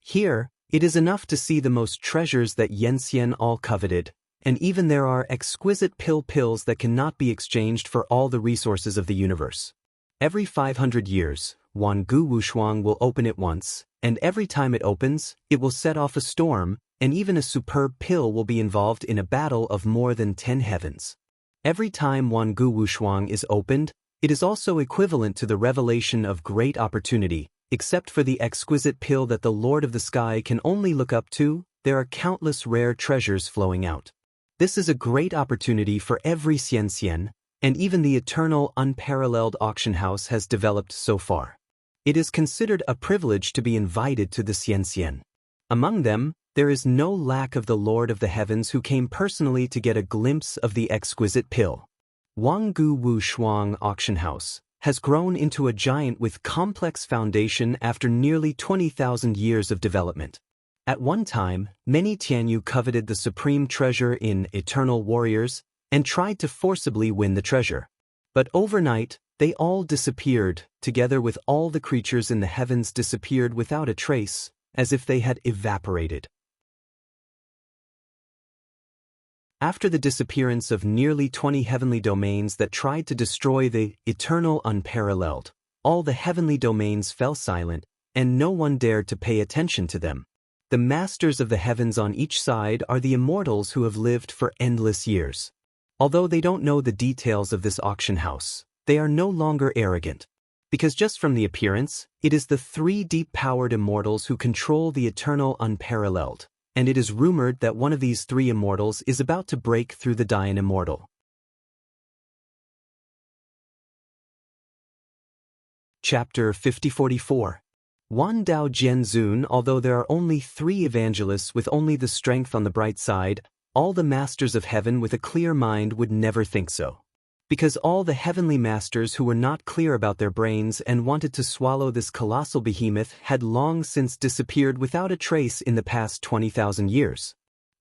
Here, it is enough to see the most treasures that Yanxian all coveted, and even there are exquisite pills that cannot be exchanged for all the resources of the universe. Every 500 years, Wangu Wushuang will open it once, and every time it opens, it will set off a storm, and even a superb pill will be involved in a battle of more than 10 heavens. Every time Wangu Wushuang is opened, it is also equivalent to the revelation of great opportunity. Except for the exquisite pill that the Lord of the Sky can only look up to, there are countless rare treasures flowing out. This is a great opportunity for every Xianxian, and even the eternal unparalleled auction house has developed so far. It is considered a privilege to be invited to the Xianxian. Among them, there is no lack of the Lord of the Heavens who came personally to get a glimpse of the exquisite pill. Wangu Wushuang Auction House has grown into a giant with complex foundation after nearly 20,000 years of development. At one time, many Tianyu coveted the supreme treasure in Eternal Warriors and tried to forcibly win the treasure. But overnight, they all disappeared, together with all the creatures in the heavens disappeared without a trace, as if they had evaporated. After the disappearance of nearly 20 heavenly domains that tried to destroy the eternal unparalleled, all the heavenly domains fell silent, and no one dared to pay attention to them. The masters of the heavens on each side are the immortals who have lived for endless years. Although they don't know the details of this auction house, they are no longer arrogant. Because just from the appearance, it is the three deep-powered immortals who control the eternal unparalleled, and it is rumored that one of these three immortals is about to break through the Dian immortal. Chapter 5044. Wan Dao Jian Zun. Although there are only 3 evangelists with only the strength on the bright side, all the masters of heaven with a clear mind would never think so. Because all the heavenly masters who were not clear about their brains and wanted to swallow this colossal behemoth had long since disappeared without a trace in the past 20,000 years.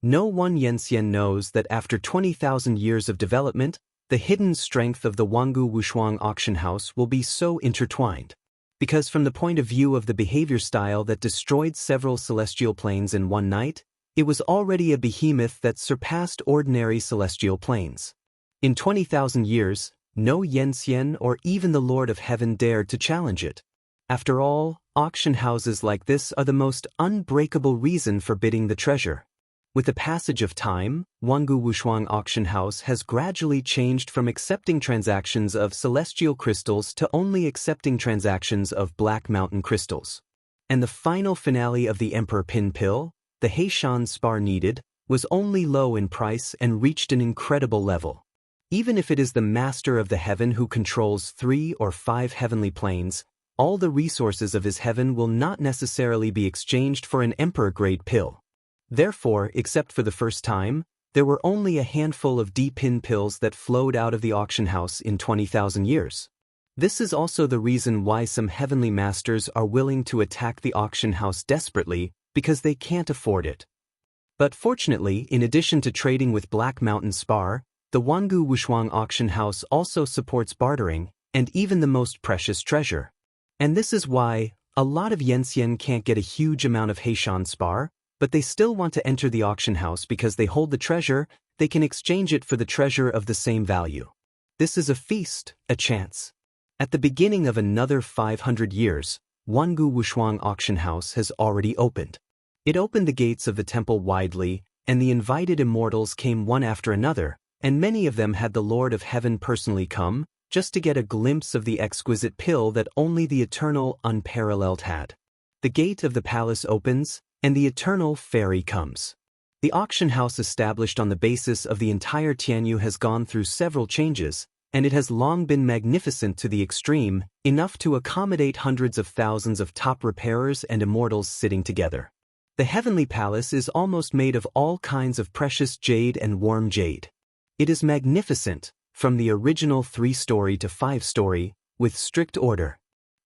No one Yenxian knows that after 20,000 years of development, the hidden strength of the Wangu Wushuang auction house will be so intertwined. Because from the point of view of the behavior style that destroyed several celestial planes in one night, it was already a behemoth that surpassed ordinary celestial planes. In 20,000 years, no Yenxian or even the Lord of Heaven dared to challenge it. After all, auction houses like this are the most unbreakable reason for bidding the treasure. With the passage of time, Wangu Wushuang auction house has gradually changed from accepting transactions of celestial crystals to only accepting transactions of Black Mountain crystals. And the final finale of the Emperor Pin Pill, the Heishan spar needed, was only low in price and reached an incredible level. Even if it is the master of the heaven who controls 3 or 5 heavenly planes, all the resources of his heaven will not necessarily be exchanged for an emperor-grade pill. Therefore, except for the first time, there were only a handful of D-pin pills that flowed out of the auction house in 20,000 years. This is also the reason why some heavenly masters are willing to attack the auction house desperately, because they can't afford it. But fortunately, in addition to trading with Black Mountain Spar, the Wangu Wushuang auction house also supports bartering, and even the most precious treasure. And this is why a lot of Yenxian can't get a huge amount of Heishan Spar, but they still want to enter the auction house because they hold the treasure. They can exchange it for the treasure of the same value. This is a feast, a chance. At the beginning of another 500 years, Wangu Wushuang auction house has already opened. It opened the gates of the temple widely, and the invited immortals came one after another, and many of them had the Lord of Heaven personally come, just to get a glimpse of the exquisite pill that only the eternal unparalleled had. The gate of the palace opens, and the eternal fairy comes. The auction house established on the basis of the entire Tianyu has gone through several changes, and it has long been magnificent to the extreme, enough to accommodate hundreds of thousands of top repairers and immortals sitting together. The heavenly palace is almost made of all kinds of precious jade and warm jade. It is magnificent, from the original 3-story to 5-story, with strict order.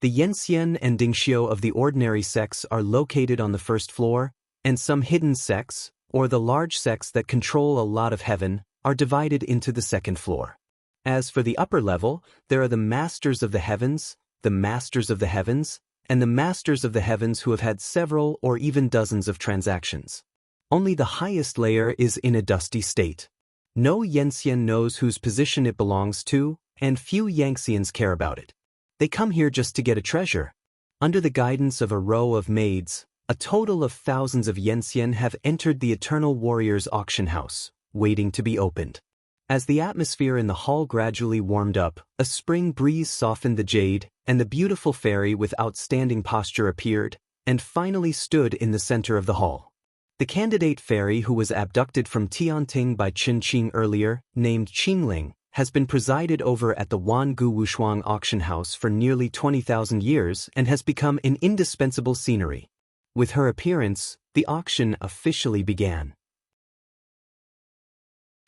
The Yenxian and Dingxiu of the ordinary sects are located on the first floor, and some hidden sects, or the large sects that control a lot of heaven, are divided into the second floor. As for the upper level, there are the masters of the heavens, the masters of the heavens, and the masters of the heavens who have had several or even dozens of transactions. Only the highest layer is in a dusty state. No Yenxian knows whose position it belongs to, and few Yangxians care about it. They come here just to get a treasure. Under the guidance of a row of maids, a total of thousands of Yenxian have entered the Eternal Warriors auction house, waiting to be opened. As the atmosphere in the hall gradually warmed up, a spring breeze softened the jade, and the beautiful fairy with outstanding posture appeared, and finally stood in the center of the hall. The candidate fairy who was abducted from Tianting by Qin Qing earlier, named Qingling, has been presided over at the Wangu Wushuang auction house for nearly 20,000 years and has become an indispensable scenery. With her appearance, the auction officially began.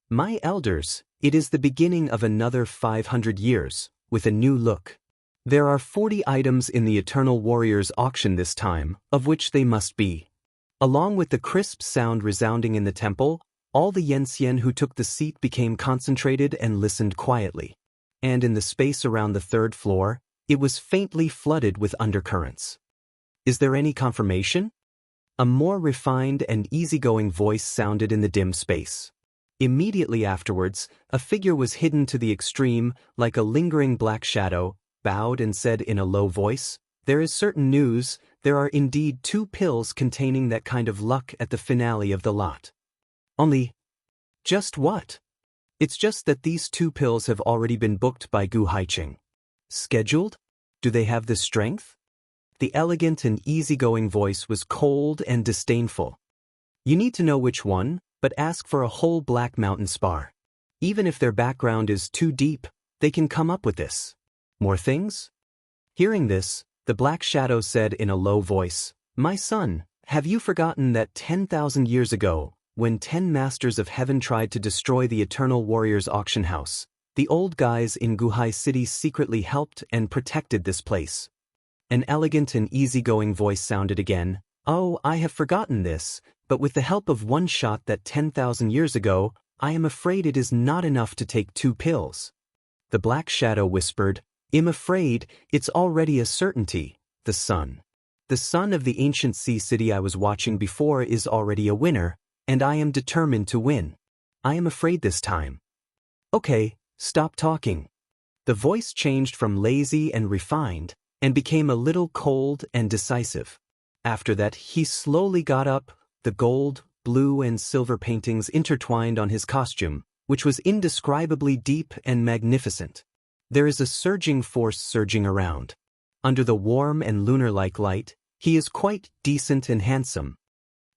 My elders, it is the beginning of another 500 years, with a new look. There are 40 items in the Eternal Warriors auction this time, of which they must be. Along with the crisp sound resounding in the temple, all the Yenxian who took the seat became concentrated and listened quietly. And in the space around the third floor, it was faintly flooded with undercurrents. Is there any confirmation? A more refined and easygoing voice sounded in the dim space. Immediately afterwards, a figure was hidden to the extreme, like a lingering black shadow, bowed and said in a low voice, "There is certain news, there are indeed 2 pills containing that kind of luck at the finale of the lot. Only, just what? It's just that these 2 pills have already been booked by Gu Haiqing. Scheduled? Do they have the strength? The elegant and easygoing voice was cold and disdainful. You need to know which one, but ask for a whole Black Mountain spar. Even if their background is too deep, they can come up with this. More things? Hearing this, the Black Shadow said in a low voice, "My son, have you forgotten that 10,000 years ago, when 10 masters of heaven tried to destroy the Eternal Warriors auction house, the old guys in Guhai City secretly helped and protected this place?" An elegant and easygoing voice sounded again, "Oh, I have forgotten this, but with the help of one shot that 10,000 years ago, I am afraid it is not enough to take 2 pills. The Black Shadow whispered, "I'm afraid it's already a certainty. The son of the ancient sea city I was watching before is already a winner, and I am determined to win. I am afraid this time." "Okay, stop talking." The voice changed from lazy and refined, and became a little cold and decisive. After that, he slowly got up, the gold, blue and silver paintings intertwined on his costume, which was indescribably deep and magnificent. There is a surging force surging around. Under the warm and lunar-like light, he is quite decent and handsome.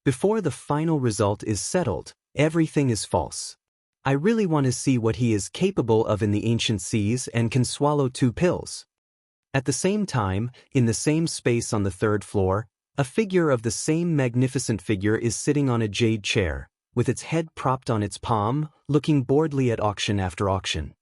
Before the final result is settled, everything is false. I really want to see what he is capable of in the ancient seas and can swallow 2 pills. At the same time, in the same space on the 3rd floor, a figure of the same magnificent figure is sitting on a jade chair, with its head propped on its palm, looking boredly at auction after auction.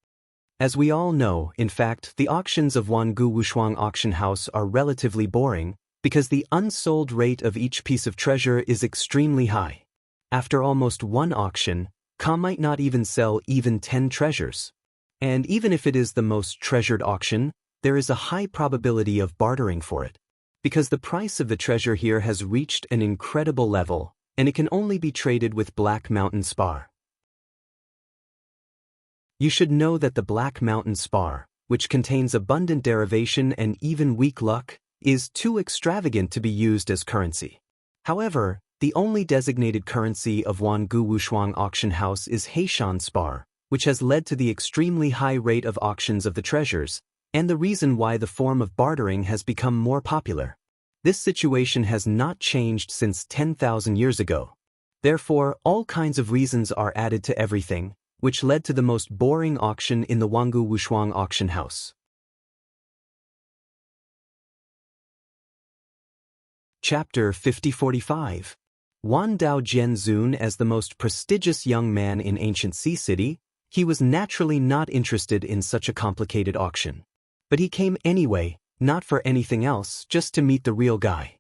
As we all know, in fact, the auctions of Wangu Wushuang auction house are relatively boring, because the unsold rate of each piece of treasure is extremely high. After almost one auction, Ka might not even sell even 10 treasures. And even if it is the most treasured auction, there is a high probability of bartering for it, because the price of the treasure here has reached an incredible level, and it can only be traded with Black Mountain spar. You should know that the Black Mountain spar, which contains abundant derivation and even weak luck, is too extravagant to be used as currency. However, the only designated currency of Wangu Wushuang auction house is Heishan spar, which has led to the extremely high rate of auctions of the treasures, and the reason why the form of bartering has become more popular. This situation has not changed since 10,000 years ago. Therefore, all kinds of reasons are added to everything, which led to the most boring auction in the Wangu Wushuang auction house. Chapter 5045. Wan Dao Jianzun. As the most prestigious young man in ancient sea city, he was naturally not interested in such a complicated auction. But he came anyway, not for anything else, just to meet the real guy.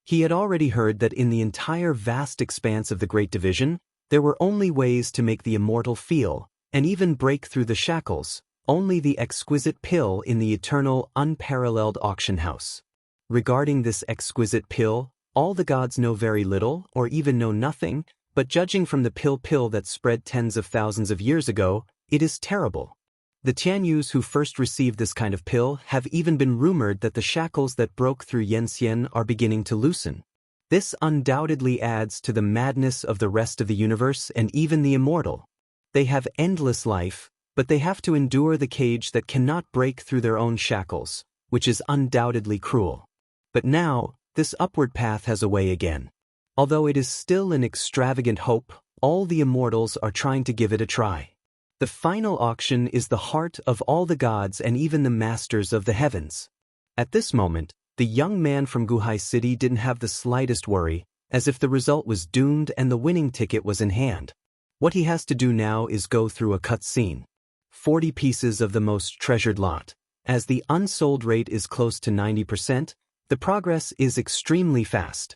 He had already heard that in the entire vast expanse of the Great Division, there were only ways to make the immortal feel, and even break through the shackles, only the exquisite pill in the eternal, unparalleled auction house. Regarding this exquisite pill, all the gods know very little, or even know nothing, but judging from the pill that spread tens of thousands of years ago, it is terrible. The Tianyus who first received this kind of pill have even been rumored that the shackles that broke through Yenxian are beginning to loosen. This undoubtedly adds to the madness of the rest of the universe and even the immortal. They have endless life, but they have to endure the cage that cannot break through their own shackles, which is undoubtedly cruel. But now, this upward path has a way again. Although it is still an extravagant hope, all the immortals are trying to give it a try. The final auction is the heart of all the gods and even the masters of the heavens. At this moment, the young man from Guhai City didn't have the slightest worry, as if the result was doomed and the winning ticket was in hand. What he has to do now is go through a cut scene. 40 pieces of the most treasured lot. As the unsold rate is close to 90%, the progress is extremely fast.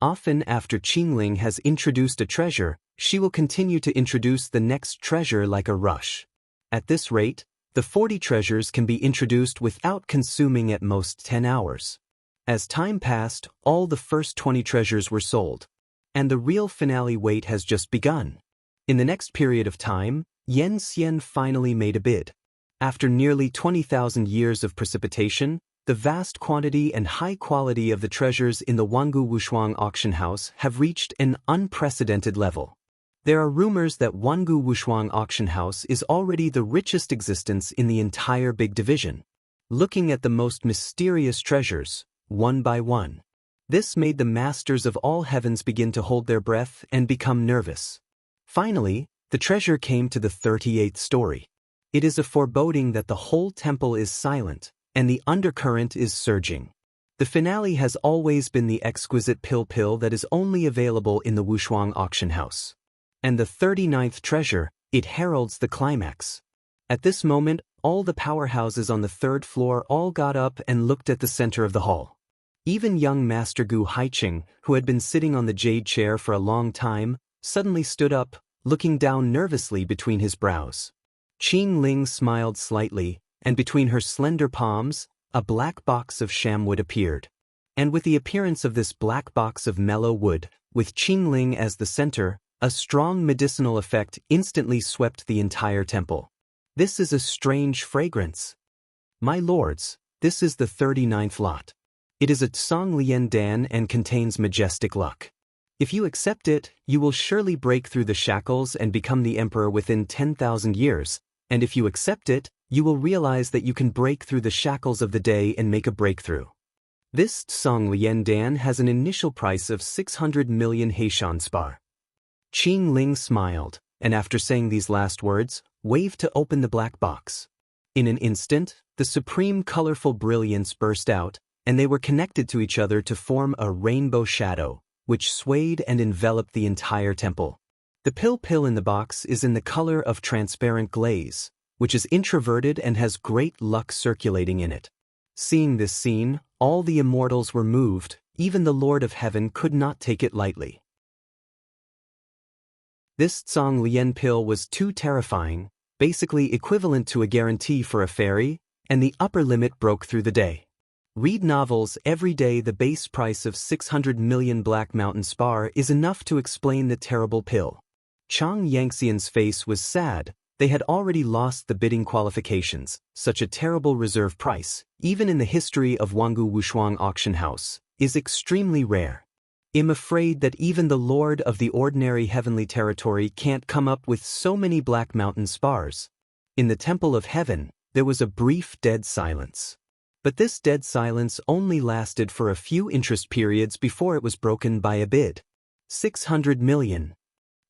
Often after Qingling has introduced a treasure, she will continue to introduce the next treasure like a rush. At this rate, the 40 treasures can be introduced without consuming at most 10 hours. As time passed, all the first 20 treasures were sold, and the real finale wait has just begun. In the next period of time, Yenxian finally made a bid. After nearly 20,000 years of precipitation, the vast quantity and high quality of the treasures in the Wangu Wushuang auction house have reached an unprecedented level. There are rumors that Wangu Wushuang auction house is already the richest existence in the entire big division. Looking at the most mysterious treasures, one by one. This made the masters of all heavens begin to hold their breath and become nervous. Finally, the treasure came to the 38th story. It is a foreboding that the whole temple is silent, and the undercurrent is surging. The finale has always been the exquisite pill that is only available in the Wushuang auction house. And the 39th treasure, it heralds the climax. At this moment, all the powerhouses on the third floor all got up and looked at the center of the hall. Even young Master Gu Haiqing, who had been sitting on the jade chair for a long time, suddenly stood up, looking down nervously between his brows. Qing Ling smiled slightly, and between her slender palms, a black box of shamwood appeared. And with the appearance of this black box of mellow wood, with Qing Ling as the center, a strong medicinal effect instantly swept the entire temple. This is a strange fragrance. My lords, this is the 39th lot. It is a Tsang Lian Dan and contains majestic luck. If you accept it, you will surely break through the shackles and become the emperor within 10,000 years, and if you accept it, you will realize that you can break through the shackles of the day and make a breakthrough. This Tsang Lian Dan has an initial price of 600 million Heishan spar. Qing Ling smiled, and after saying these last words, waved to open the black box. In an instant, the supreme colorful brilliance burst out, and they were connected to each other to form a rainbow shadow, which swayed and enveloped the entire temple. The pill in the box is in the color of transparent glaze, which is introverted and has great luck circulating in it. Seeing this scene, all the immortals were moved, even the Lord of Heaven could not take it lightly. This Tsang Lian pill was too terrifying, basically equivalent to a guarantee for a fairy, and the upper limit broke through the day. Read novels every day. The base price of 600 million Black Mountain spar is enough to explain the terrible pill. Chang Yangxian's face was sad. They had already lost the bidding qualifications. Such a terrible reserve price, even in the history of Wangu Wushuang auction house, is extremely rare. I'm afraid that even the Lord of the ordinary heavenly territory can't come up with so many Black Mountain spars. In the Temple of Heaven, there was a brief dead silence. But this dead silence only lasted for a few interest periods before it was broken by a bid. 600 million.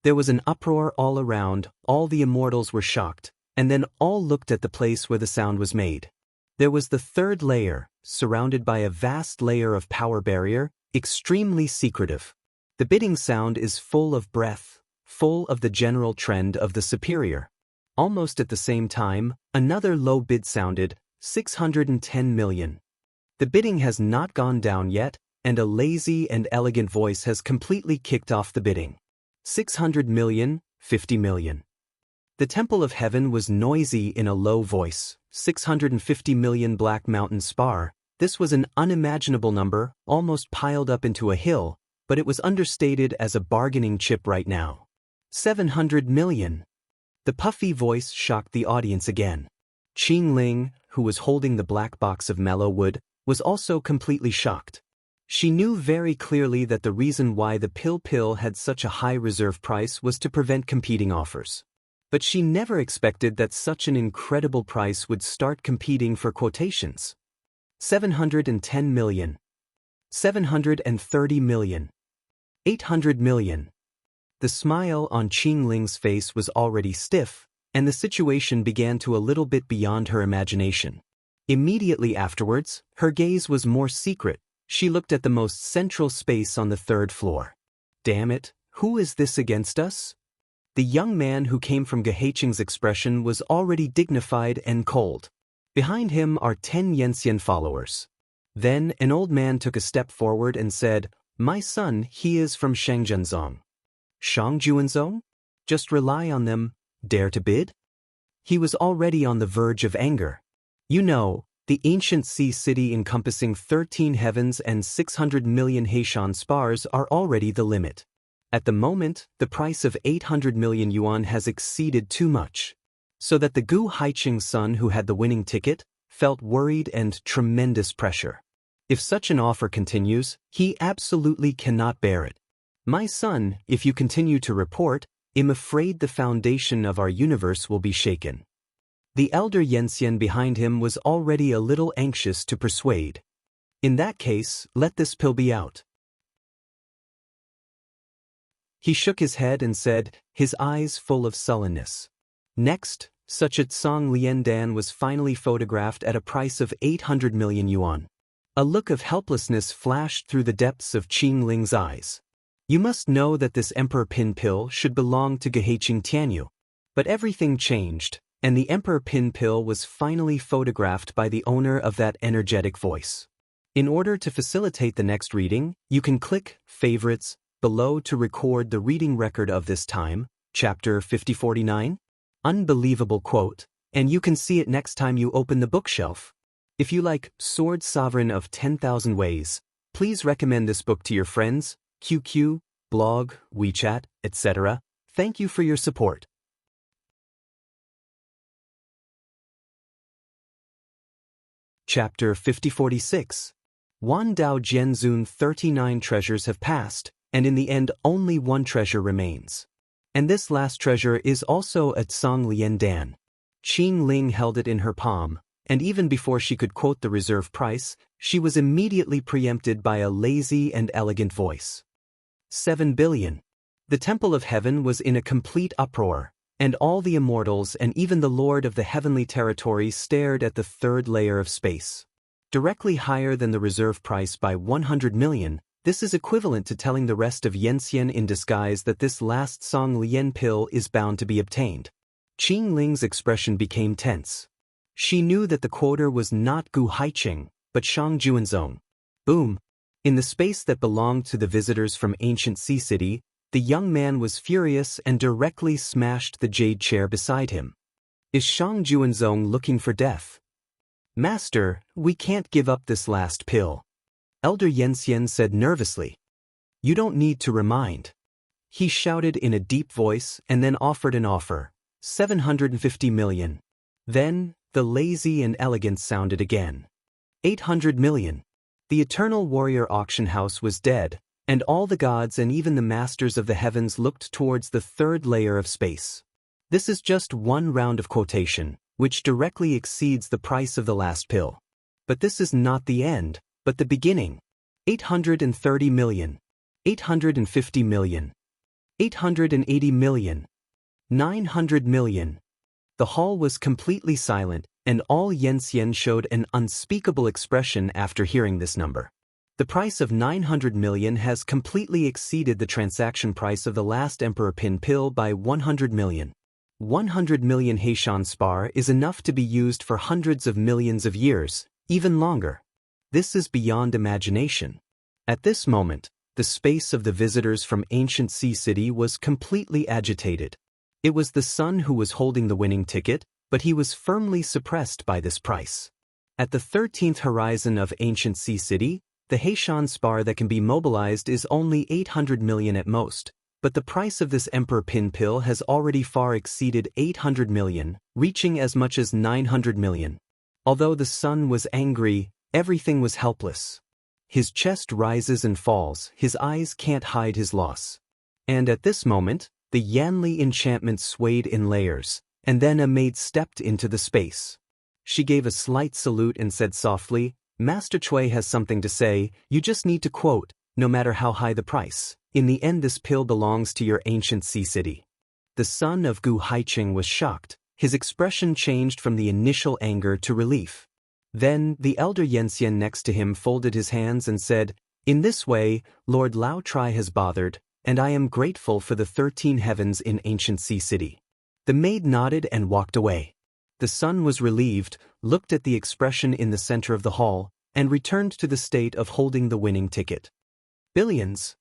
There was an uproar all around, all the immortals were shocked, and then all looked at the place where the sound was made. There was the third layer, surrounded by a vast layer of power barrier, extremely secretive. The bidding sound is full of breath, full of the general trend of the superior. Almost at the same time, another low bid sounded, 610 million. The bidding has not gone down yet, and a lazy and elegant voice has completely kicked off the bidding. 600 million, 50 million. The Temple of Heaven was noisy in a low voice, 650 million Black Mountain spar. This was an unimaginable number, almost piled up into a hill, but it was understated as a bargaining chip right now. 700 million. The puffy voice shocked the audience again. Qing Ling, who was holding the black box of mellow wood, was also completely shocked. She knew very clearly that the reason why the pill had such a high reserve price was to prevent competing offers. But she never expected that such an incredible price would start competing for quotations. 710 million. 730 million. 800 million. The smile on Qing Ling's face was already stiff, and the situation began to a little bit beyond her imagination. Immediately afterwards, her gaze was more secret. She looked at the most central space on the third floor. Damn it, who is this against us? The young man who came from Geheiqing's expression was already dignified and cold. Behind him are 10 Yenxian followers. Then an old man took a step forward and said, "My son, he is from Shangzhenzong." Shangzhuanzong? Just rely on them, dare to bid? He was already on the verge of anger. You know, the ancient sea city encompassing 13 heavens and 600 million Heishan spars are already the limit. At the moment, the price of 800 million yuan has exceeded too much. So that the Gu Haiqing son who had the winning ticket, felt worried and tremendous pressure. If such an offer continues, he absolutely cannot bear it. My son, if you continue to report, I'm afraid the foundation of our universe will be shaken. The elder Yensian behind him was already a little anxious to persuade. In that case, let this pill be out. He shook his head and said, his eyes full of sullenness. Next, such a Tsang Liandan was finally photographed at a price of 800 million yuan. A look of helplessness flashed through the depths of Qing Ling's eyes. You must know that this Emperor Pin Pill should belong to Geheiqing Tianyu. But everything changed, and the Emperor Pin Pill was finally photographed by the owner of that energetic voice. In order to facilitate the next reading, you can click Favorites below to record the reading record of this time, chapter 5049. Unbelievable quote, and you can see it next time you open the bookshelf. If you like Sword Sovereign of 10,000 Ways, please recommend this book to your friends, QQ, blog, WeChat, etc. Thank you for your support. Chapter 5046. Wan Dao Jianzun 39 treasures have passed, and in the end only one treasure remains. And this last treasure is also a Tsang Liandan. Qing Ling held it in her palm, and even before she could quote the reserve price, she was immediately preempted by a lazy and elegant voice. 7 billion. The Temple of Heaven was in a complete uproar, and all the immortals and even the Lord of the Heavenly Territory stared at the third layer of space. Directly higher than the reserve price by 100 million, this is equivalent to telling the rest of Yensian in disguise that this last Song Lian pill is bound to be obtained. Qing Ling's expression became tense. She knew that the quoter was not Gu Haiqing, but Shang Juanzong. Boom! In the space that belonged to the visitors from ancient Sea City, the young man was furious and directly smashed the jade chair beside him. Is Shang Juanzong looking for death? Master, we can't give up this last pill. Elder Yensian said nervously. You don't need to remind. He shouted in a deep voice and then offered an offer. 750 million. Then, the lazy and elegant sounded again. 800 million. The eternal warrior auction house was dead, and all the gods and even the masters of the heavens looked towards the third layer of space. This is just one round of quotation, which directly exceeds the price of the last pill. But this is not the end, but the beginning. 830 million. 850 million. 880 million. 900 million. The hall was completely silent, and all Yensian showed an unspeakable expression after hearing this number. The price of 900 million has completely exceeded the transaction price of the last Emperor Pin Pill by 100 million. 100 million Heishan spar is enough to be used for hundreds of millions of years, even longer. This is beyond imagination. At this moment, the space of the visitors from ancient Sea City was completely agitated. It was the son who was holding the winning ticket, but he was firmly suppressed by this price. At the 13th horizon of ancient Sea City, the Heishan spar that can be mobilized is only 800 million at most, but the price of this Emperor Pin Pill has already far exceeded 800 million, reaching as much as 900 million. Although the son was angry, everything was helpless. His chest rises and falls, his eyes can't hide his loss. And at this moment, the Yanli enchantment swayed in layers, and then a maid stepped into the space. She gave a slight salute and said softly, Master Cui has something to say, you just need to quote, no matter how high the price. In the end this pill belongs to your ancient Sea City. The son of Gu Haiqing was shocked. His expression changed from the initial anger to relief. Then, the elder Yensian next to him folded his hands and said, In this way, Lord Lao Tri has bothered, and I am grateful for the 13 heavens in ancient Sea City. The maid nodded and walked away. The son was relieved, looked at the expression in the center of the hall, and returned to the state of holding the winning ticket. Billions.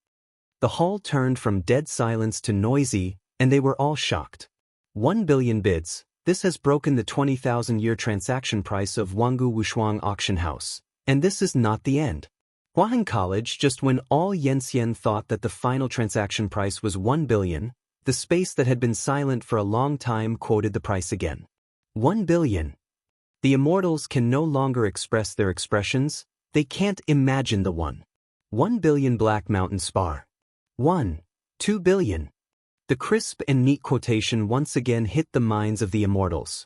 The hall turned from dead silence to noisy, and they were all shocked. 1 billion bids. This has broken the 20,000-year transaction price of Wangu Wushuang auction house. And this is not the end. Huaheng College, just when all Yensian thought that the final transaction price was 1 billion, the space that had been silent for a long time quoted the price again. 1 billion. The immortals can no longer express their expressions, they can't imagine the 1 billion Black Mountain spar. 2 billion. The crisp and neat quotation once again hit the minds of the immortals.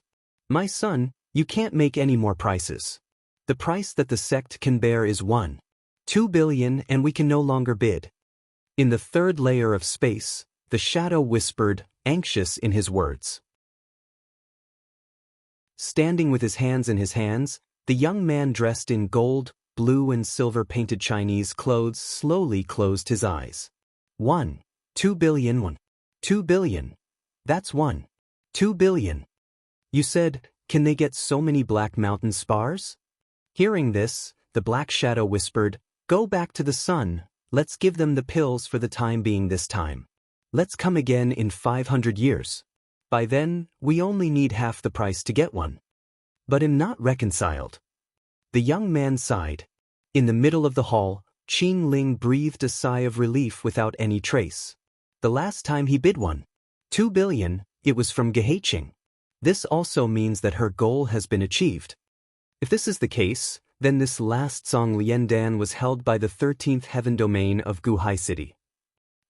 My son, you can't make any more prices. The price that the sect can bear is 2 billion and we can no longer bid. In the third layer of space, the shadow whispered, anxious in his words. Standing with his hands in his hands, the young man dressed in gold, blue and silver painted Chinese clothes slowly closed his eyes. 2 billion. 2 billion. That's 2 billion. You said, can they get so many Black Mountain spars? Hearing this, the black shadow whispered, go back to the sun, let's give them the pills for the time being this time. Let's come again in 500 years. By then, we only need half the price to get one. But am not reconciled. The young man sighed. In the middle of the hall, Qing Ling breathed a sigh of relief without any trace. The last time he bid 2 billion, it was from Geheiqing. This also means that her goal has been achieved. If this is the case, then this last song Liandan was held by the 13th heaven domain of Guhai City.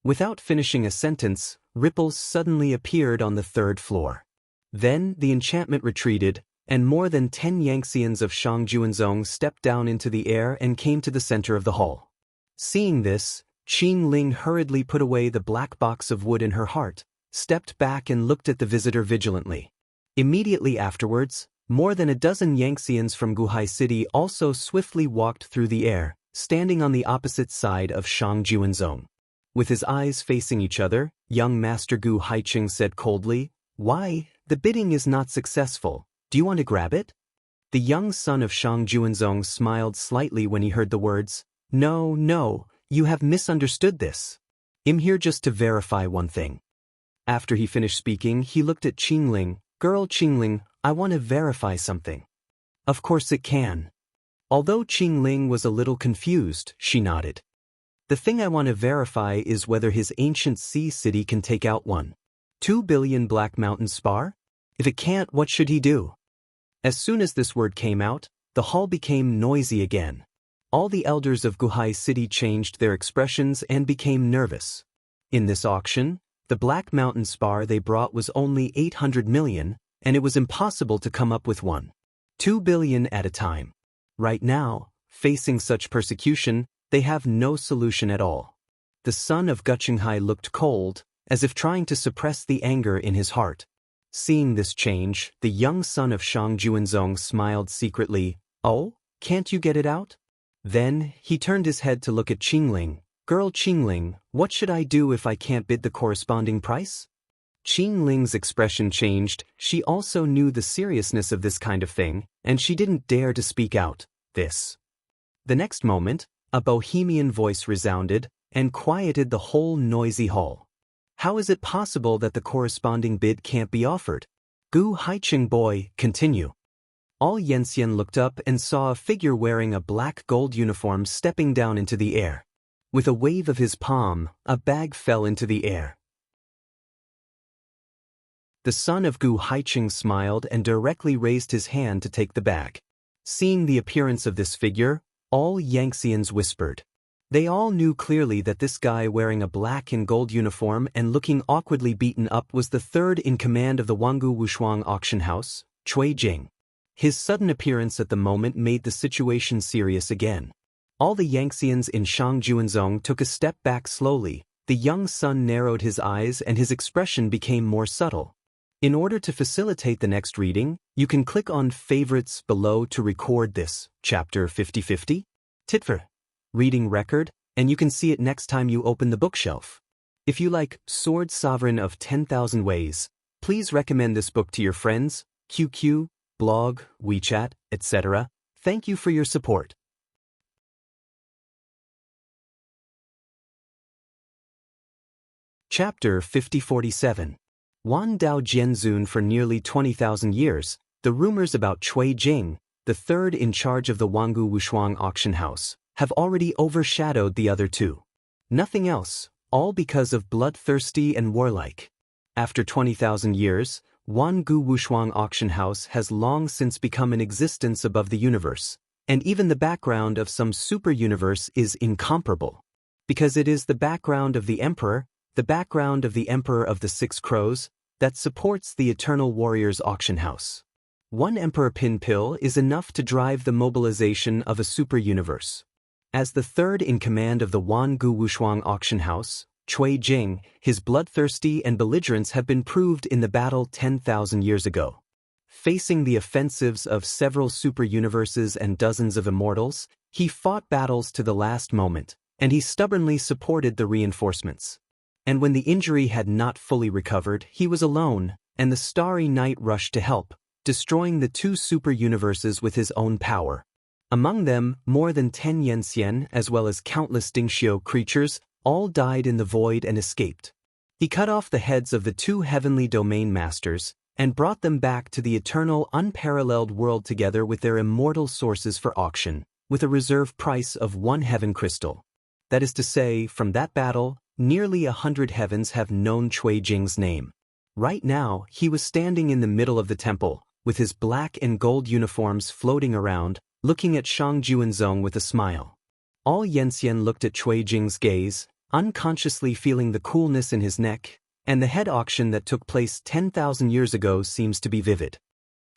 Without finishing a sentence, ripples suddenly appeared on the third floor. Then the enchantment retreated, and more than 10 Yangtzeans of Shangjuanzong stepped down into the air and came to the center of the hall. Seeing this, Qing Ling hurriedly put away the black box of wood in her heart, stepped back and looked at the visitor vigilantly. Immediately afterwards, more than a dozen Yangtzeans from Guhai City also swiftly walked through the air, standing on the opposite side of Shangjuanzong. With his eyes facing each other, young Master Gu Haiqing said coldly, why, the bidding is not successful, do you want to grab it? The young son of Shangjuanzong smiled slightly when he heard the words, no, you have misunderstood this. I'm here just to verify one thing. After he finished speaking, he looked at Qingling. Girl Qingling, I want to verify something. Of course it can. Although Qingling was a little confused, she nodded. The thing I want to verify is whether his ancient sea city can take out 2 billion Black Mountain spar? If it can't, what should he do? As soon as this word came out, the hall became noisy again. All the elders of Guhai City changed their expressions and became nervous. In this auction, the Black Mountain spar they brought was only 800 million, and it was impossible to come up with 2 billion at a time. Right now, facing such persecution, they have no solution at all. The son of Guqinghai looked cold, as if trying to suppress the anger in his heart. Seeing this change, the young son of Shangjuanzong smiled secretly. Oh, can't you get it out? Then, he turned his head to look at Qingling. Girl Qingling, what should I do if I can't bid the corresponding price? Qingling's expression changed. She also knew the seriousness of this kind of thing, and she didn't dare to speak out. The next moment, a bohemian voice resounded and quieted the whole noisy hall. How is it possible that the corresponding bid can't be offered? Gu Haiqing boy, continue. All Yanxian looked up and saw a figure wearing a black gold uniform stepping down into the air. With a wave of his palm, a bag fell into the air. The son of Gu Haiqing smiled and directly raised his hand to take the bag. Seeing the appearance of this figure, all Yangtzeans whispered. They all knew clearly that this guy wearing a black and gold uniform and looking awkwardly beaten up was the third in command of the Wanggu Wushuang auction house, Cui Jing. His sudden appearance at the moment made the situation serious again. All the Yangtzeans in Shangjuanzong took a step back slowly. The young son narrowed his eyes and his expression became more subtle. In order to facilitate the next reading, you can click on Favorites below to record this, Chapter 5050, Titfer, reading record, and you can see it next time you open the bookshelf. If you like Sword Sovereign of 10,000 Ways, please recommend this book to your friends, QQ, blog, WeChat, etc. Thank you for your support. Chapter 5047. Wan Dao Jianzun. For nearly 20,000 years, the rumors about Cui Jing, the third in charge of the Wanggu Wushuang auction house, have already overshadowed the other two. Nothing else, all because of bloodthirsty and warlike. After 20,000 years, Wangu Wushuang auction house has long since become an existence above the universe, and even the background of some super-universe is incomparable. Because it is the background of the Emperor, the background of the Emperor of the Six Crows, that supports the Eternal Warriors auction house. One Emperor Pin Pill is enough to drive the mobilization of a super-universe. As the third in command of the Wangu Wushuang auction house, Cui Jing, his bloodthirsty and belligerence have been proved in the battle 10,000 years ago. Facing the offensives of several super-universes and dozens of immortals, he fought battles to the last moment, and he stubbornly supported the reinforcements. And when the injury had not fully recovered, he was alone, and the Starry Night rushed to help, destroying the two super-universes with his own power. Among them, more than 10 Yenxian, as well as countless Dingxiu creatures, all died in the void and escaped. He cut off the heads of the two heavenly domain masters, and brought them back to the eternal unparalleled world together with their immortal sources for auction, with a reserve price of 1 heaven crystal. That is to say, from that battle, nearly 100 heavens have known Cui Jing's name. Right now, he was standing in the middle of the temple, with his black and gold uniforms floating around, looking at Shang Juanzong with a smile. All Yenxian looked at Cui Jing's gaze, unconsciously feeling the coolness in his neck, and the head auction that took place 10,000 years ago seems to be vivid.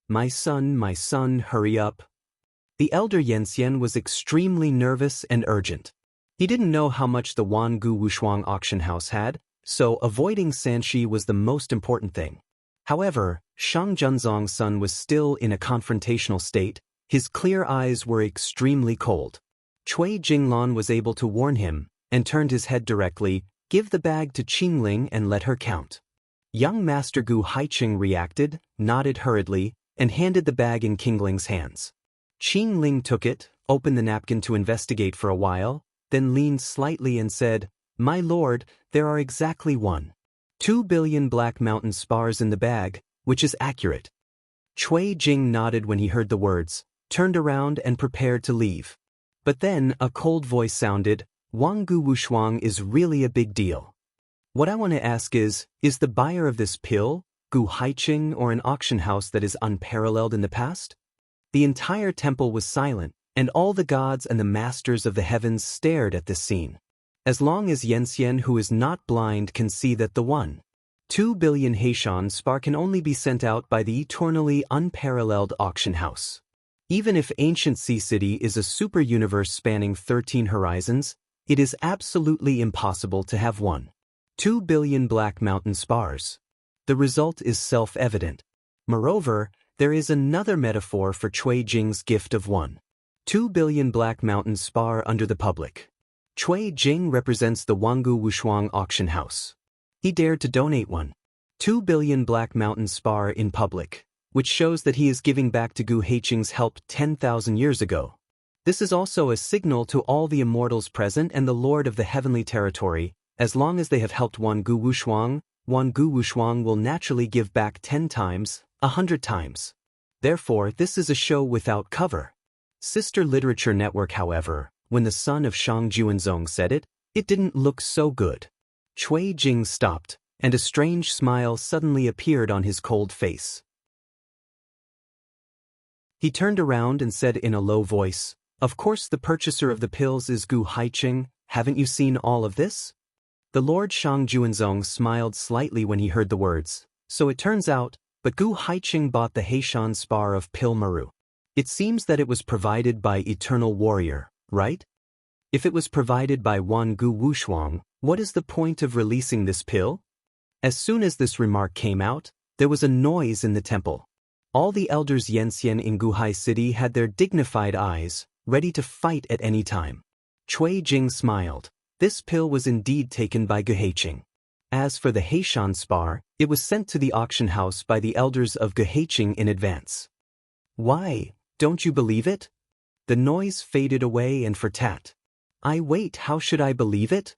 My son, hurry up." The elder Yenxian was extremely nervous and urgent. He didn't know how much the Wangu Wushuang auction house had, so avoiding Sanshi was the most important thing. However, Shang Junzong's son was still in a confrontational state. His clear eyes were extremely cold. Cui Jinglan was able to warn him, and turned his head directly, "Give the bag to Qingling and let her count." Young Master Gu Haiqing reacted, nodded hurriedly, and handed the bag in Qingling's hands. Qingling took it, opened the napkin to investigate for a while, then leaned slightly and said, "My lord, there are exactly 1.2 billion Black Mountain spars in the bag, which is accurate." Cui Jing nodded when he heard the words, turned around and prepared to leave. But then a cold voice sounded, "Wangu Wushuang is really a big deal. What I want to ask is the buyer of this pill, Gu Haiqing, or an auction house that is unparalleled in the past?" The entire temple was silent, and all the gods and the masters of the heavens stared at this scene. As long as Yenxian, who is not blind, can see that the 1.2 billion Heishan spar can only be sent out by the eternally unparalleled auction house. Even if ancient Sea City is a super-universe spanning 13 horizons, it is absolutely impossible to have 1.2 billion Black Mountain spars. The result is self-evident. Moreover, there is another metaphor for Cui Jing's gift of 1.2 billion Black Mountain spar under the public. Cui Jing represents the Wangu Wushuang auction house. He dared to donate 1.2 billion Black Mountain spar in public, which shows that he is giving back to Gu Haiqing's help 10,000 years ago. This is also a signal to all the immortals present and the Lord of the Heavenly Territory. As long as they have helped Wangu Wushuang will naturally give back 10 times, 100 times. Therefore, this is a show without cover. Sister Literature Network, however, when the son of Shang Juanzong said it, it didn't look so good. Cui Jing stopped, and a strange smile suddenly appeared on his cold face. He turned around and said in a low voice, "Of course the purchaser of the pills is Gu Haiqing. Haven't you seen all of this?" The Lord Shang Juanzong smiled slightly when he heard the words. "So it turns out, but Gu Haiqing bought the Heishan spar of Pil Maru. It seems that it was provided by Eternal Warrior, right? If it was provided by Wangu Wushuang, what is the point of releasing this pill?" As soon as this remark came out, there was a noise in the temple. All the elders Yenxian in Guhai City had their dignified eyes, ready to fight at any time. Cui Jing smiled. This pill was indeed taken by Gu Haiqing. As for the Heishan spar, it was sent to the auction house by the elders of Gu Haiqing in advance. "Why, don't you believe it?" The noise faded away and for Tat. Wait, how should I believe it?"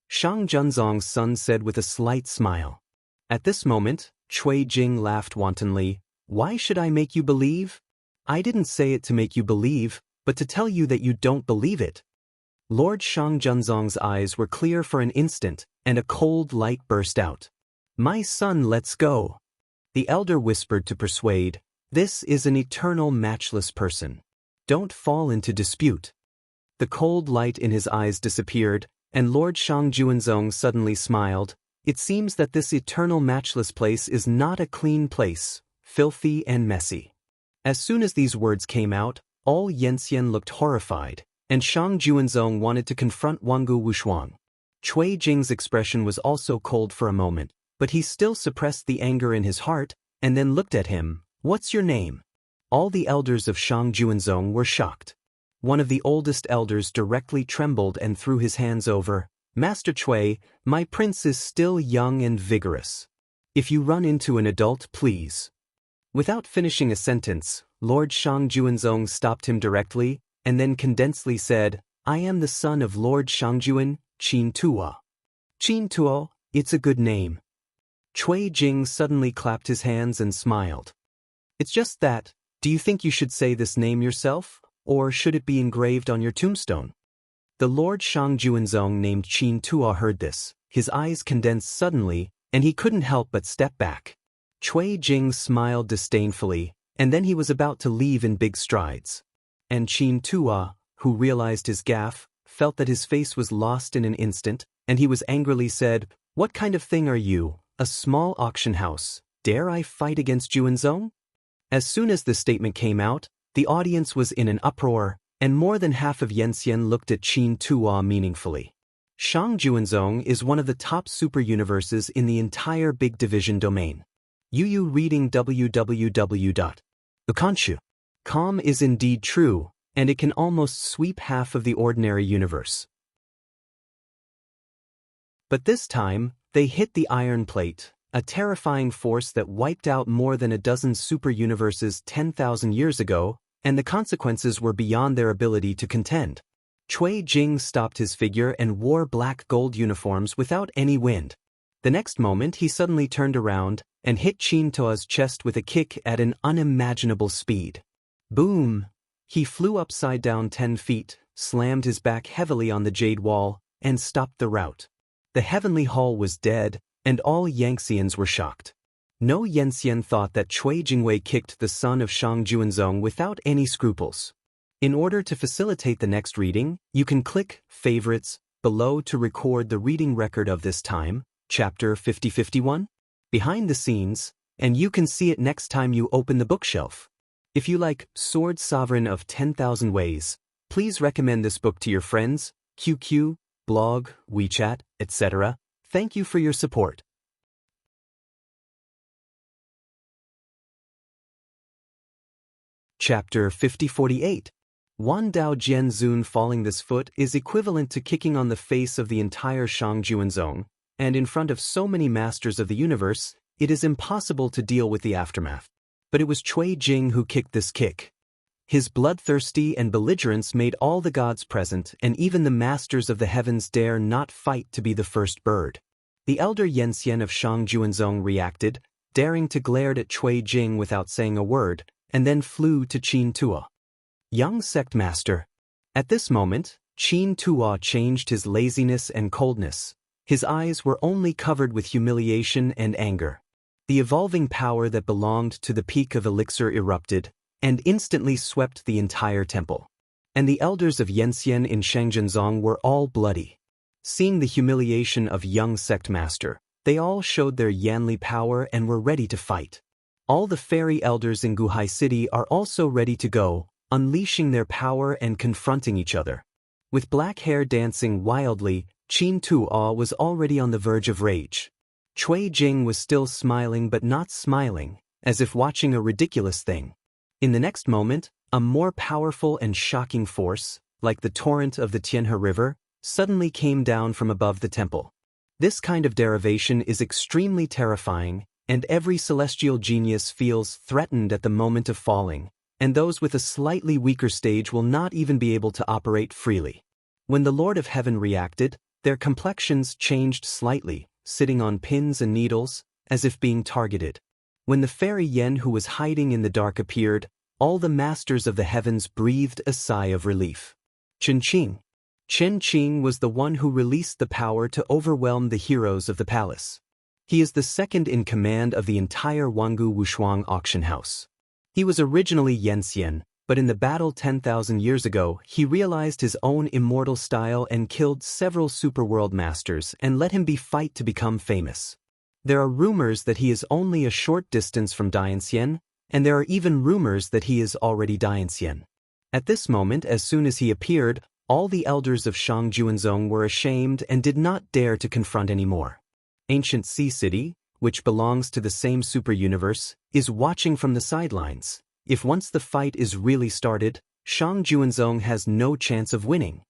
Shang Junzong's son said with a slight smile. At this moment, Cui Jing laughed wantonly. "Why should I make you believe? I didn't say it to make you believe, but to tell you that you don't believe it." Lord Shang Junzong's eyes were clear for an instant, and a cold light burst out. "My son, let's go." The elder whispered to persuade, "This is an eternal matchless person. Don't fall into dispute." The cold light in his eyes disappeared, and Lord Shang Juanzong suddenly smiled. "It seems that this eternal matchless place is not a clean place, filthy and messy." As soon as these words came out, all Yanxian looked horrified, and Shang Juanzong wanted to confront Wangu Wushuang. Cui Jing's expression was also cold for a moment, but he still suppressed the anger in his heart, and then looked at him. "What's your name?" All the elders of Shang Juanzong were shocked. One of the oldest elders directly trembled and threw his hands over. "Master Cui, my prince is still young and vigorous. If you run into an adult, please." Without finishing a sentence, Lord Shang Juanzong stopped him directly, and then condensedly said, "I am the son of Lord Shangjuan, Qin Tuo." "Qin Tuo, it's a good name." Cui Jing suddenly clapped his hands and smiled. "It's just that, do you think you should say this name yourself, or should it be engraved on your tombstone?" The Lord Shang Juanzong named Qin Tuo heard this. His eyes condensed suddenly, and he couldn't help but step back. Cui Jing smiled disdainfully, and then he was about to leave in big strides. And Qin Tuo, who realized his gaffe, felt that his face was lost in an instant, and he was angrily said, "What kind of thing are you, a small auction house? Dare I fight against Juanzong?" As soon as the statement came out, the audience was in an uproar, and more than half of Yanxian looked at Qin Tuo meaningfully. Shang Juanzong is one of the top super universes in the entire Big Division domain. Yu reading www.ukanshu.com is indeed true, and it can almost sweep half of the ordinary universe. But this time, they hit the iron plate, a terrifying force that wiped out more than a dozen super universes 10,000 years ago, and the consequences were beyond their ability to contend. Cui Jing stopped his figure and wore black gold uniforms without any wind. The next moment he suddenly turned around and hit Qin Tuo's chest with a kick at an unimaginable speed. Boom! He flew upside down 10 feet, slammed his back heavily on the jade wall, and stopped the rout. The heavenly hall was dead, and all Yanxians were shocked. No Yanxian thought that Cui Jingwei kicked the son of Shang Juanzong without any scruples. In order to facilitate the next reading, you can click Favorites below to record the reading record of this time, Chapter 50-51, behind the scenes, and you can see it next time you open the bookshelf. If you like Sword Sovereign of 10,000 Ways, please recommend this book to your friends, QQ, blog, WeChat, etc. Thank you for your support. Chapter 50-48. Wan Dao Jian Zun falling this foot is equivalent to kicking on the face of the entire Shang Juanzong, and in front of so many masters of the universe, it is impossible to deal with the aftermath. But it was Cui Jing who kicked this kick. His bloodthirsty and belligerence made all the gods present and even the masters of the heavens dare not fight to be the first bird. The elder Yanxian of Shang Juanzong reacted, daring to glare at Cui Jing without saying a word, and then flew to Qin Tuo. Young sect master. At this moment, Qin Tuo changed his laziness and coldness. His eyes were only covered with humiliation and anger. The evolving power that belonged to the peak of elixir erupted, and instantly swept the entire temple. And the elders of Yanxian in Shangzhenzong were all bloody. Seeing the humiliation of young sect master, they all showed their Yanli power and were ready to fight. All the fairy elders in Guhai City are also ready to go, unleashing their power and confronting each other. With black hair dancing wildly, Qin Tuo was already on the verge of rage. Cui Jing was still smiling but not smiling, as if watching a ridiculous thing. In the next moment, a more powerful and shocking force, like the torrent of the Tianhe River, suddenly came down from above the temple. This kind of derivation is extremely terrifying, and every celestial genius feels threatened at the moment of falling, and those with a slightly weaker stage will not even be able to operate freely. When the Lord of Heaven reacted, their complexions changed slightly, sitting on pins and needles, as if being targeted. When the fairy Yen who was hiding in the dark appeared, all the masters of the heavens breathed a sigh of relief. Chen Qing was the one who released the power to overwhelm the heroes of the palace. He is the second in command of the entire Wangu Wushuang auction house. He was originally Yan Xian, but in the battle 10,000 years ago, he realized his own immortal style and killed several superworld masters and let him be fight to become famous. There are rumors that he is only a short distance from Dianxian, and there are even rumors that he is already Dianxian. At this moment, as soon as he appeared, all the elders of Shangjuanzong were ashamed and did not dare to confront anymore. Ancient Sea City, which belongs to the same super-universe, is watching from the sidelines. If once the fight is really started, Shangjuanzong has no chance of winning.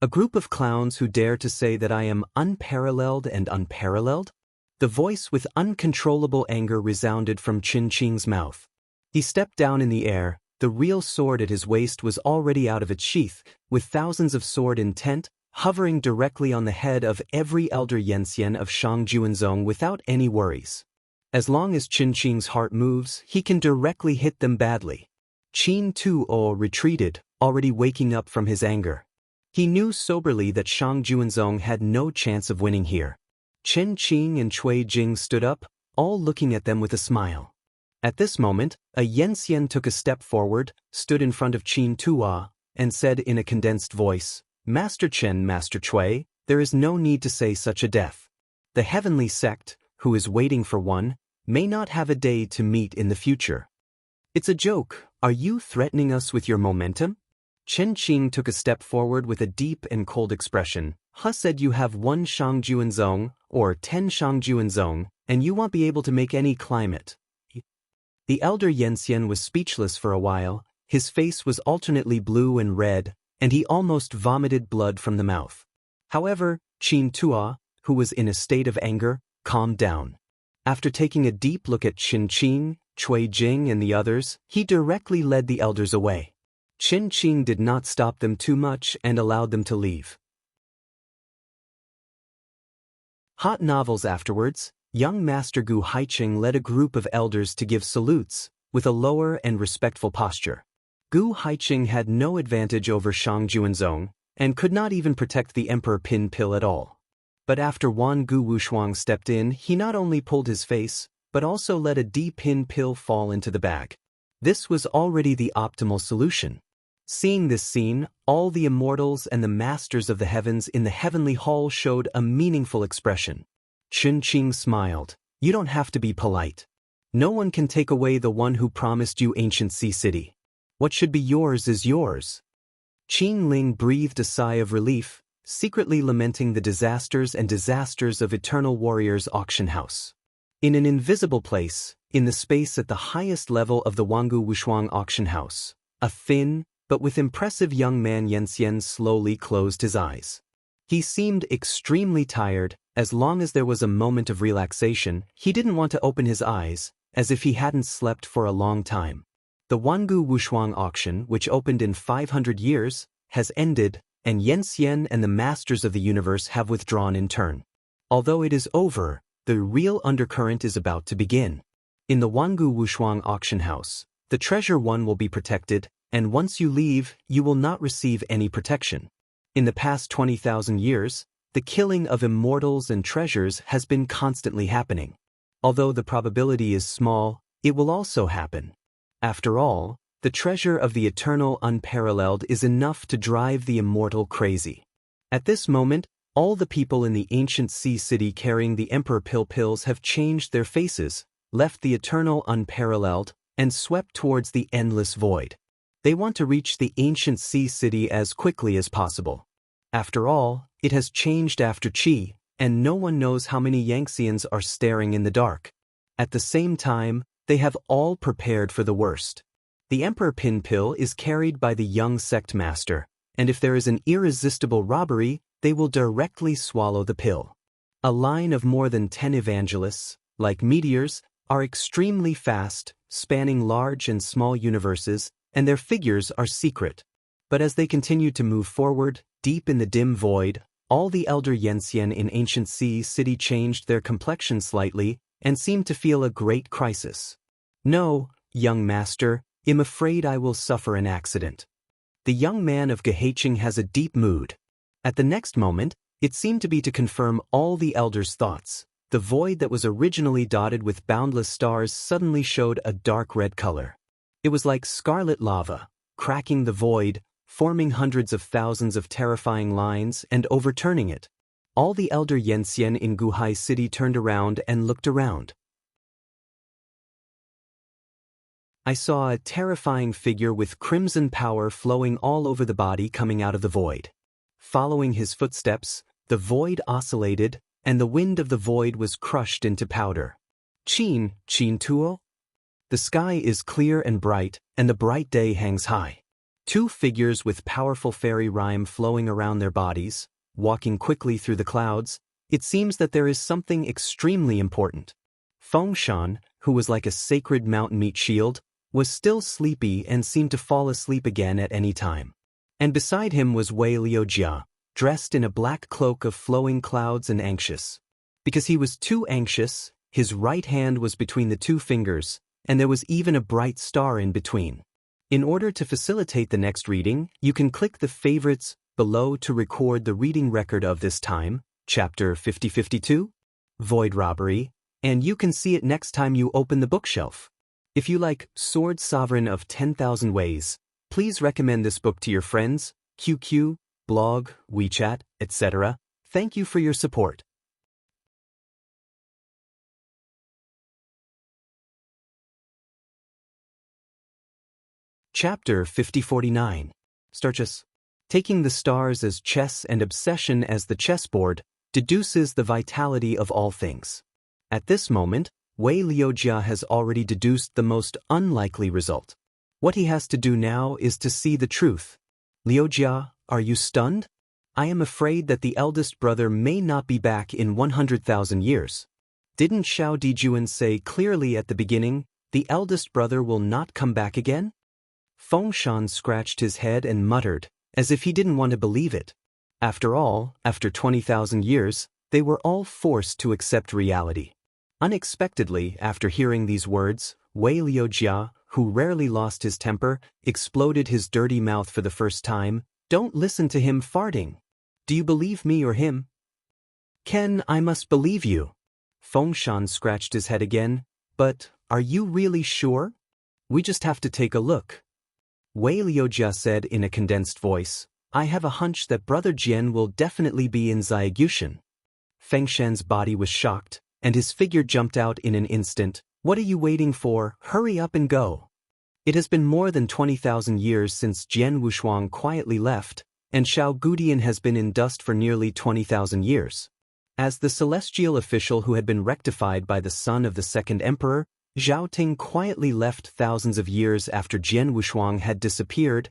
A group of clowns who dare to say that I am unparalleled and unparalleled? The voice with uncontrollable anger resounded from Qin Qing's mouth. He stepped down in the air. The real sword at his waist was already out of its sheath, with thousands of sword intent, hovering directly on the head of every elder Yanxian of Shangjuanzong without any worries. As long as Qin Qing's heart moves, he can directly hit them badly. Qin Tuo retreated, already waking up from his anger. He knew soberly that Shangjuanzong had no chance of winning here. Qin Qing and Cui Jing stood up, all looking at them with a smile. At this moment, a Yanxian took a step forward, stood in front of Qin Tuo, and said in a condensed voice, "Master Chen, Master Cui, there is no need to say such a death. The heavenly sect, who is waiting for one, may not have a day to meet in the future." "It's a joke. Are you threatening us with your momentum?" Qin Qing took a step forward with a deep and cold expression. "He said you have 1 Shangjuanzong, or 10 Shangjuanzong, and you won't be able to make any climate." The elder Yanxian was speechless for a while. His face was alternately blue and red, and he almost vomited blood from the mouth. However, Qin Tuo, who was in a state of anger, calmed down. After taking a deep look at Qin Qing, Cui Jing and the others, he directly led the elders away. Qin Qing did not stop them too much and allowed them to leave. Hot novels afterwards, young Master Gu Haiqing led a group of elders to give salutes, with a lower and respectful posture. Gu Haiqing had no advantage over Shangjuanzong, and could not even protect the Emperor Pin Pill at all. But after Wan Gu Wushuang stepped in, he not only pulled his face, but also let a D-Pin Pill fall into the bag. This was already the optimal solution. Seeing this scene, all the immortals and the masters of the heavens in the heavenly hall showed a meaningful expression. Qin Qing smiled. "You don't have to be polite. No one can take away the one who promised you Ancient Sea City. What should be yours is yours." Qin Ling breathed a sigh of relief, secretly lamenting the disasters of Eternal Warrior's auction house. In an invisible place, in the space at the highest level of the Wangu Wushuang auction house, a thin, but with impressive young man Yanxian slowly closed his eyes. He seemed extremely tired. As long as there was a moment of relaxation, he didn't want to open his eyes, as if he hadn't slept for a long time. The Wangu Wushuang auction, which opened in 500 years, has ended, and Yanxian and the masters of the universe have withdrawn in turn. Although it is over, the real undercurrent is about to begin. In the Wangu Wushuang auction house, the treasure one will be protected, and once you leave, you will not receive any protection. In the past 20,000 years, the killing of immortals and treasures has been constantly happening. Although the probability is small, it will also happen. After all, the treasure of the eternal unparalleled is enough to drive the immortal crazy. At this moment, all the people in the ancient sea city carrying the Emperor Pills have changed their faces, left the eternal unparalleled, and swept towards the endless void. They want to reach the ancient sea city as quickly as possible. After all, it has changed after Qi, and no one knows how many Yanxians are staring in the dark. At the same time, they have all prepared for the worst. The Emperor Pin Pill is carried by the young sect master, and if there is an irresistible robbery, they will directly swallow the pill. A line of more than 10 evangelists, like meteors, are extremely fast, spanning large and small universes, and their figures are secret. But as they continue to move forward, deep in the dim void, all the elder Yanxian in Ancient Sea City changed their complexion slightly and seemed to feel a great crisis. "No, young master, I'm afraid I will suffer an accident." The young man of Geheiqing has a deep mood. At the next moment, it seemed to be to confirm all the elders' thoughts. the void that was originally dotted with boundless stars suddenly showed a dark red color. It was like scarlet lava, cracking the void, forming hundreds of thousands of terrifying lines and overturning it. All the elder Yensian in Guhai City turned around and looked around. I saw a terrifying figure with crimson power flowing all over the body coming out of the void. Following his footsteps, the void oscillated, and the wind of the void was crushed into powder. Chin Tuo? The sky is clear and bright, and the bright day hangs high. Two figures with powerful fairy rhyme flowing around their bodies, walking quickly through the clouds. It seems that there is something extremely important. Fengshan, who was like a sacred mountain meat shield, was still sleepy and seemed to fall asleep again at any time. And beside him was Wei Liujia, dressed in a black cloak of flowing clouds and anxious. Because he was too anxious, his right hand was between the two fingers, and there was even a bright star in between. In order to facilitate the next reading, you can click the favorites below to record the reading record of this time, chapter 5052, Void Robbery, and you can see it next time you open the bookshelf. If you like Sword Sovereign of 10,000 Ways, please recommend this book to your friends, QQ, blog, WeChat, etc. Thank you for your support. Chapter 5049. Starchess. Taking the stars as chess and obsession as the chessboard deduces the vitality of all things. At this moment, Wei Liujia has already deduced the most unlikely result. What he has to do now is to see the truth. Liujia, are you stunned? I am afraid that the eldest brother may not be back in 100,000 years. Didn't Xiao Dijuan say clearly at the beginning, the eldest brother will not come back again? Fengshan scratched his head and muttered, as if he didn't want to believe it. After all, after 20,000 years, they were all forced to accept reality. Unexpectedly, after hearing these words, Wei Liujia, who rarely lost his temper, exploded his dirty mouth for the first time. Don't listen to him farting. Do you believe me or him? Ken, I must believe you. Fengshan scratched his head again. But, are you really sure? We just have to take a look. Wei Liujia said in a condensed voice, I have a hunch that Brother Jian will definitely be in Xiagushan. Fengshan's body was shocked, and his figure jumped out in an instant. What are you waiting for? Hurry up and go. It has been more than 20,000 years since Jian Wushuang quietly left, and Xiao Gudian has been in dust for nearly 20,000 years. As the celestial official who had been rectified by the son of the second emperor, Zhao Ting quietly left thousands of years after Jian Wushuang had disappeared.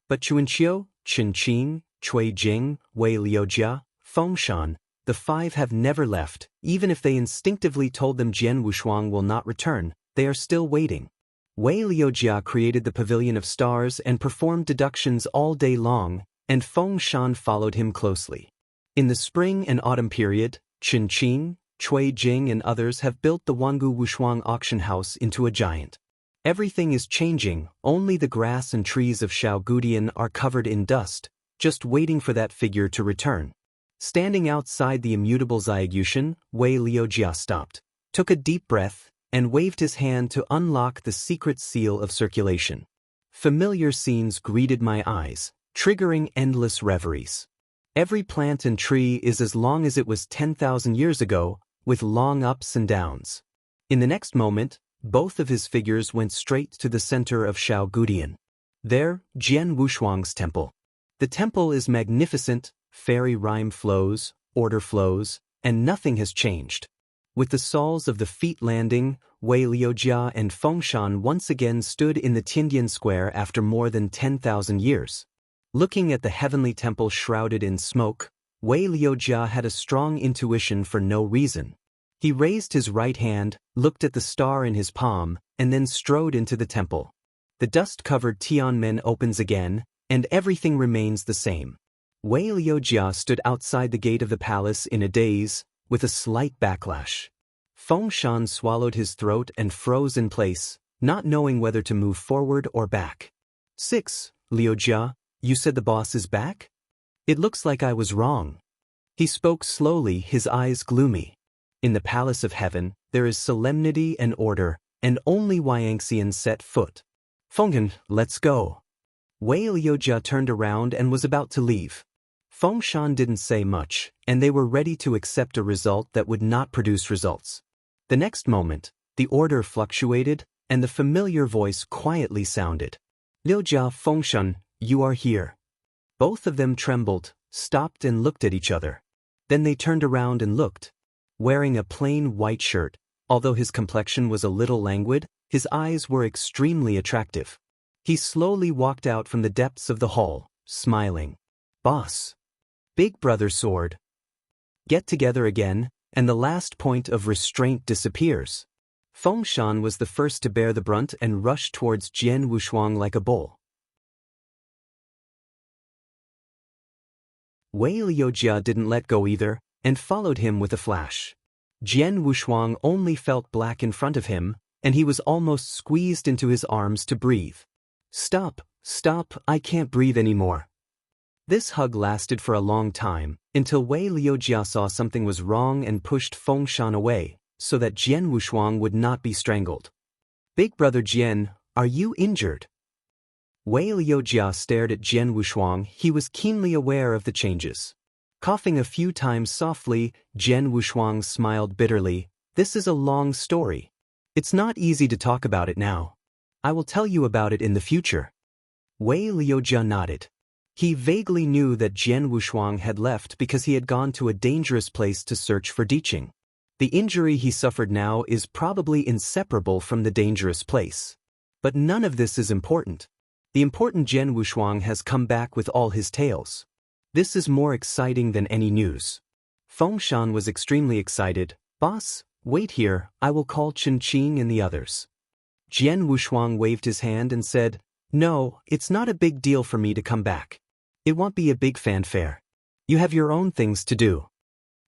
But Chuanqiu, Qin Qing, Cui Jing, Wei Liujia, Fengshan, the five have never left. Even if they instinctively told them Jian Wushuang will not return, they are still waiting. Wei Liujia created the Pavilion of Stars and performed deductions all day long, and Fengshan followed him closely. In the spring and autumn period, Qin Qing, Cui Jing and others have built the Wangu Wushuang auction house into a giant. Everything is changing, only the grass and trees of Xiao Gudian are covered in dust, just waiting for that figure to return. Standing outside the immutable Xiagushan, Wei Liujia stopped, took a deep breath, and waved his hand to unlock the secret seal of circulation. Familiar scenes greeted my eyes, triggering endless reveries. Every plant and tree is as long as it was 10,000 years ago, with long ups and downs. In the next moment, both of his figures went straight to the center of Xiao Gudian. There, Jian Wushuang's temple. The temple is magnificent, fairy rhyme flows, order flows, and nothing has changed. With the soles of the feet landing, Wei Liujia and Fengshan once again stood in the Tiandian Square after more than 10,000 years. Looking at the heavenly temple shrouded in smoke, Wei Liujia had a strong intuition for no reason. He raised his right hand, looked at the star in his palm, and then strode into the temple. The dust-covered Tianmen opens again, and everything remains the same. Wei Liujia stood outside the gate of the palace in a daze, with a slight backlash. Fengshan swallowed his throat and froze in place, not knowing whether to move forward or back. 6. Liujia, you said the boss is back? It looks like I was wrong. He spoke slowly, his eyes gloomy. In the palace of heaven, there is solemnity and order, and only Yangxian set foot. Fenghan, let's go. Wei Liujia turned around and was about to leave. Fengshan didn't say much, and they were ready to accept a result that would not produce results. The next moment, the order fluctuated, and the familiar voice quietly sounded. Liujia, Fengshan, you are here. Both of them trembled, stopped and looked at each other. Then they turned around and looked. Wearing a plain white shirt, although his complexion was a little languid, his eyes were extremely attractive. He slowly walked out from the depths of the hall, smiling. Boss. Big brother sword. Get together again, and the last point of restraint disappears. Fengshan was the first to bear the brunt and rushed towards Jian Wushuang like a bull. Wei Liujia didn't let go either, and followed him with a flash. Jian Wushuang only felt black in front of him, and he was almost squeezed into his arms to breathe. Stop, I can't breathe anymore. This hug lasted for a long time, until Wei Liujia saw something was wrong and pushed Fengshan away, so that Jian Wushuang would not be strangled. Big brother Jian, are you injured? Wei Liujia stared at Jian Wushuang. He was keenly aware of the changes. Coughing a few times softly, Jian Wushuang smiled bitterly. This is a long story. It's not easy to talk about it now. I will tell you about it in the future. Wei Liujia nodded. He vaguely knew that Jian Wushuang had left because he had gone to a dangerous place to search for Diqing. The injury he suffered now is probably inseparable from the dangerous place. But none of this is important. The important Jian Wushuang has come back with all his tales. This is more exciting than any news. Fengshan was extremely excited. Boss, wait here, I will call Qingqing and the others. Jian Wushuang waved his hand and said, No, it's not a big deal for me to come back. It won't be a big fanfare. You have your own things to do.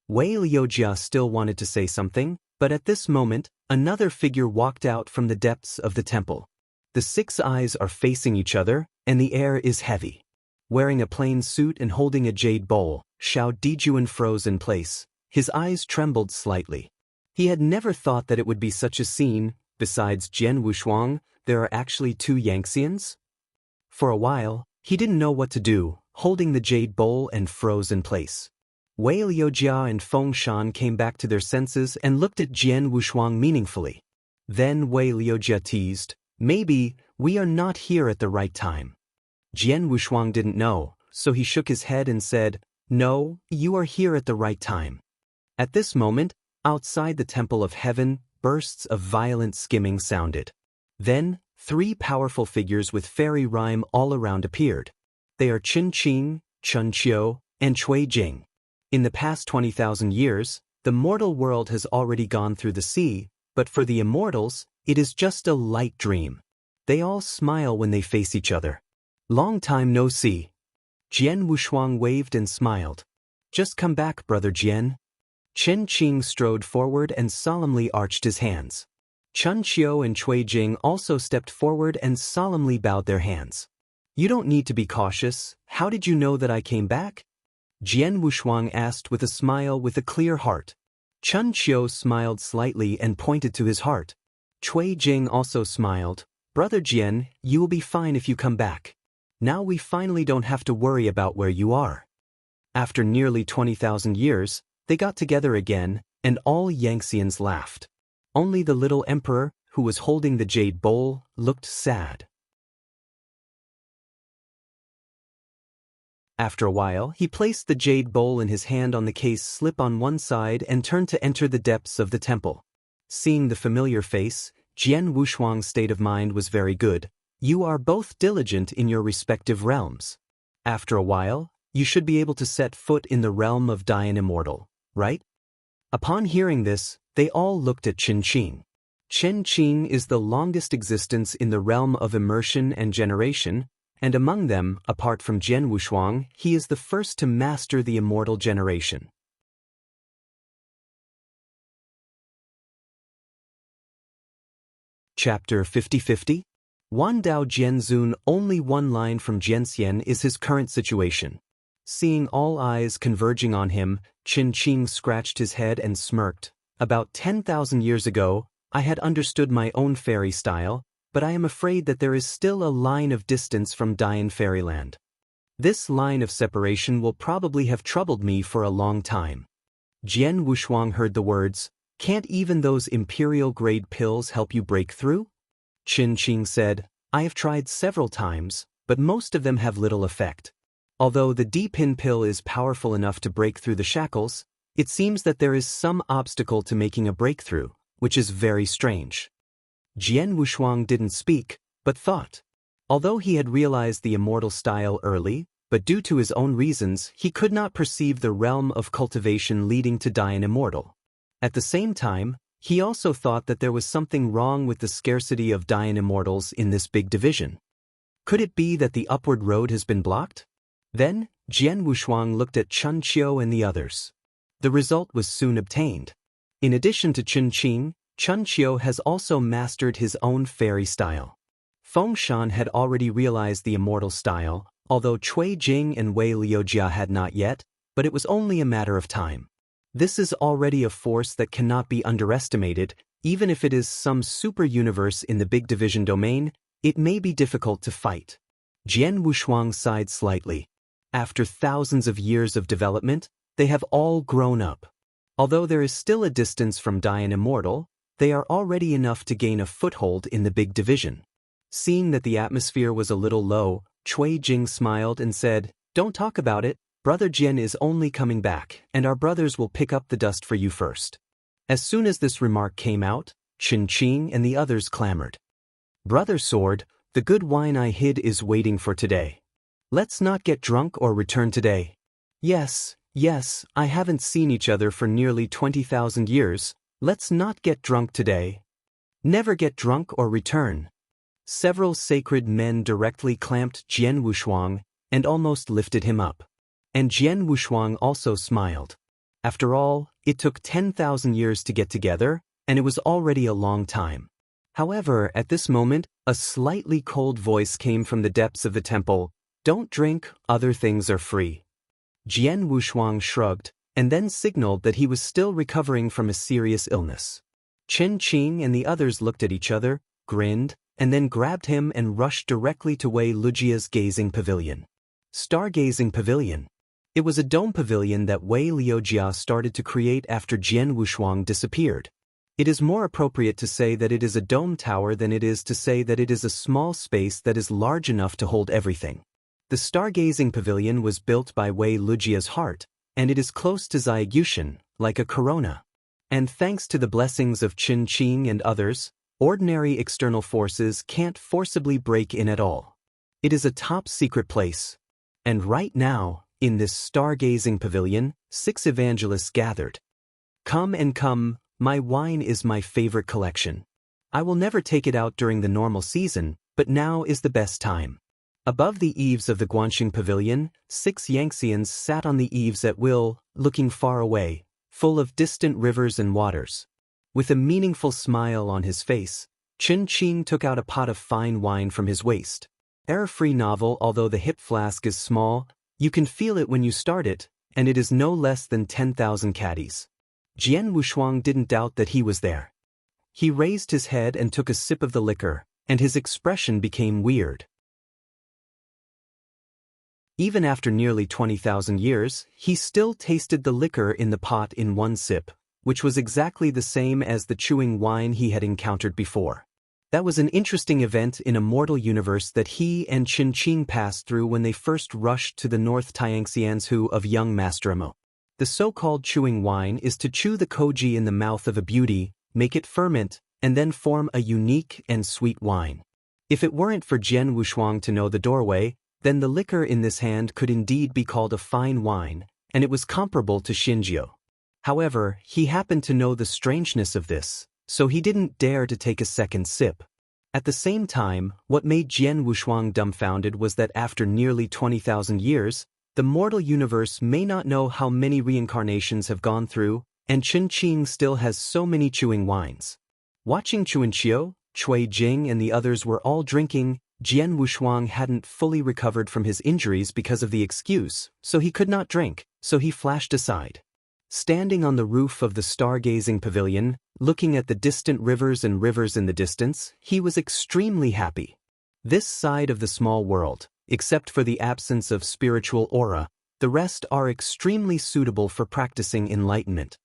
Wei Liujia still wanted to say something, but at this moment, another figure walked out from the depths of the temple. The six eyes are facing each other, and the air is heavy. Wearing a plain suit and holding a jade bowl, Xiao Dijuan froze in place. His eyes trembled slightly. He had never thought that it would be such a scene. Besides Jian Wushuang, there are actually two Yangxians? For a while, he didn't know what to do, holding the jade bowl and froze in place. Wei Liujia and Fengshan came back to their senses and looked at Jian Wushuang meaningfully. Then Wei Liujia teased, Maybe we are not here at the right time. Jian Wushuang didn't know, so he shook his head and said, No, you are here at the right time. At this moment, outside the Temple of Heaven, bursts of violent skimming sounded. Then, three powerful figures with fairy rhyme all around appeared. They are Qingqing, Chunqiu, and Cui Jing. In the past 20,000 years, the mortal world has already gone through the sea, but for the immortals, it is just a light dream. They all smile when they face each other. Long time no see. Jian Wushuang waved and smiled. Just come back, brother Jian. Qingqing strode forward and solemnly arched his hands. Chunqiu and Cui Jing also stepped forward and solemnly bowed their hands. You don't need to be cautious. How did you know that I came back? Jian Wushuang asked with a smile with a clear heart. Chunqiu smiled slightly and pointed to his heart. Cui Jing also smiled. Brother Jian, you will be fine if you come back. Now we finally don't have to worry about where you are. After nearly 20,000 years, they got together again, and all Yangxians laughed. Only the little emperor, who was holding the jade bowl, looked sad. After a while, he placed the jade bowl in his hand on the case slip on one side and turned to enter the depths of the temple. Seeing the familiar face, Jian Wushuang's state of mind was very good. You are both diligent in your respective realms. After a while, you should be able to set foot in the realm of Dian Immortal, right? Upon hearing this, they all looked at Qingqing. Qingqing is the longest existence in the realm of immersion and generation, and among them, apart from Jian Wushuang, he is the first to master the immortal generation. Chapter 50-50? Wan Dao Jianzun, only one line from Jianxian is his current situation. Seeing all eyes converging on him, Qin Qing scratched his head and smirked. About 10,000 years ago, I had understood my own fairy style, but I am afraid that there is still a line of distance from Dian Fairyland. This line of separation will probably have troubled me for a long time. Jian Wushuang heard the words, "Can't even those imperial-grade pills help you break through?" Qin Qing said, "I have tried several times, but most of them have little effect. Although the D-pin pill is powerful enough to break through the shackles, it seems that there is some obstacle to making a breakthrough, which is very strange." Jian Wushuang didn't speak, but thought. Although he had realized the immortal style early, but due to his own reasons, he could not perceive the realm of cultivation leading to Dian Immortal. At the same time, he also thought that there was something wrong with the scarcity of Dian Immortals in this big division. Could it be that the upward road has been blocked? Then, Jian Wushuang looked at Chun Qiu and the others. The result was soon obtained. In addition to Qin Qing, Chun Qiu has also mastered his own fairy style. Feng Shan had already realized the immortal style, although Cui Jing and Wei Liujia had not yet, but it was only a matter of time. This is already a force that cannot be underestimated. Even if it is some super universe in the big division domain, it may be difficult to fight. Jian Wushuang sighed slightly. After thousands of years of development, they have all grown up. Although there is still a distance from Dian Immortal, they are already enough to gain a foothold in the big division. Seeing that the atmosphere was a little low, Cui Jing smiled and said, "Don't talk about it, Brother Jian is only coming back, and our brothers will pick up the dust for you first." As soon as this remark came out, Qin Qing and the others clamored. "Brother Sword, the good wine I hid is waiting for today. Let's not get drunk or return today." Yes, I haven't seen each other for nearly 20,000 years, let's not get drunk today. Never get drunk or return. Several sacred men directly clamped Jian Wushuang and almost lifted him up. And Jian Wushuang also smiled. After all, it took 10,000 years to get together, and it was already a long time. However, at this moment, a slightly cold voice came from the depths of the temple. "Don't drink, other things are free." Jian Wushuang shrugged, and then signaled that he was still recovering from a serious illness. Qin Qing and the others looked at each other, grinned, and then grabbed him and rushed directly to Wei Liujia's gazing pavilion. Stargazing Pavilion. It was a dome pavilion that Wei Liujia started to create after Jian Wushuang disappeared. It is more appropriate to say that it is a dome tower than it is to say that it is a small space that is large enough to hold everything. The Stargazing Pavilion was built by Wei Liujia's heart, and it is close to Ziyushan, like a corona. And thanks to the blessings of Qin Qing and others, ordinary external forces can't forcibly break in at all. It is a top-secret place. And right now, in this stargazing pavilion, 6 evangelists gathered. "Come and come, my wine is my favorite collection. I will never take it out during the normal season, but now is the best time." Above the eaves of the Guanxing Pavilion, 6 Yangtzeans sat on the eaves at will, looking far away, full of distant rivers and waters. With a meaningful smile on his face, Qin Qing took out a pot of fine wine from his waist. Error-free novel. Although the hip flask is small, you can feel it when you start it, and it is no less than 10,000 caddies. Jian Wushuang didn't doubt that he was there. He raised his head and took a sip of the liquor, and his expression became weird. Even after nearly 20,000 years, he still tasted the liquor in the pot in one sip, which was exactly the same as the chewing wine he had encountered before. That was an interesting event in a mortal universe that he and Qin Qing passed through when they first rushed to the North Tiangxianzhu of young Master Amo. The so-called chewing wine is to chew the koji in the mouth of a beauty, make it ferment, and then form a unique and sweet wine. If it weren't for Jian Wushuang to know the doorway, then the liquor in this hand could indeed be called a fine wine, and it was comparable to Xinjiu. However, he happened to know the strangeness of this, so he didn't dare to take a second sip. At the same time, what made Jian Wushuang dumbfounded was that after nearly 20,000 years, the mortal universe may not know how many reincarnations have gone through, and Qin Qing still has so many chewing wines. Watching Chun Qiu, Cui Jing and the others were all drinking, Jian Wushuang hadn't fully recovered from his injuries because of the excuse, so he could not drink, so he flashed aside. Standing on the roof of the stargazing pavilion, looking at the distant rivers and rivers in the distance, he was extremely happy. This side of the small world, except for the absence of spiritual aura, the rest are extremely suitable for practicing enlightenment.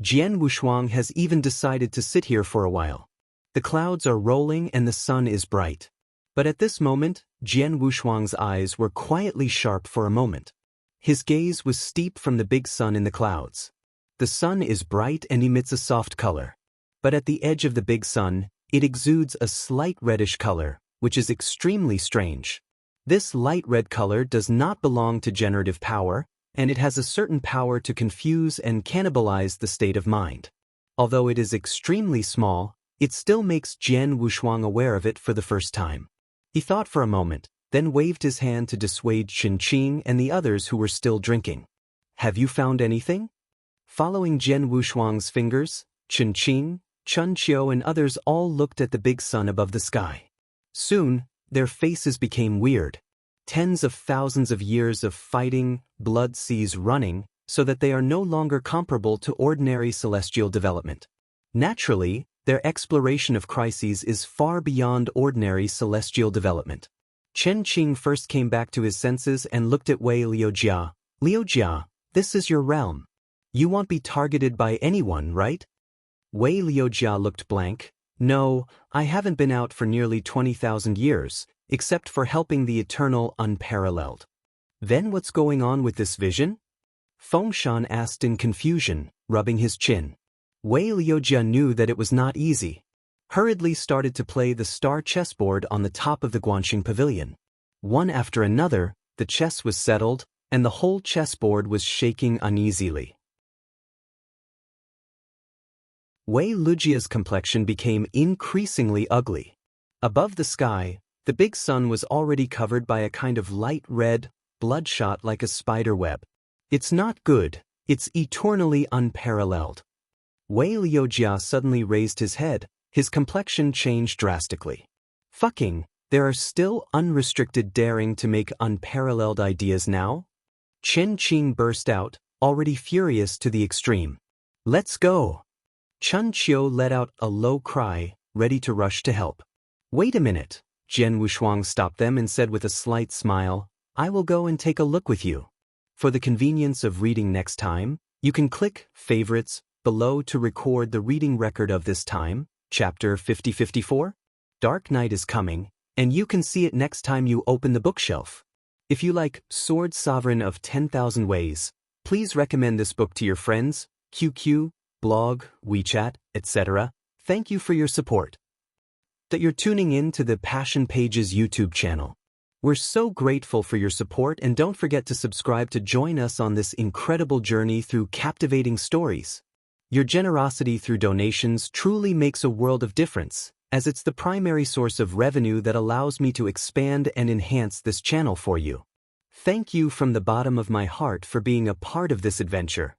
Jian Wushuang has even decided to sit here for a while. The clouds are rolling and the sun is bright. But at this moment, Jian Wushuang's eyes were quietly sharp for a moment. His gaze was steep from the big sun in the clouds. The sun is bright and emits a soft color. But at the edge of the big sun, it exudes a slight reddish color, which is extremely strange. This light red color does not belong to generative power, and it has a certain power to confuse and cannibalize the state of mind. Although it is extremely small, it still makes Jian Wushuang aware of it for the first time. He thought for a moment, then waved his hand to dissuade Qingqing and the others who were still drinking. Have you found anything? Following Jian Wushuang's fingers, Qingqing, Chun Qiu and others all looked at the big sun above the sky. Soon, their faces became weird. Tens of thousands of years of fighting, blood seas running, so that they are no longer comparable to ordinary celestial development. Naturally, their exploration of crises is far beyond ordinary celestial development. Chen Qing first came back to his senses and looked at Wei Liujia. Liujia, this is your realm. You won't be targeted by anyone, right? Wei Liujia looked blank. No, I haven't been out for nearly 20,000 years, except for helping the eternal unparalleled. Then what's going on with this vision? Fengshan asked in confusion, rubbing his chin. Wei Liujia knew that it was not easy. Hurriedly started to play the star chessboard on the top of the Guanxing pavilion. One after another, the chess was settled, and the whole chessboard was shaking uneasily. Wei Liujia's complexion became increasingly ugly. Above the sky, the big sun was already covered by a kind of light red, bloodshot like a spider web. It's not good, it's eternally unparalleled. Wei Liujia suddenly raised his head, his complexion changed drastically. Fucking, there are still unrestricted daring to make unparalleled ideas now? Chen Qing burst out, already furious to the extreme. Let's go! Chun Qiu let out a low cry, ready to rush to help. Wait a minute, Jian Wushuang stopped them and said with a slight smile, I will go and take a look with you. For the convenience of reading next time, you can click Favorites below to record the reading record of this time, Chapter 5054. Dark Night is coming, and you can see it next time you open the bookshelf. If you like Sword Sovereign of 10,000 Ways, please recommend this book to your friends, QQ, blog, WeChat, etc. Thank you for your support. That you're tuning in to the Passion Pages YouTube channel. We're so grateful for your support, and don't forget to subscribe to join us on this incredible journey through captivating stories. Your generosity through donations truly makes a world of difference, as it's the primary source of revenue that allows me to expand and enhance this channel for you. Thank you from the bottom of my heart for being a part of this adventure.